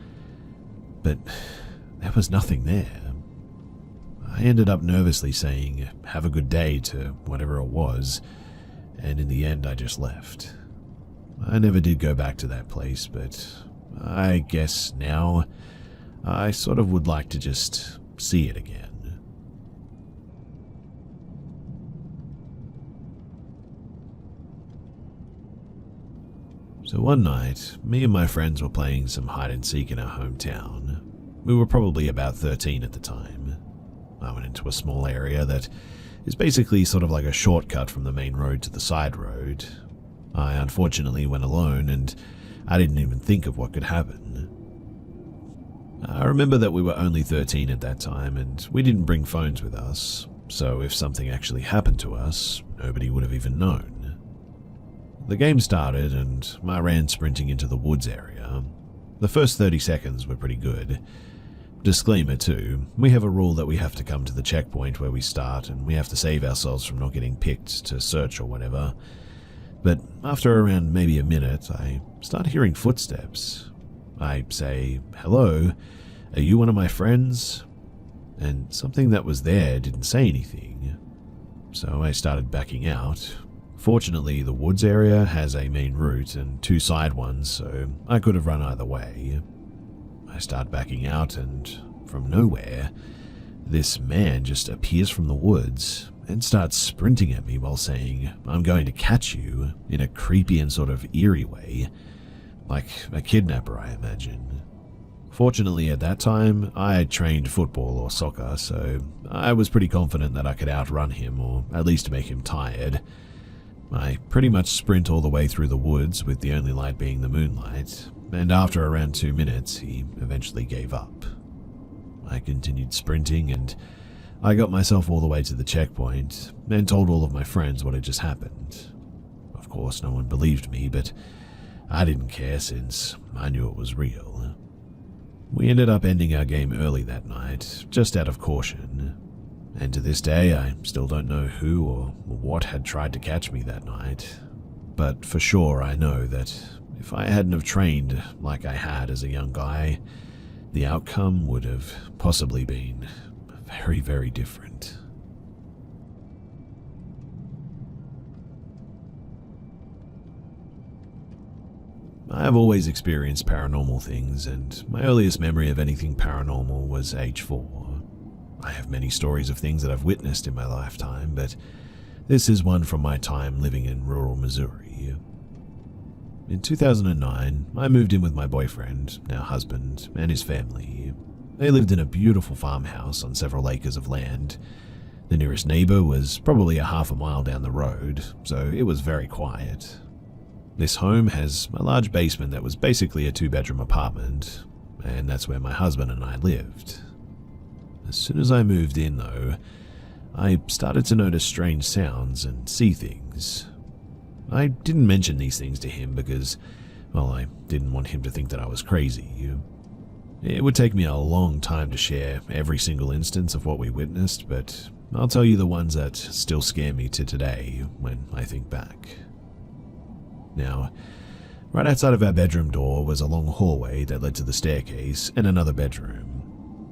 A: But there was nothing there. I ended up nervously saying, "Have a good day" to whatever it was, and in the end I just left. I never did go back to that place, but I guess now I sort of would like to just see it again. So one night, me and my friends were playing some hide and seek in our hometown. We were probably about 13 at the time. I went into a small area that is basically sort of like a shortcut from the main road to the side road. I unfortunately went alone, and I didn't even think of what could happen. I remember that we were only 13 at that time, and we didn't bring phones with us, so if something actually happened to us, nobody would have even known. The game started, and I ran sprinting into the woods area. The first 30 seconds were pretty good. Disclaimer too, we have a rule that we have to come to the checkpoint where we start, and we have to save ourselves from not getting picked to search or whatever. But after around maybe a minute, I start hearing footsteps. I say, "Hello, are you one of my friends?" And something that was there didn't say anything. So I started backing out. Fortunately, the woods area has a main route and two side ones, so I could have run either way. I start backing out, and from nowhere, this man just appears from the woods and starts sprinting at me while saying, "I'm going to catch you," in a creepy and sort of eerie way, like a kidnapper, I imagine. Fortunately, at that time, I had trained football or soccer, so I was pretty confident that I could outrun him or at least make him tired. I pretty much sprint all the way through the woods, with the only light being the moonlight, and after around 2 minutes, he eventually gave up. I continued sprinting, and I got myself all the way to the checkpoint and told all of my friends what had just happened. Of course, no one believed me, but I didn't care since I knew it was real. We ended up ending our game early that night, just out of caution. And to this day, I still don't know who or what had tried to catch me that night. But for sure, I know that if I hadn't have trained like I had as a young guy, the outcome would have possibly been very, very different. I have always experienced paranormal things, and my earliest memory of anything paranormal was age 4. I have many stories of things that I've witnessed in my lifetime, but this is one from my time living in rural Missouri. In 2009, I moved in with my boyfriend, now husband, and his family. They lived in a beautiful farmhouse on several acres of land. The nearest neighbor was probably a half a mile down the road, so it was very quiet. This home has a large basement that was basically a 2-bedroom apartment, and that's where my husband and I lived. As soon as I moved in, though, I started to notice strange sounds and see things. I didn't mention these things to him because, well, I didn't want him to think that I was crazy. It would take me a long time to share every single instance of what we witnessed, but I'll tell you the ones that still scare me to today when I think back. Now, right outside of our bedroom door was a long hallway that led to the staircase and another bedroom.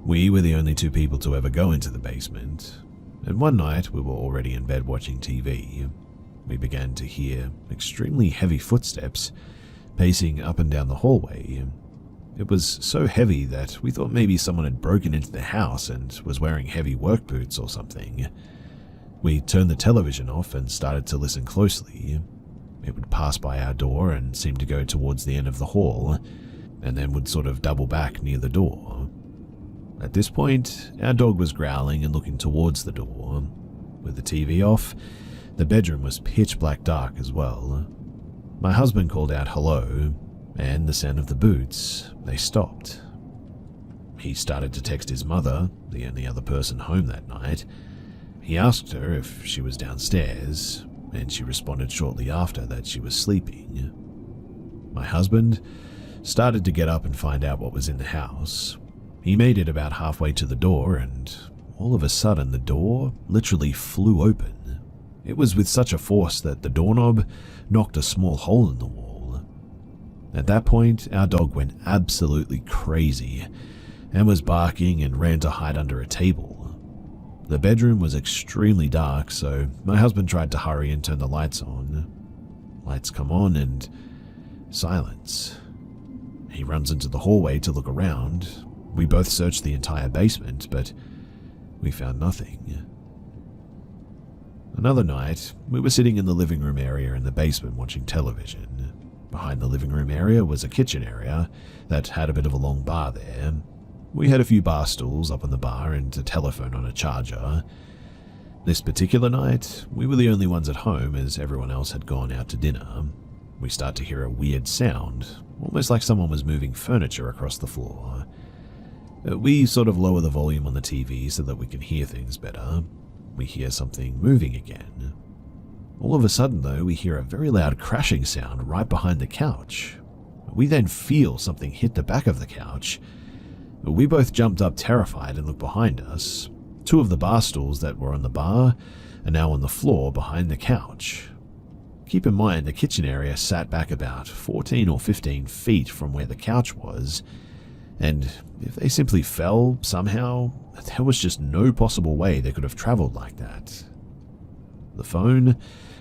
A: We were the only 2 people to ever go into the basement, and one night we were already in bed watching TV. We began to hear extremely heavy footsteps pacing up and down the hallway. It was so heavy that we thought maybe someone had broken into the house and was wearing heavy work boots or something. We turned the television off and started to listen closely. It would pass by our door and seem to go towards the end of the hall, and then would sort of double back near the door. At this point, our dog was growling and looking towards the door. With the TV off, the bedroom was pitch black dark as well. My husband called out hello, and the sound of the boots, they stopped. He started to text his mother, the only other person home that night. He asked her if she was downstairs, and she responded shortly after that she was sleeping. My husband started to get up and find out what was in the house. He made it about halfway to the door, and all of a sudden the door literally flew open. It was with such a force that the doorknob knocked a small hole in the wall. At that point, our dog went absolutely crazy and was barking and ran to hide under a table. The bedroom was extremely dark, so my husband tried to hurry and turn the lights on. Lights come on and silence. He runs into the hallway to look around. We both searched the entire basement, but we found nothing. Another night, we were sitting in the living room area in the basement watching television. Behind the living room area was a kitchen area that had a bit of a long bar there. We had a few bar stools up on the bar and a telephone on a charger. This particular night, we were the only ones at home as everyone else had gone out to dinner. We start to hear a weird sound, almost like someone was moving furniture across the floor. We sort of lower the volume on the TV so that we can hear things better. We hear something moving again. All of a sudden, though, we hear a very loud crashing sound right behind the couch. We then feel something hit the back of the couch. We both jumped up terrified and looked behind us. Two of the bar stools that were on the bar are now on the floor behind the couch. Keep in mind, the kitchen area sat back about 14 or 15 feet from where the couch was, and if they simply fell somehow, there was just no possible way they could have traveled like that. The phone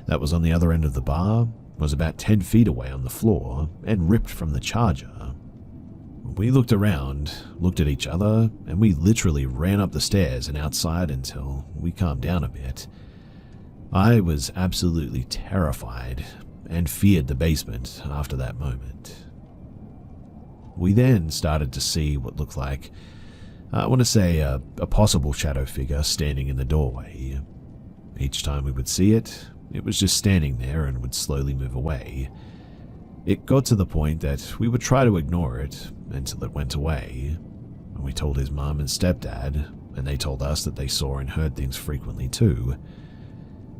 A: that was on the other end of the bar was about 10 feet away on the floor and ripped from the charger. We looked around, looked at each other, and we literally ran up the stairs and outside until we calmed down a bit. I was absolutely terrified and feared the basement after that moment. We then started to see what looked like, I want to say, a possible shadow figure standing in the doorway. Each time we would see it, it was just standing there and would slowly move away. It got to the point that we would try to ignore it until it went away. We told his mom and stepdad, and they told us that they saw and heard things frequently too.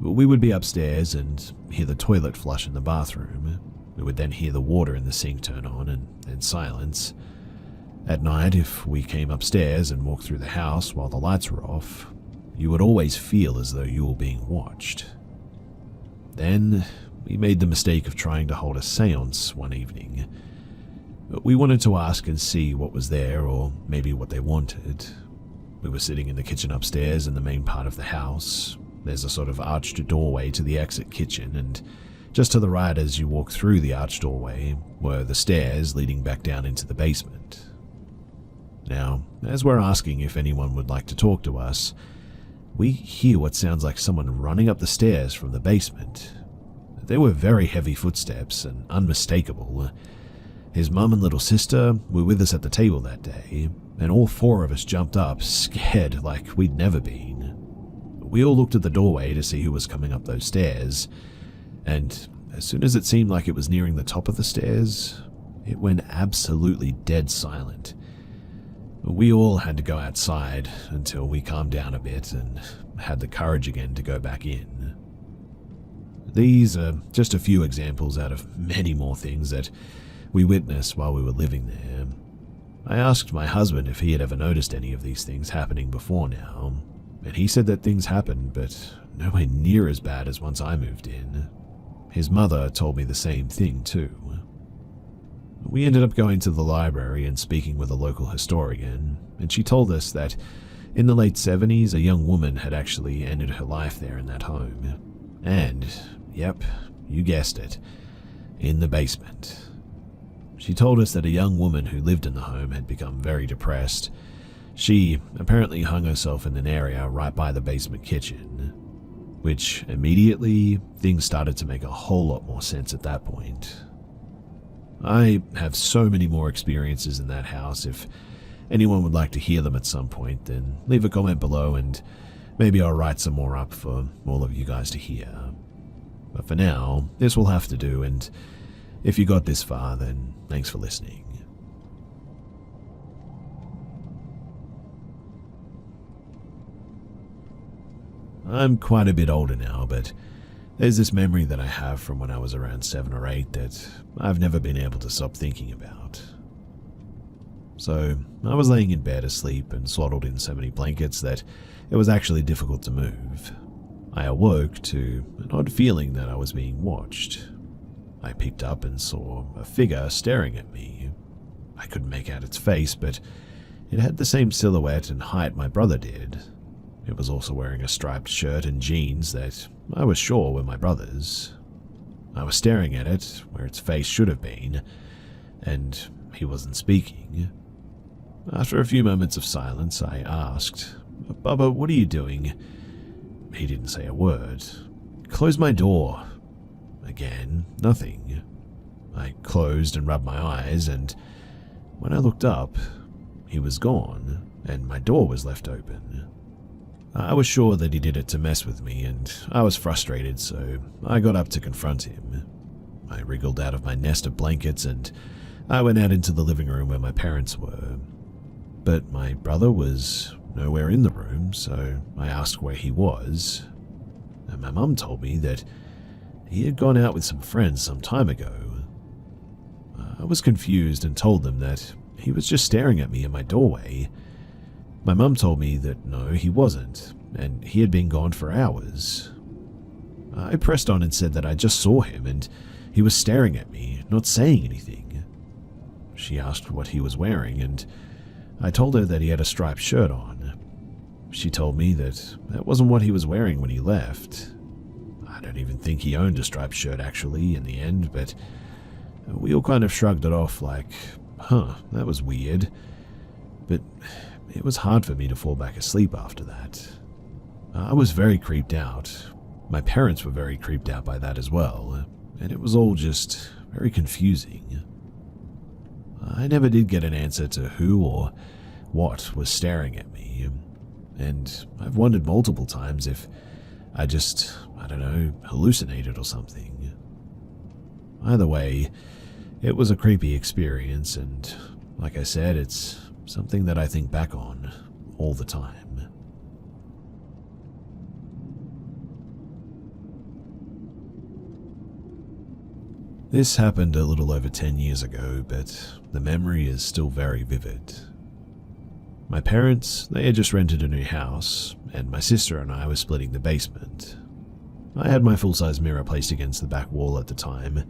A: We would be upstairs and hear the toilet flush in the bathroom. We would then hear the water in the sink turn on and then silence. At night, if we came upstairs and walked through the house while the lights were off, you would always feel as though you were being watched. Then, we made the mistake of trying to hold a seance one evening. We wanted to ask and see what was there, or maybe what they wanted. We were sitting in the kitchen upstairs in the main part of the house. There's a sort of arched doorway to the exit kitchen, and just to the right as you walk through the arched doorway were the stairs leading back down into the basement. Now, as we're asking if anyone would like to talk to us, we hear what sounds like someone running up the stairs from the basement. They were very heavy footsteps and unmistakable. His mum and little sister were with us at the table that day, and all four of us jumped up, scared like we'd never been. We all looked at the doorway to see who was coming up those stairs, and as soon as it seemed like it was nearing the top of the stairs, it went absolutely dead silent. We all had to go outside until we calmed down a bit and had the courage again to go back in. These are just a few examples out of many more things that we witnessed while we were living there. I asked my husband if he had ever noticed any of these things happening before now, and he said that things happened, but nowhere near as bad as once I moved in. His mother told me the same thing too. We ended up going to the library and speaking with a local historian, and she told us that in the late 70s a young woman had actually ended her life there in that home. And, yep, you guessed it, in the basement. She told us that a young woman who lived in the home had become very depressed. She apparently hung herself in an area right by the basement kitchen, which immediately things started to make a whole lot more sense at that point. I have so many more experiences in that house. If anyone would like to hear them at some point, then leave a comment below and maybe I'll write some more up for all of you guys to hear. But for now, this will have to do, and if you got this far, then thanks for listening. I'm quite a bit older now, but there's this memory that I have from when I was around 7 or 8 that I've never been able to stop thinking about. So, I was laying in bed asleep and swaddled in so many blankets that it was actually difficult to move. I awoke to an odd feeling that I was being watched. I peeked up and saw a figure staring at me. I couldn't make out its face, but it had the same silhouette and height my brother did. It was also wearing a striped shirt and jeans that I was sure were my brother's. I was staring at it where its face should have been, and he wasn't speaking. After a few moments of silence, I asked, "Bubba, what are you doing?" He didn't say a word. "Close my door." Again, nothing. I closed and rubbed my eyes, and when I looked up, he was gone, and my door was left open. I was sure that he did it to mess with me, and I was frustrated, so I got up to confront him. I wriggled out of my nest of blankets, and I went out into the living room where my parents were. But my brother was nowhere in the room, so I asked where he was, and my mum told me that he had gone out with some friends some time ago. I was confused and told them that he was just staring at me in my doorway. My mum told me that no, he wasn't, and he had been gone for hours. I pressed on and said that I just saw him and he was staring at me, not saying anything. She asked what he was wearing, and I told her that he had a striped shirt on. She told me that that wasn't what he was wearing when he left. I don't even think he owned a striped shirt actually in the end, but we all kind of shrugged it off like, that was weird. But it was hard for me to fall back asleep after that. I was very creeped out. My parents were very creeped out by that as well, and it was all just very confusing. I never did get an answer to who or what was staring at me, and I've wondered multiple times if I just, hallucinated or something. Either way, it was a creepy experience, and like I said, it's something that I think back on all the time. This happened a little over 10 years ago, but the memory is still very vivid. My parents, they had just rented a new house, and my sister and I were splitting the basement. I had my full-size mirror placed against the back wall at the time,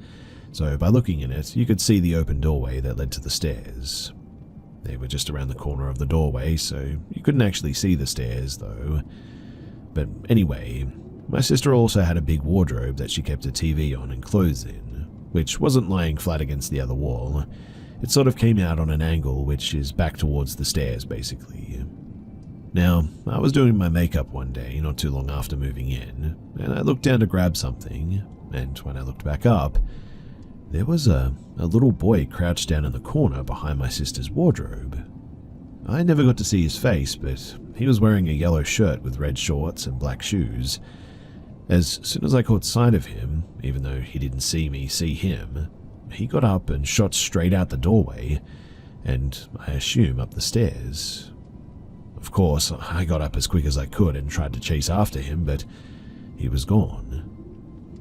A: so by looking in it, you could see the open doorway that led to the stairs. They were just around the corner of the doorway, so you couldn't actually see the stairs, though. But anyway, my sister also had a big wardrobe that she kept a TV on and clothes in, which wasn't lying flat against the other wall. It sort of came out on an angle which is back towards the stairs, basically. Now, I was doing my makeup one day not too long after moving in, and I looked down to grab something, and when I looked back up, there was a little boy crouched down in the corner behind my sister's wardrobe. I never got to see his face, but he was wearing a yellow shirt with red shorts and black shoes. As soon as I caught sight of him, even though he didn't see me see him, he got up and shot straight out the doorway, and I assume up the stairs. Of course, I got up as quick as I could and tried to chase after him, but he was gone.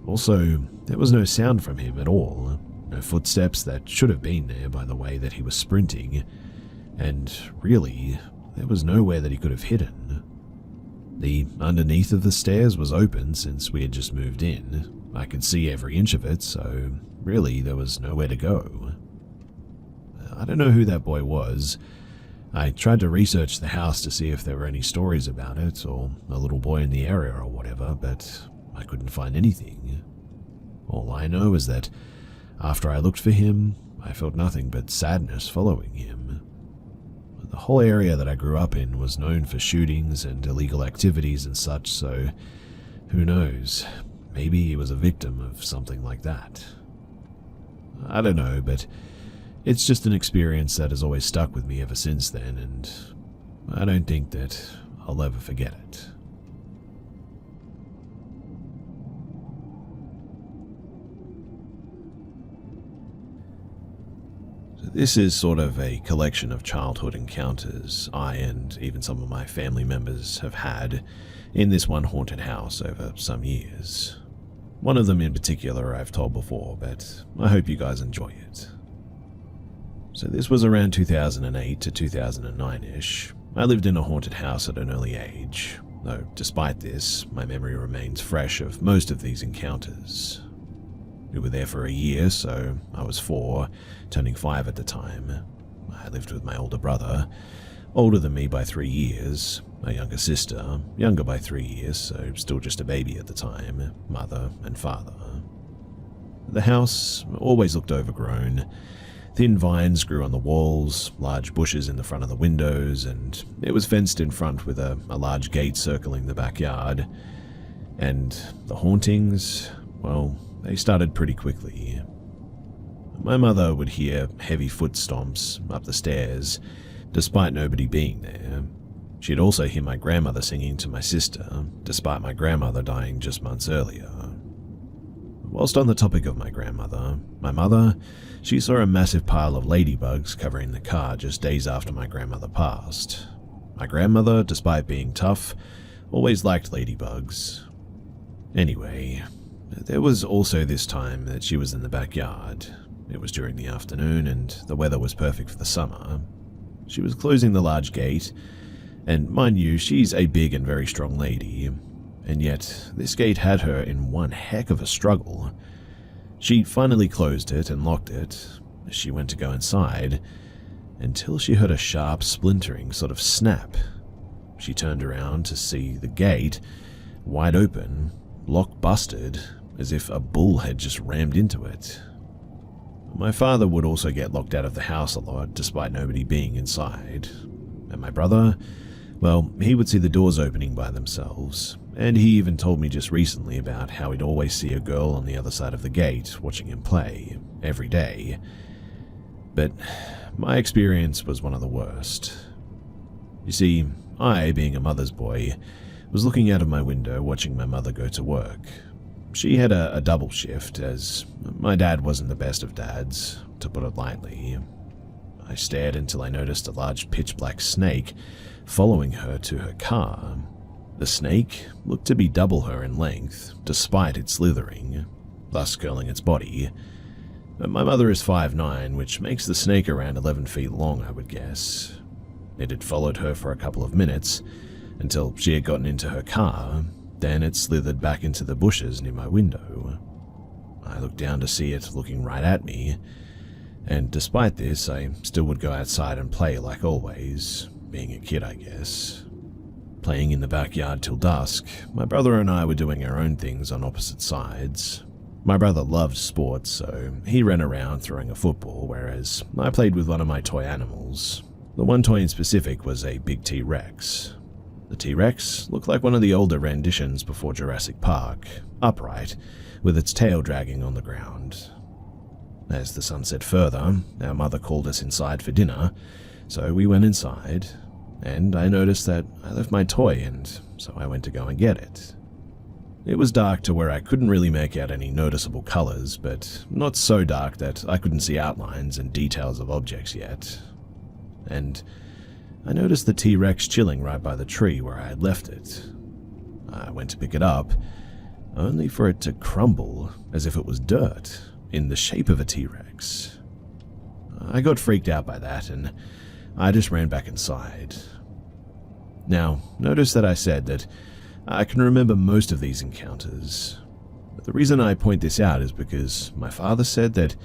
A: Also, there was no sound from him at all, no footsteps that should have been there by the way that he was sprinting, and really, there was nowhere that he could have hidden. The underneath of the stairs was open since we had just moved in. I could see every inch of it, so really there was nowhere to go. I don't know who that boy was. I tried to research the house to see if there were any stories about it, or a little boy in the area or whatever, but I couldn't find anything. All I know is that after I looked for him, I felt nothing but sadness following him. The whole area that I grew up in was known for shootings and illegal activities and such, so who knows, maybe he was a victim of something like that. I don't know, but it's just an experience that has always stuck with me ever since then, and I don't think that I'll ever forget it. This is sort of a collection of childhood encounters I and even some of my family members have had in this one haunted house over some years. One of them in particular I've told before, but I hope you guys enjoy it. So this was around 2008 to 2009-ish. I lived in a haunted house at an early age, though despite this, my memory remains fresh of most of these encounters. We were there for a year, so I was 4, turning 5 at the time. I lived with my older brother, older than me by 3 years, a younger sister, younger by 3 years, so still just a baby at the time, mother and father. The house always looked overgrown. Thin vines grew on the walls, large bushes in the front of the windows, and it was fenced in front with a large gate circling the backyard. And the hauntings, well, they started pretty quickly. My mother would hear heavy foot stomps up the stairs, despite nobody being there. She'd also hear my grandmother singing to my sister, despite my grandmother dying just months earlier. Whilst on the topic of my grandmother, my mother, she saw a massive pile of ladybugs covering the car just days after my grandmother passed. My grandmother, despite being tough, always liked ladybugs. Anyway, there was also this time that she was in the backyard. It was during the afternoon and the weather was perfect for the summer. She was closing the large gate, and mind you, she's a big and very strong lady, and yet this gate had her in one heck of a struggle. She finally closed it and locked it as she went to go inside, until she heard a sharp splintering sort of snap. She turned around to see the gate, wide open, lock busted, as if a bull had just rammed into it. My father would also get locked out of the house a lot, despite nobody being inside. And my brother, well, he would see the doors opening by themselves, and he even told me just recently about how he'd always see a girl on the other side of the gate watching him play, every day. But my experience was one of the worst. You see, I, being a mother's boy, was looking out of my window watching my mother go to work. She had a double shift, as my dad wasn't the best of dads, to put it lightly. I stared until I noticed a large pitch-black snake following her to her car. The snake looked to be double her in length, despite its slithering, thus curling its body. My mother is 5'9", which makes the snake around 11 feet long, I would guess. It had followed her for a couple of minutes, until she had gotten into her car. Then it slithered back into the bushes near my window. I looked down to see it looking right at me, and despite this, I still would go outside and play like always, being a kid, I guess. Playing in the backyard till dusk, my brother and I were doing our own things on opposite sides. My brother loved sports, so he ran around throwing a football, whereas I played with one of my toy animals. The one toy in specific was a big T-Rex. The T-Rex looked like one of the older renditions before Jurassic Park, upright, with its tail dragging on the ground. As the sun set further, our mother called us inside for dinner, so we went inside, and I noticed that I left my toy, and so I went to go and get it. It was dark to where I couldn't really make out any noticeable colors, but not so dark that I couldn't see outlines and details of objects yet. And I noticed the T-Rex chilling right by the tree where I had left it. I went to pick it up, only for it to crumble as if it was dirt, in the shape of a T-Rex. I got freaked out by that, and I just ran back inside. Now, notice that I said that I can remember most of these encounters. The reason I point this out is because my father said that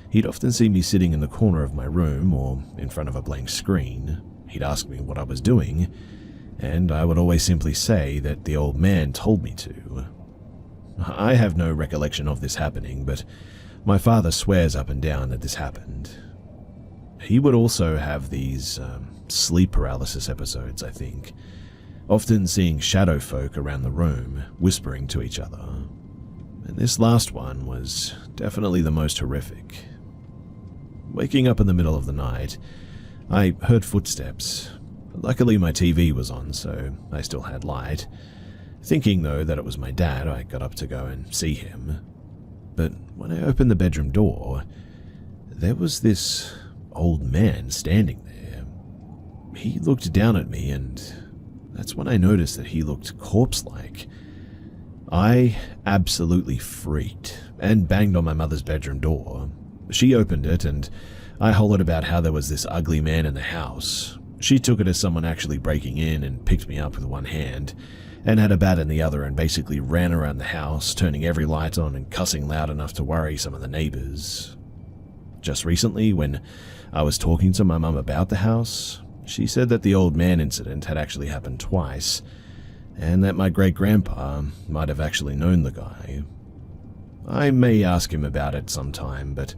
A: he'd often see me sitting in the corner of my room or in front of a blank screen. He'd ask me what I was doing, and I would always simply say that the old man told me to. I have no recollection of this happening, but my father swears up and down that this happened. He would also have these sleep paralysis episodes, I think, often seeing shadow folk around the room, whispering to each other. And this last one was definitely the most horrific. Waking up in the middle of the night, I heard footsteps. Luckily my TV was on, so I still had light. Thinking, though, that it was my dad, I got up to go and see him. But when I opened the bedroom door, there was this old man standing there. He looked down at me, and that's when I noticed that he looked corpse-like. I absolutely freaked and banged on my mother's bedroom door. She opened it, and I hollered about how there was this ugly man in the house. She took it as someone actually breaking in and picked me up with one hand, and had a bat in the other, and basically ran around the house, turning every light on and cussing loud enough to worry some of the neighbors. Just recently, when I was talking to my mum about the house, She said that the old man incident had actually happened twice, and that my great-grandpa might have actually known the guy. I may ask him about it sometime, but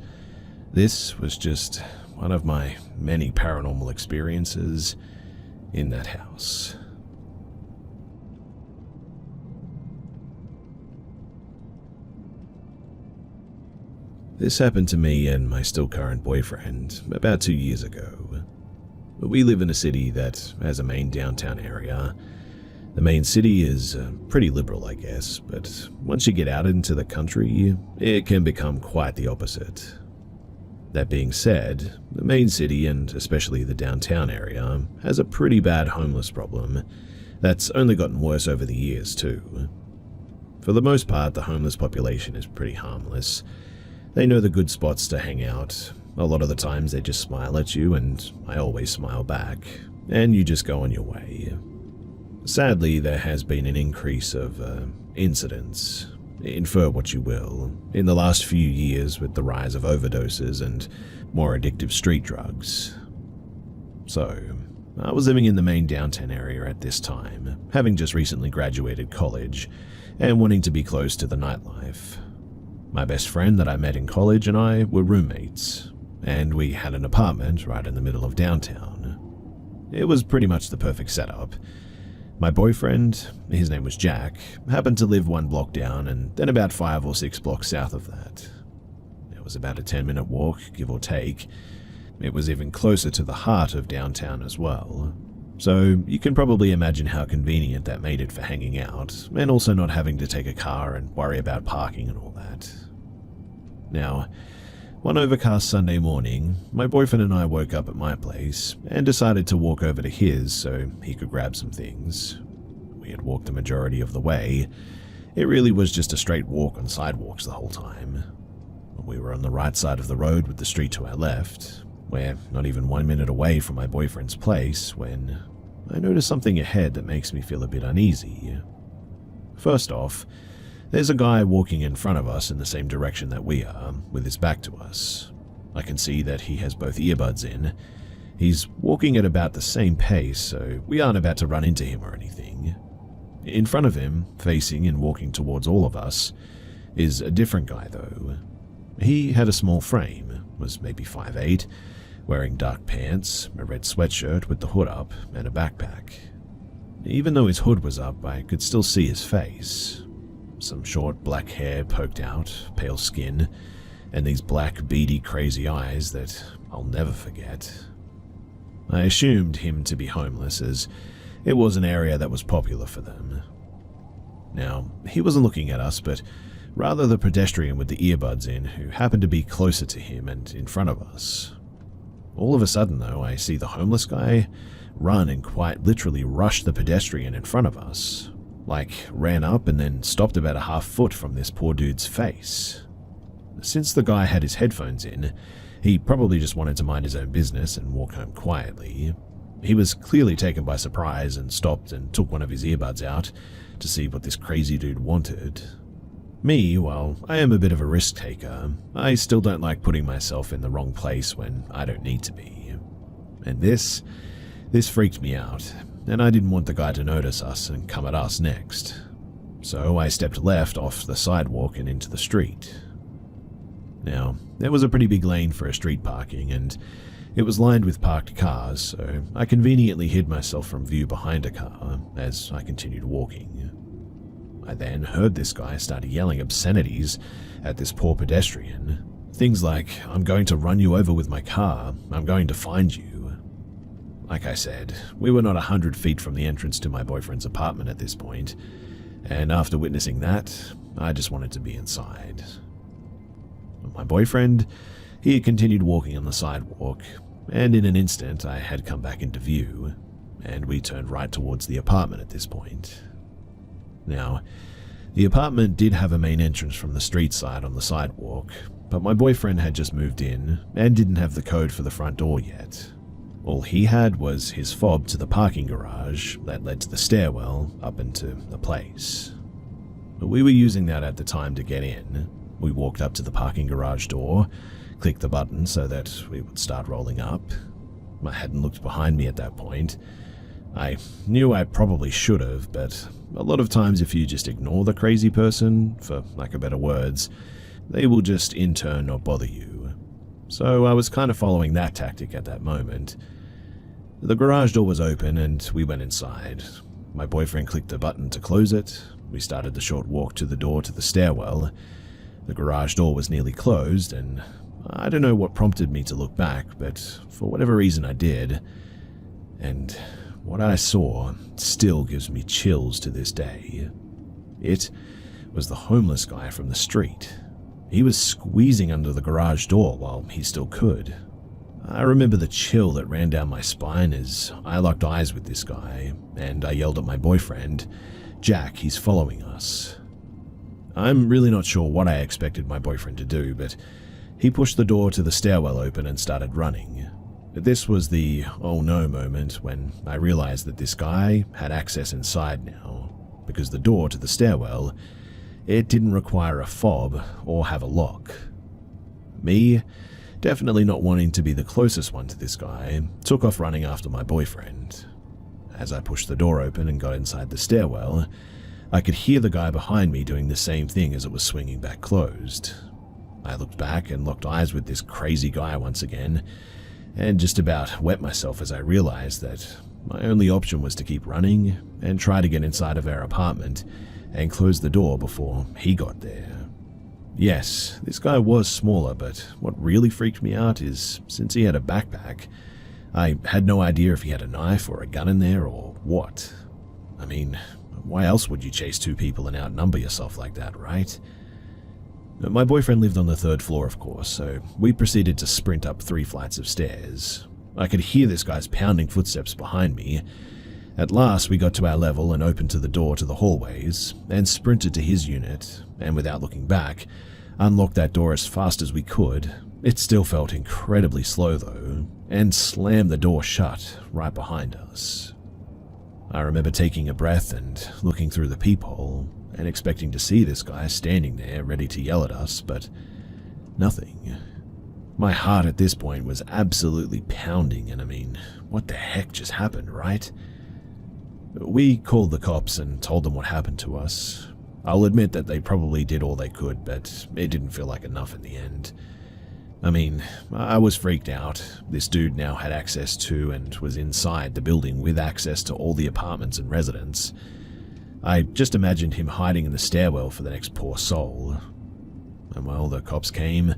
A: this was just one of my many paranormal experiences in that house. This happened to me and my still current boyfriend about 2 years ago. We live in a city that has a main downtown area. The main city is pretty liberal, I guess, but once you get out into the country, it can become quite the opposite. That being said, the main city, and especially the downtown area, has a pretty bad homeless problem that's only gotten worse over the years too. For the most part, the homeless population is pretty harmless. They know the good spots to hang out. A lot of the times they just smile at you, and I always smile back, and you just go on your way. Sadly, there has been an increase of incidents, infer what you will, in the last few years with the rise of overdoses and more addictive street drugs. So, I was living in the main downtown area at this time, having just recently graduated college, and wanting to be close to the nightlife. My best friend that I met in college and I were roommates, and we had an apartment right in the middle of downtown. It was pretty much the perfect setup. My boyfriend, his name was Jack, happened to live 1 block down and then about 5 or 6 blocks south of that. It was about a 10-minute walk, give or take. It was even closer to the heart of downtown as well. So you can probably imagine how convenient that made it for hanging out, and also not having to take a car and worry about parking and all that. Now, one overcast Sunday morning, my boyfriend and I woke up at my place and decided to walk over to his so he could grab some things. We had walked the majority of the way. It really was just a straight walk on sidewalks the whole time. We were on the right side of the road with the street to our left. We're not even 1 minute away from my boyfriend's place when I notice something ahead that makes me feel a bit uneasy. First off, there's a guy walking in front of us in the same direction that we are, with his back to us. I can see that he has both earbuds in. He's walking at about the same pace, so we aren't about to run into him or anything. In front of him, facing and walking towards all of us, is a different guy though. He had a small frame, was maybe 5'8", wearing dark pants, a red sweatshirt with the hood up, and a backpack. Even though his hood was up, I could still see his face. Some short black hair poked out, pale skin, and these black, beady, crazy eyes that I'll never forget. I assumed him to be homeless, as it was an area that was popular for them. Now, he wasn't looking at us, but rather the pedestrian with the earbuds in who happened to be closer to him and in front of us. All of a sudden, though, I see the homeless guy run and quite literally rush the pedestrian in front of us. Like, ran up and then stopped about a half foot from this poor dude's face. Since the guy had his headphones in, he probably just wanted to mind his own business and walk home quietly. He was clearly taken by surprise and stopped and took one of his earbuds out to see what this crazy dude wanted. Me, while I am a bit of a risk taker, I still don't like putting myself in the wrong place when I don't need to be. And this freaked me out, and I didn't want the guy to notice us and come at us next. So I stepped left off the sidewalk and into the street. Now, there was a pretty big lane for a street parking, and it was lined with parked cars, so I conveniently hid myself from view behind a car as I continued walking. I then heard this guy start yelling obscenities at this poor pedestrian. Things like, "I'm going to run you over with my car, I'm going to find you." Like I said, we were not 100 feet from the entrance to my boyfriend's apartment at this point, and after witnessing that, I just wanted to be inside. My boyfriend, he had continued walking on the sidewalk, and in an instant I had come back into view, and we turned right towards the apartment at this point. Now, the apartment did have a main entrance from the street side on the sidewalk, but my boyfriend had just moved in and didn't have the code for the front door yet. All he had was his fob to the parking garage that led to the stairwell up into the place. But we were using that at the time to get in. We walked up to the parking garage door, clicked the button so that we would start rolling up. I hadn't looked behind me at that point. I knew I probably should have, but a lot of times if you just ignore the crazy person, for lack of better words, they will just in turn not bother you. So I was kind of following that tactic at that moment. The garage door was open and we went inside. My boyfriend clicked the button to close it. We started the short walk to the door to the stairwell. The garage door was nearly closed, and I don't know what prompted me to look back, but for whatever reason I did. And what I saw still gives me chills to this day. It was the homeless guy from the street. He was squeezing under the garage door while he still could. I remember the chill that ran down my spine as I locked eyes with this guy, and I yelled at my boyfriend, "Jack, he's following us." I'm really not sure what I expected my boyfriend to do, but he pushed the door to the stairwell open and started running. This was the oh no moment when I realized that this guy had access inside now, because the door to the stairwell, it didn't require a fob or have a lock. Me, definitely not wanting to be the closest one to this guy, took off running after my boyfriend. As I pushed the door open and got inside the stairwell, I could hear the guy behind me doing the same thing as it was swinging back closed. I looked back and locked eyes with this crazy guy once again, and just about wet myself as I realized that my only option was to keep running and try to get inside of our apartment and close the door before he got there. Yes, this guy was smaller, but what really freaked me out is since he had a backpack, I had no idea if he had a knife or a gun in there or what. I mean, why else would you chase two people and outnumber yourself like that, right? My boyfriend lived on the third floor, of course, so we proceeded to sprint up 3 flights of stairs. I could hear this guy's pounding footsteps behind me. At last, we got to our level and opened to the door to the hallways, and sprinted to his unit, and without looking back, unlocked that door as fast as we could. It still felt incredibly slow though, and slammed the door shut right behind us. I remember taking a breath and looking through the peephole, and expecting to see this guy standing there ready to yell at us, but nothing. My heart at this point was absolutely pounding, and I mean, what the heck just happened, right? We called the cops and told them what happened to us. I'll admit that they probably did all they could, but it didn't feel like enough in the end. I mean, I was freaked out. This dude now had access to and was inside the building with access to all the apartments and residents. I just imagined him hiding in the stairwell for the next poor soul. And well, the cops came,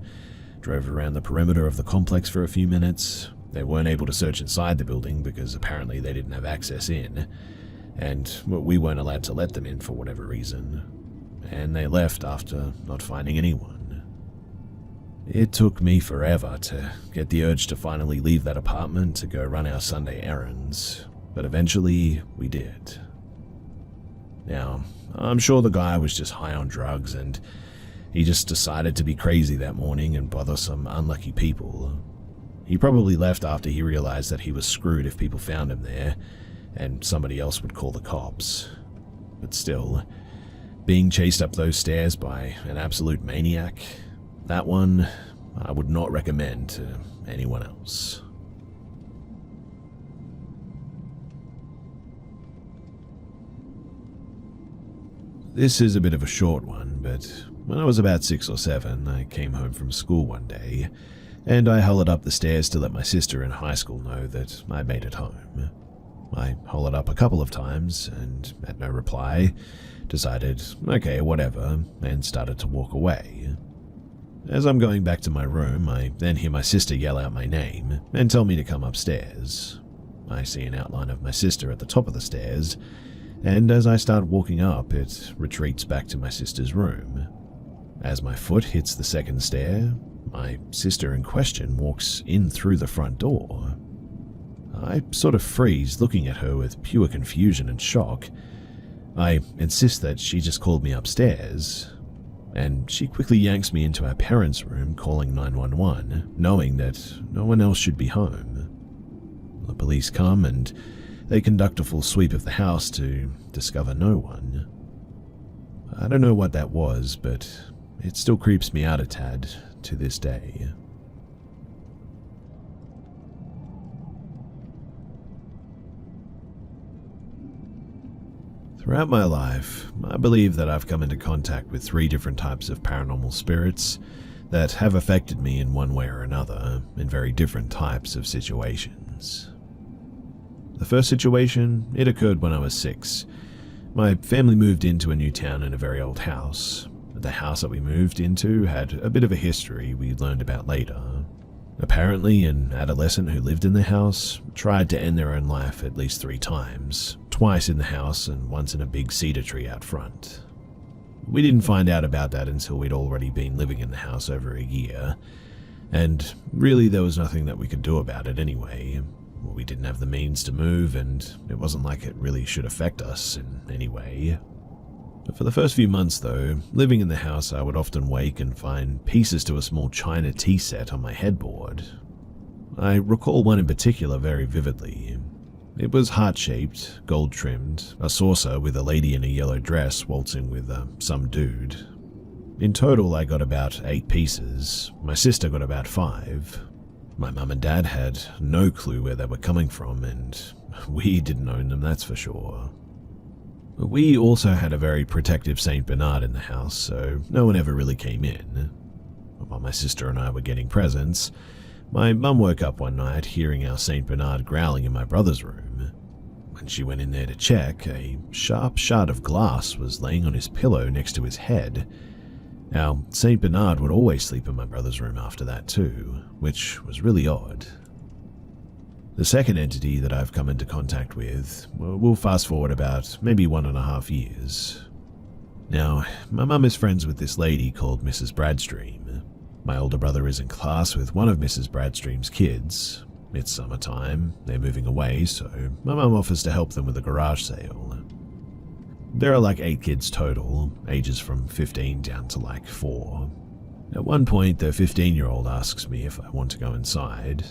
A: drove around the perimeter of the complex for a few minutes. They weren't able to search inside the building because apparently they didn't have access in, and we weren't allowed to let them in for whatever reason. And they left after not finding anyone. It took me forever to get the urge to finally leave that apartment to go run our Sunday errands, but eventually we did. Now, I'm sure the guy was just high on drugs and he just decided to be crazy that morning and bother some unlucky people. He probably left after he realized that he was screwed if people found him there, and somebody else would call the cops. But still, being chased up those stairs by an absolute maniac, that one I would not recommend to anyone else. This is a bit of a short one, but when I was about 6 or 7, I came home from school one day, and I hollered up the stairs to let my sister in high school know that I made it home. I hollered up a couple of times, and at no reply, decided, okay, whatever, and started to walk away. As I'm going back to my room, I then hear my sister yell out my name and tell me to come upstairs. I see an outline of my sister at the top of the stairs, and as I start walking up, it retreats back to my sister's room. As my foot hits the second stair, my sister in question walks in through the front door. I sort of freeze, looking at her with pure confusion and shock. I insist that she just called me upstairs, and she quickly yanks me into our parents' room, calling 911, knowing that no one else should be home. The police come and they conduct a full sweep of the house to discover no one. I don't know what that was, but it still creeps me out a tad to this day. Throughout my life, I believe that I've come into contact with 3 different types of paranormal spirits that have affected me in one way or another in very different types of situations. The first situation, it occurred when I was 6. My family moved into a new town in a very old house. The house that we moved into had a bit of a history we learned about later. Apparently, an adolescent who lived in the house tried to end their own life at least 3 times, twice in the house and once in a big cedar tree out front. We didn't find out about that until we'd already been living in the house over a year, and really there was nothing that we could do about it anyway. We didn't have the means to move, and it wasn't like it really should affect us in any way. For the first few months though, living in the house, I would often wake and find pieces to a small china tea set on my headboard. I recall one in particular very vividly. It was heart-shaped, gold-trimmed, a saucer with a lady in a yellow dress waltzing with some dude. In total, I got about 8 pieces. My sister got about 5. My mum and dad had no clue where they were coming from, and we didn't own them, that's for sure. We also had a very protective Saint Bernard in the house, so no one ever really came in. While my sister and I were getting presents, my mum woke up one night hearing our Saint Bernard growling in my brother's room. When she went in there to check, a sharp shard of glass was laying on his pillow next to his head. Our Saint Bernard would always sleep in my brother's room after that too, which was really odd. The second entity that I've come into contact with, we'll fast forward about maybe 1.5 years. Now, my mum is friends with this lady called Mrs. Bradstream. My older brother is in class with one of Mrs. Bradstream's kids. It's summertime, they're moving away, so my mum offers to help them with a garage sale. There are like 8 kids total, ages from 15 down to like 4. At one point, the 15-year-old asks me if I want to go inside.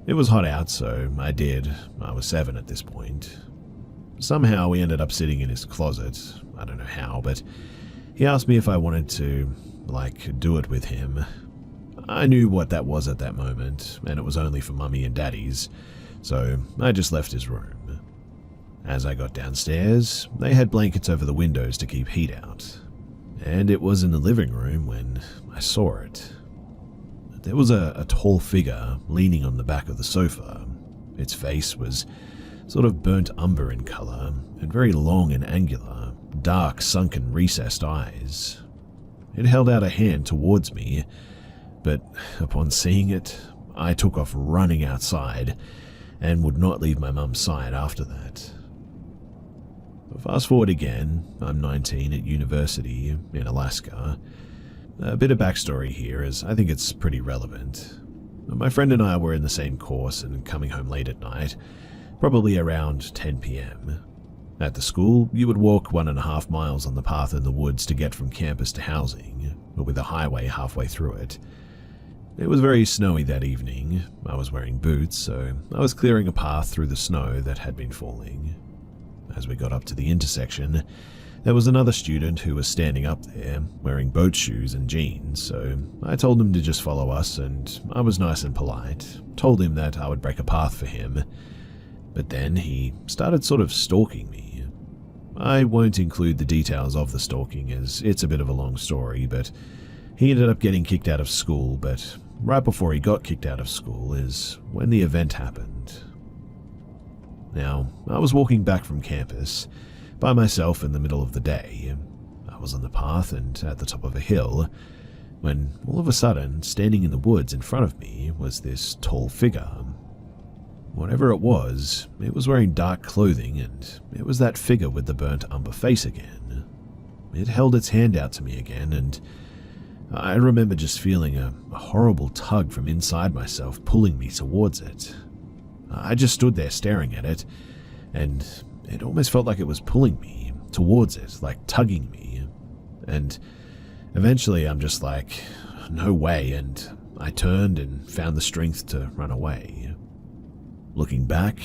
A: It was hot out, so I did. I was 7 at this point. Somehow we ended up sitting in his closet. I don't know how, but he asked me if I wanted to, do it with him. I knew what that was at that moment, and it was only for Mummy and Daddy's, so I just left his room. As I got downstairs, they had blankets over the windows to keep heat out, and it was in the living room when I saw it. There was a tall figure leaning on the back of the sofa. Its face was sort of burnt umber in color, and very long and angular, dark, sunken, recessed eyes. It held out a hand towards me, but upon seeing it, I took off running outside and would not leave my mum's side after that. Fast forward again, I'm 19 at university in Alaska. A bit of backstory here, as I think it's pretty relevant. My friend and I were in the same course and coming home late at night, probably around 10 p.m. At the school, you would walk 1.5 miles on the path in the woods to get from campus to housing, with a highway halfway through it. It was very snowy that evening. I was wearing boots, so I was clearing a path through the snow that had been falling. As we got up to the intersection, there was another student who was standing up there, wearing boat shoes and jeans, so I told him to just follow us, and I was nice and polite, told him that I would break a path for him. But then he started sort of stalking me. I won't include the details of the stalking, as it's a bit of a long story, but he ended up getting kicked out of school, but right before he got kicked out of school is when the event happened. Now, I was walking back from campus, by myself in the middle of the day. I was on the path and at the top of a hill, when all of a sudden, standing in the woods in front of me was this tall figure. Whatever it was wearing dark clothing, and it was that figure with the burnt umber face again. It held its hand out to me again, and I remember just feeling a horrible tug from inside myself pulling me towards it. I just stood there staring at it, and it almost felt like it was pulling me towards it, like tugging me. And eventually I'm just like, no way, and I turned and found the strength to run away. Looking back,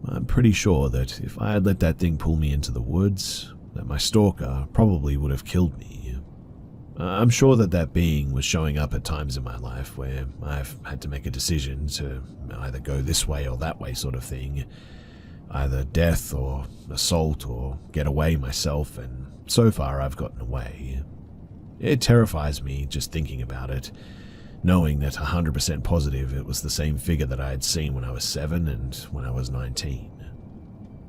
A: I'm pretty sure that if I had let that thing pull me into the woods, that my stalker probably would have killed me. I'm sure that that being was showing up at times in my life where I've had to make a decision to either go this way or that way sort of thing. either death or assault or get away myself, and so far I've gotten away. It terrifies me just thinking about it, knowing that 100% positive it was the same figure that I had seen when I was 7 and when I was 19.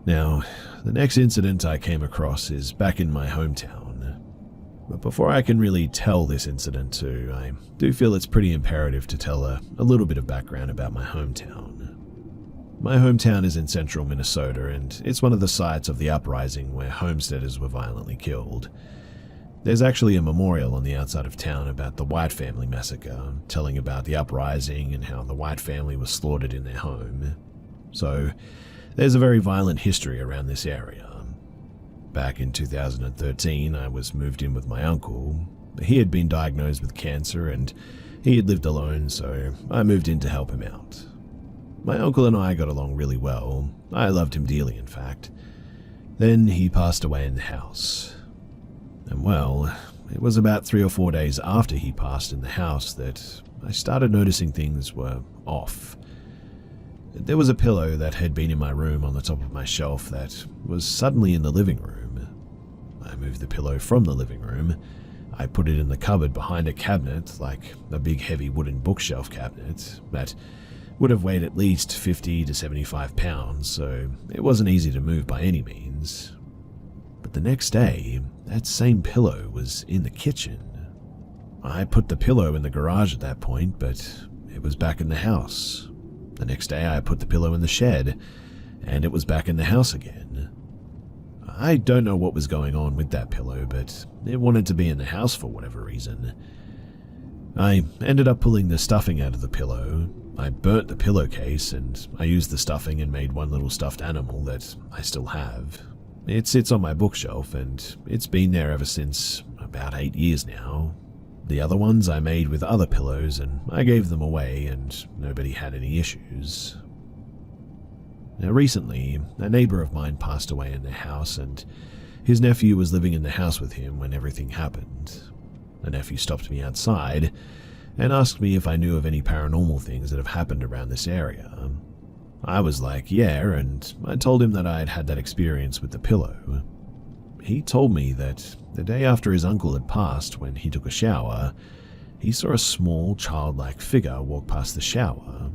A: Now, the next incident I came across is back in my hometown. But before I can really tell this incident too, I do feel it's pretty imperative to tell a little bit of background about my hometown. My hometown is in central Minnesota, and it's one of the sites of the uprising where homesteaders were violently killed. There's actually a memorial on the outside of town about the White family massacre, telling about the uprising and how the White family was slaughtered in their home. So, there's a very violent history around this area. Back in 2013, I was moved in with my uncle. He had been diagnosed with cancer and he had lived alone, so I moved in to help him out. My uncle and I got along really well. I loved him dearly, in fact. Then he passed away in the house. And well, it was about 3 or 4 days after he passed in the house that I started noticing things were off. There was a pillow that had been in my room on the top of my shelf that was suddenly in the living room. I moved the pillow from the living room. I put it in the cupboard behind a cabinet, like a big heavy wooden bookshelf cabinet that would have weighed at least 50 to 75 pounds, so it wasn't easy to move by any means. But the next day, that same pillow was in the kitchen. I put the pillow in the garage at that point, but it was back in the house. The next day I put the pillow in the shed, and it was back in the house again. I don't know what was going on with that pillow, but it wanted to be in the house for whatever reason. I ended up pulling the stuffing out of the pillow. I burnt the pillowcase, and I used the stuffing and made one little stuffed animal that I still have. It sits on my bookshelf, and it's been there ever since about 8 years now. The other ones I made with other pillows, and I gave them away, and nobody had any issues. Now recently, a neighbor of mine passed away in their house, and his nephew was living in the house with him when everything happened. The nephew stopped me outside and asked me if I knew of any paranormal things that have happened around this area. I was like, yeah, and I told him that I had had that experience with the pillow. He told me that the day after his uncle had passed, when he took a shower, he saw a small, childlike figure walk past the shower.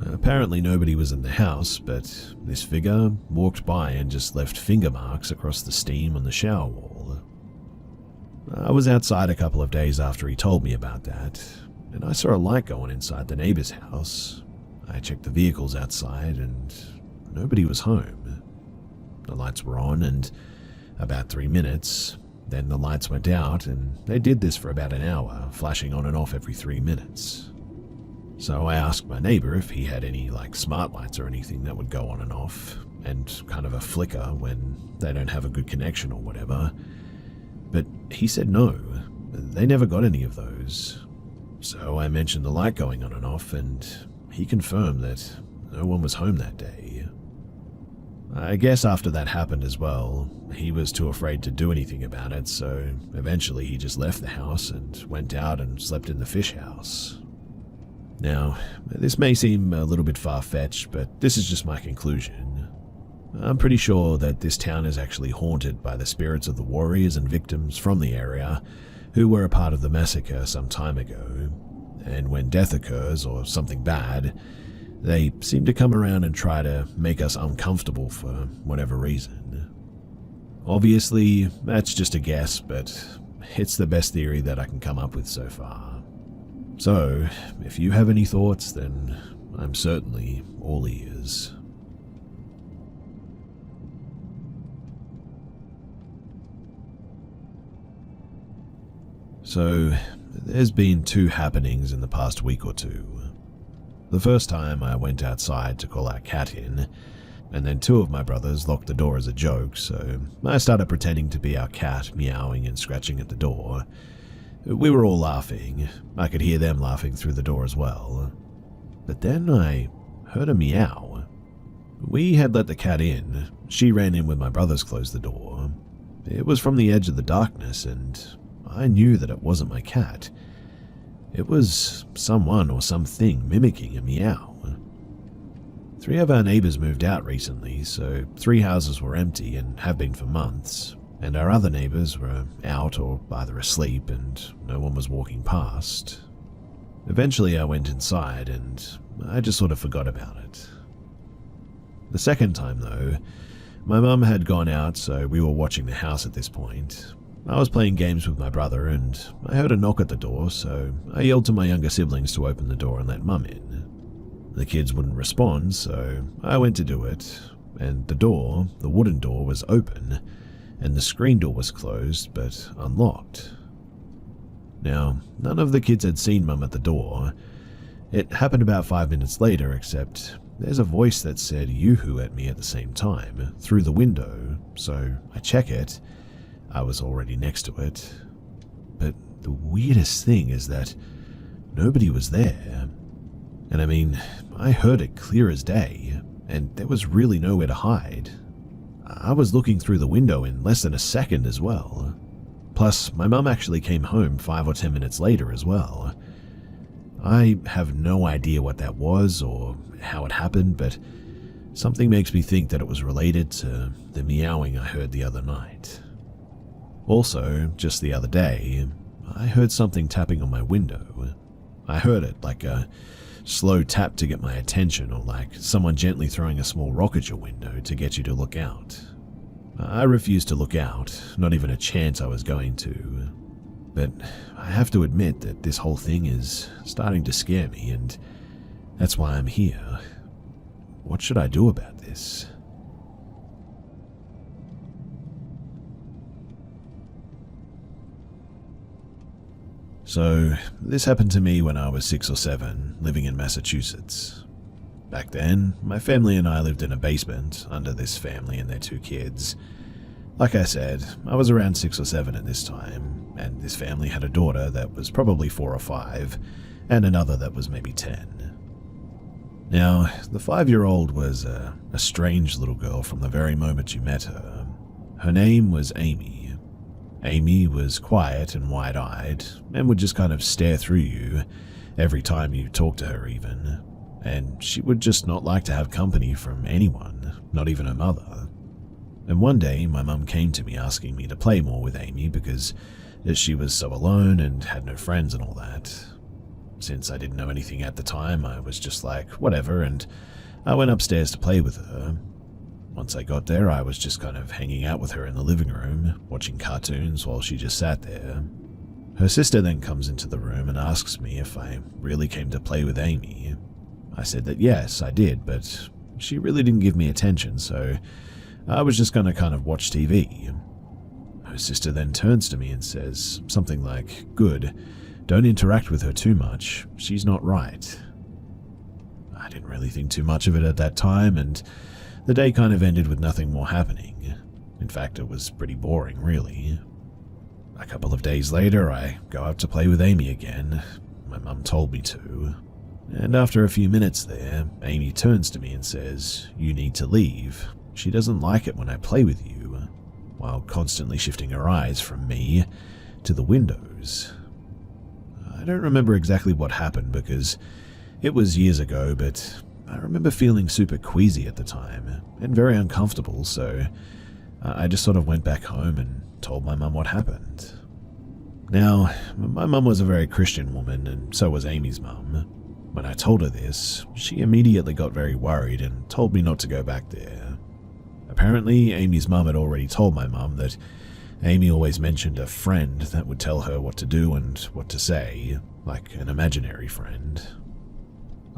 A: Apparently nobody was in the house, but this figure walked by and just left finger marks across the steam on the shower wall. I was outside a couple of days after he told me about that, and I saw a light go on inside the neighbor's house. I checked the vehicles outside, and nobody was home. The lights were on, and about 3 minutes, then the lights went out, and they did this for about an hour, flashing on and off every 3 minutes. So I asked my neighbor if he had any smart lights or anything that would go on and off, and kind of a flicker when they don't have a good connection or whatever. But he said no, they never got any of those. So I mentioned the light going on and off, and he confirmed that no one was home that day. I guess after that happened as well, he was too afraid to do anything about it, so eventually he just left the house and went out and slept in the fish house. Now, this may seem a little bit far-fetched, but this is just my conclusion. I'm pretty sure that this town is actually haunted by the spirits of the warriors and victims from the area who were a part of the massacre some time ago, and when death occurs or something bad, they seem to come around and try to make us uncomfortable for whatever reason. Obviously, that's just a guess, but it's the best theory that I can come up with so far. So, if you have any thoughts, then I'm certainly all ears. So, there's been 2 happenings in the past week or 2. The first time I went outside to call our cat in, and then 2 of my brothers locked the door as a joke, so I started pretending to be our cat, meowing and scratching at the door. We were all laughing. I could hear them laughing through the door as well. But then I heard a meow. We had let the cat in. She ran in when my brothers closed the door. It was from the edge of the darkness, and I knew that it wasn't my cat. It was someone or something mimicking a meow. Three of our neighbors moved out recently, so 3 houses were empty and have been for months, and our other neighbors were out or either asleep and no one was walking past. Eventually I went inside and I just sort of forgot about it. The second time though, my mum had gone out, so we were watching the house at this point. I was playing games with my brother and I heard a knock at the door, so I yelled to my younger siblings to open the door and let mum in. The kids wouldn't respond, so I went to do it, and the wooden door was open, and the screen door was closed but unlocked. Now, none of the kids had seen mum at the door. It happened about 5 minutes later, except there's a voice that said yoo-hoo at me at the same time, through the window, so I check it. I was already next to it. But the weirdest thing is that nobody was there. And I mean, I heard it clear as day, and there was really nowhere to hide. I was looking through the window in less than a second as well. Plus, my mum actually came home 5 or 10 minutes later as well. I have no idea what that was or how it happened, but something makes me think that it was related to the meowing I heard the other night. Also, just the other day, I heard something tapping on my window. I heard it like a slow tap to get my attention, or like someone gently throwing a small rock at your window to get you to look out. I refused to look out, not even a chance I was going to. But I have to admit that this whole thing is starting to scare me, and that's why I'm here. What should I do about this? So, this happened to me when I was 6 or 7, living in Massachusetts. Back then, my family and I lived in a basement under this family and their 2 kids. Like I said, I was around 6 or 7 at this time, and this family had a daughter that was probably 4 or 5, and another that was maybe 10. Now, the 5-year-old was a strange little girl from the very moment you met her. Her name was Amy. Amy was quiet and wide-eyed, and would just kind of stare through you every time you talked to her even, and she would just not like to have company from anyone, not even her mother. And one day, my mum came to me asking me to play more with Amy because she was so alone and had no friends and all that. Since I didn't know anything at the time, I was just like, whatever, and I went upstairs to play with her. Once I got there, I was just kind of hanging out with her in the living room, watching cartoons while she just sat there. Her sister then comes into the room and asks me if I really came to play with Amy. I said that yes, I did, but she really didn't give me attention, so I was just going to kind of watch TV. Her sister then turns to me and says something like, "Good, don't interact with her too much, she's not right." I didn't really think too much of it at that time, and the day kind of ended with nothing more happening. In fact, it was pretty boring, really. A couple of days later, I go out to play with Amy again. My mum told me to. And after a few minutes there, Amy turns to me and says, "You need to leave. She doesn't like it when I play with you," while constantly shifting her eyes from me to the windows. I don't remember exactly what happened because it was years ago, but I remember feeling super queasy at the time and very uncomfortable, so I just sort of went back home and told my mum what happened. Now, my mum was a very Christian woman, and so was Amy's mum. When I told her this, she immediately got very worried and told me not to go back there. Apparently, Amy's mum had already told my mum that Amy always mentioned a friend that would tell her what to do and what to say, like an imaginary friend.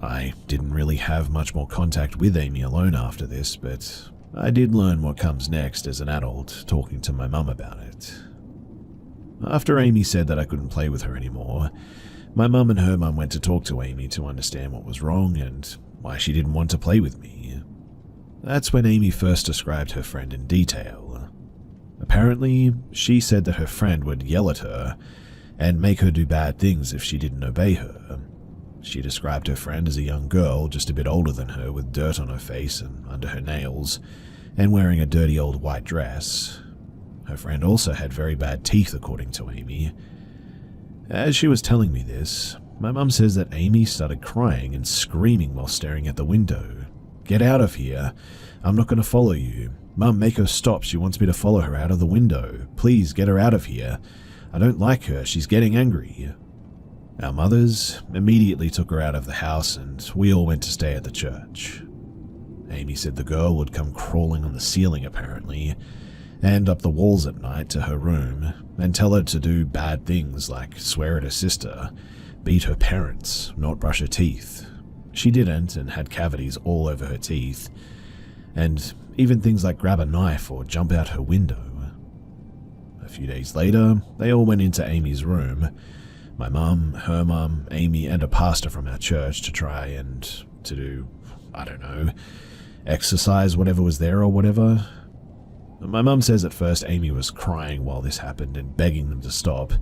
A: I didn't really have much more contact with Amy alone after this, but I did learn what comes next as an adult talking to my mum about it. After Amy said that I couldn't play with her anymore, my mum and her mum went to talk to Amy to understand what was wrong and why she didn't want to play with me. That's when Amy first described her friend in detail. Apparently, she said that her friend would yell at her and make her do bad things if she didn't obey her. She described her friend as a young girl, just a bit older than her, with dirt on her face and under her nails, and wearing a dirty old white dress. Her friend also had very bad teeth, according to Amy. As she was telling me this, my mum says that Amy started crying and screaming while staring at the window, "Get out of here. I'm not going to follow you. Mum, make her stop. She wants me to follow her out of the window. Please get her out of here. I don't like her. She's getting angry." Our mothers immediately took her out of the house and we all went to stay at the church. Amy said the girl would come crawling on the ceiling apparently, and up the walls at night to her room, and tell her to do bad things like swear at her sister, beat her parents, not brush her teeth. She didn't and had cavities all over her teeth, and even things like grab a knife or jump out her window. A few days later, they all went into Amy's room. My mum, her mum, Amy, and a pastor from our church to try and to do, I don't know, exercise whatever was there or whatever. My mum says at first Amy was crying while this happened and begging them to stop.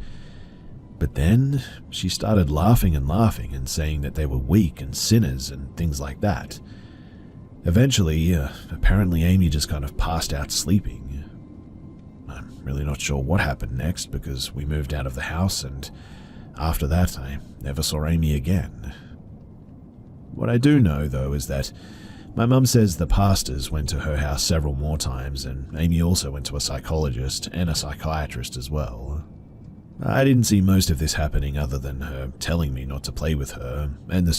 A: But then she started laughing and saying that they were weak and sinners and things like that. Eventually, apparently Amy just kind of passed out sleeping. I'm really not sure what happened next because we moved out of the house and after that I never saw Amy again. What I do know though is that my mum says the pastors went to her house several more times and Amy also went to a psychologist and a psychiatrist as well. I didn't see most of this happening other than her telling me not to play with her and the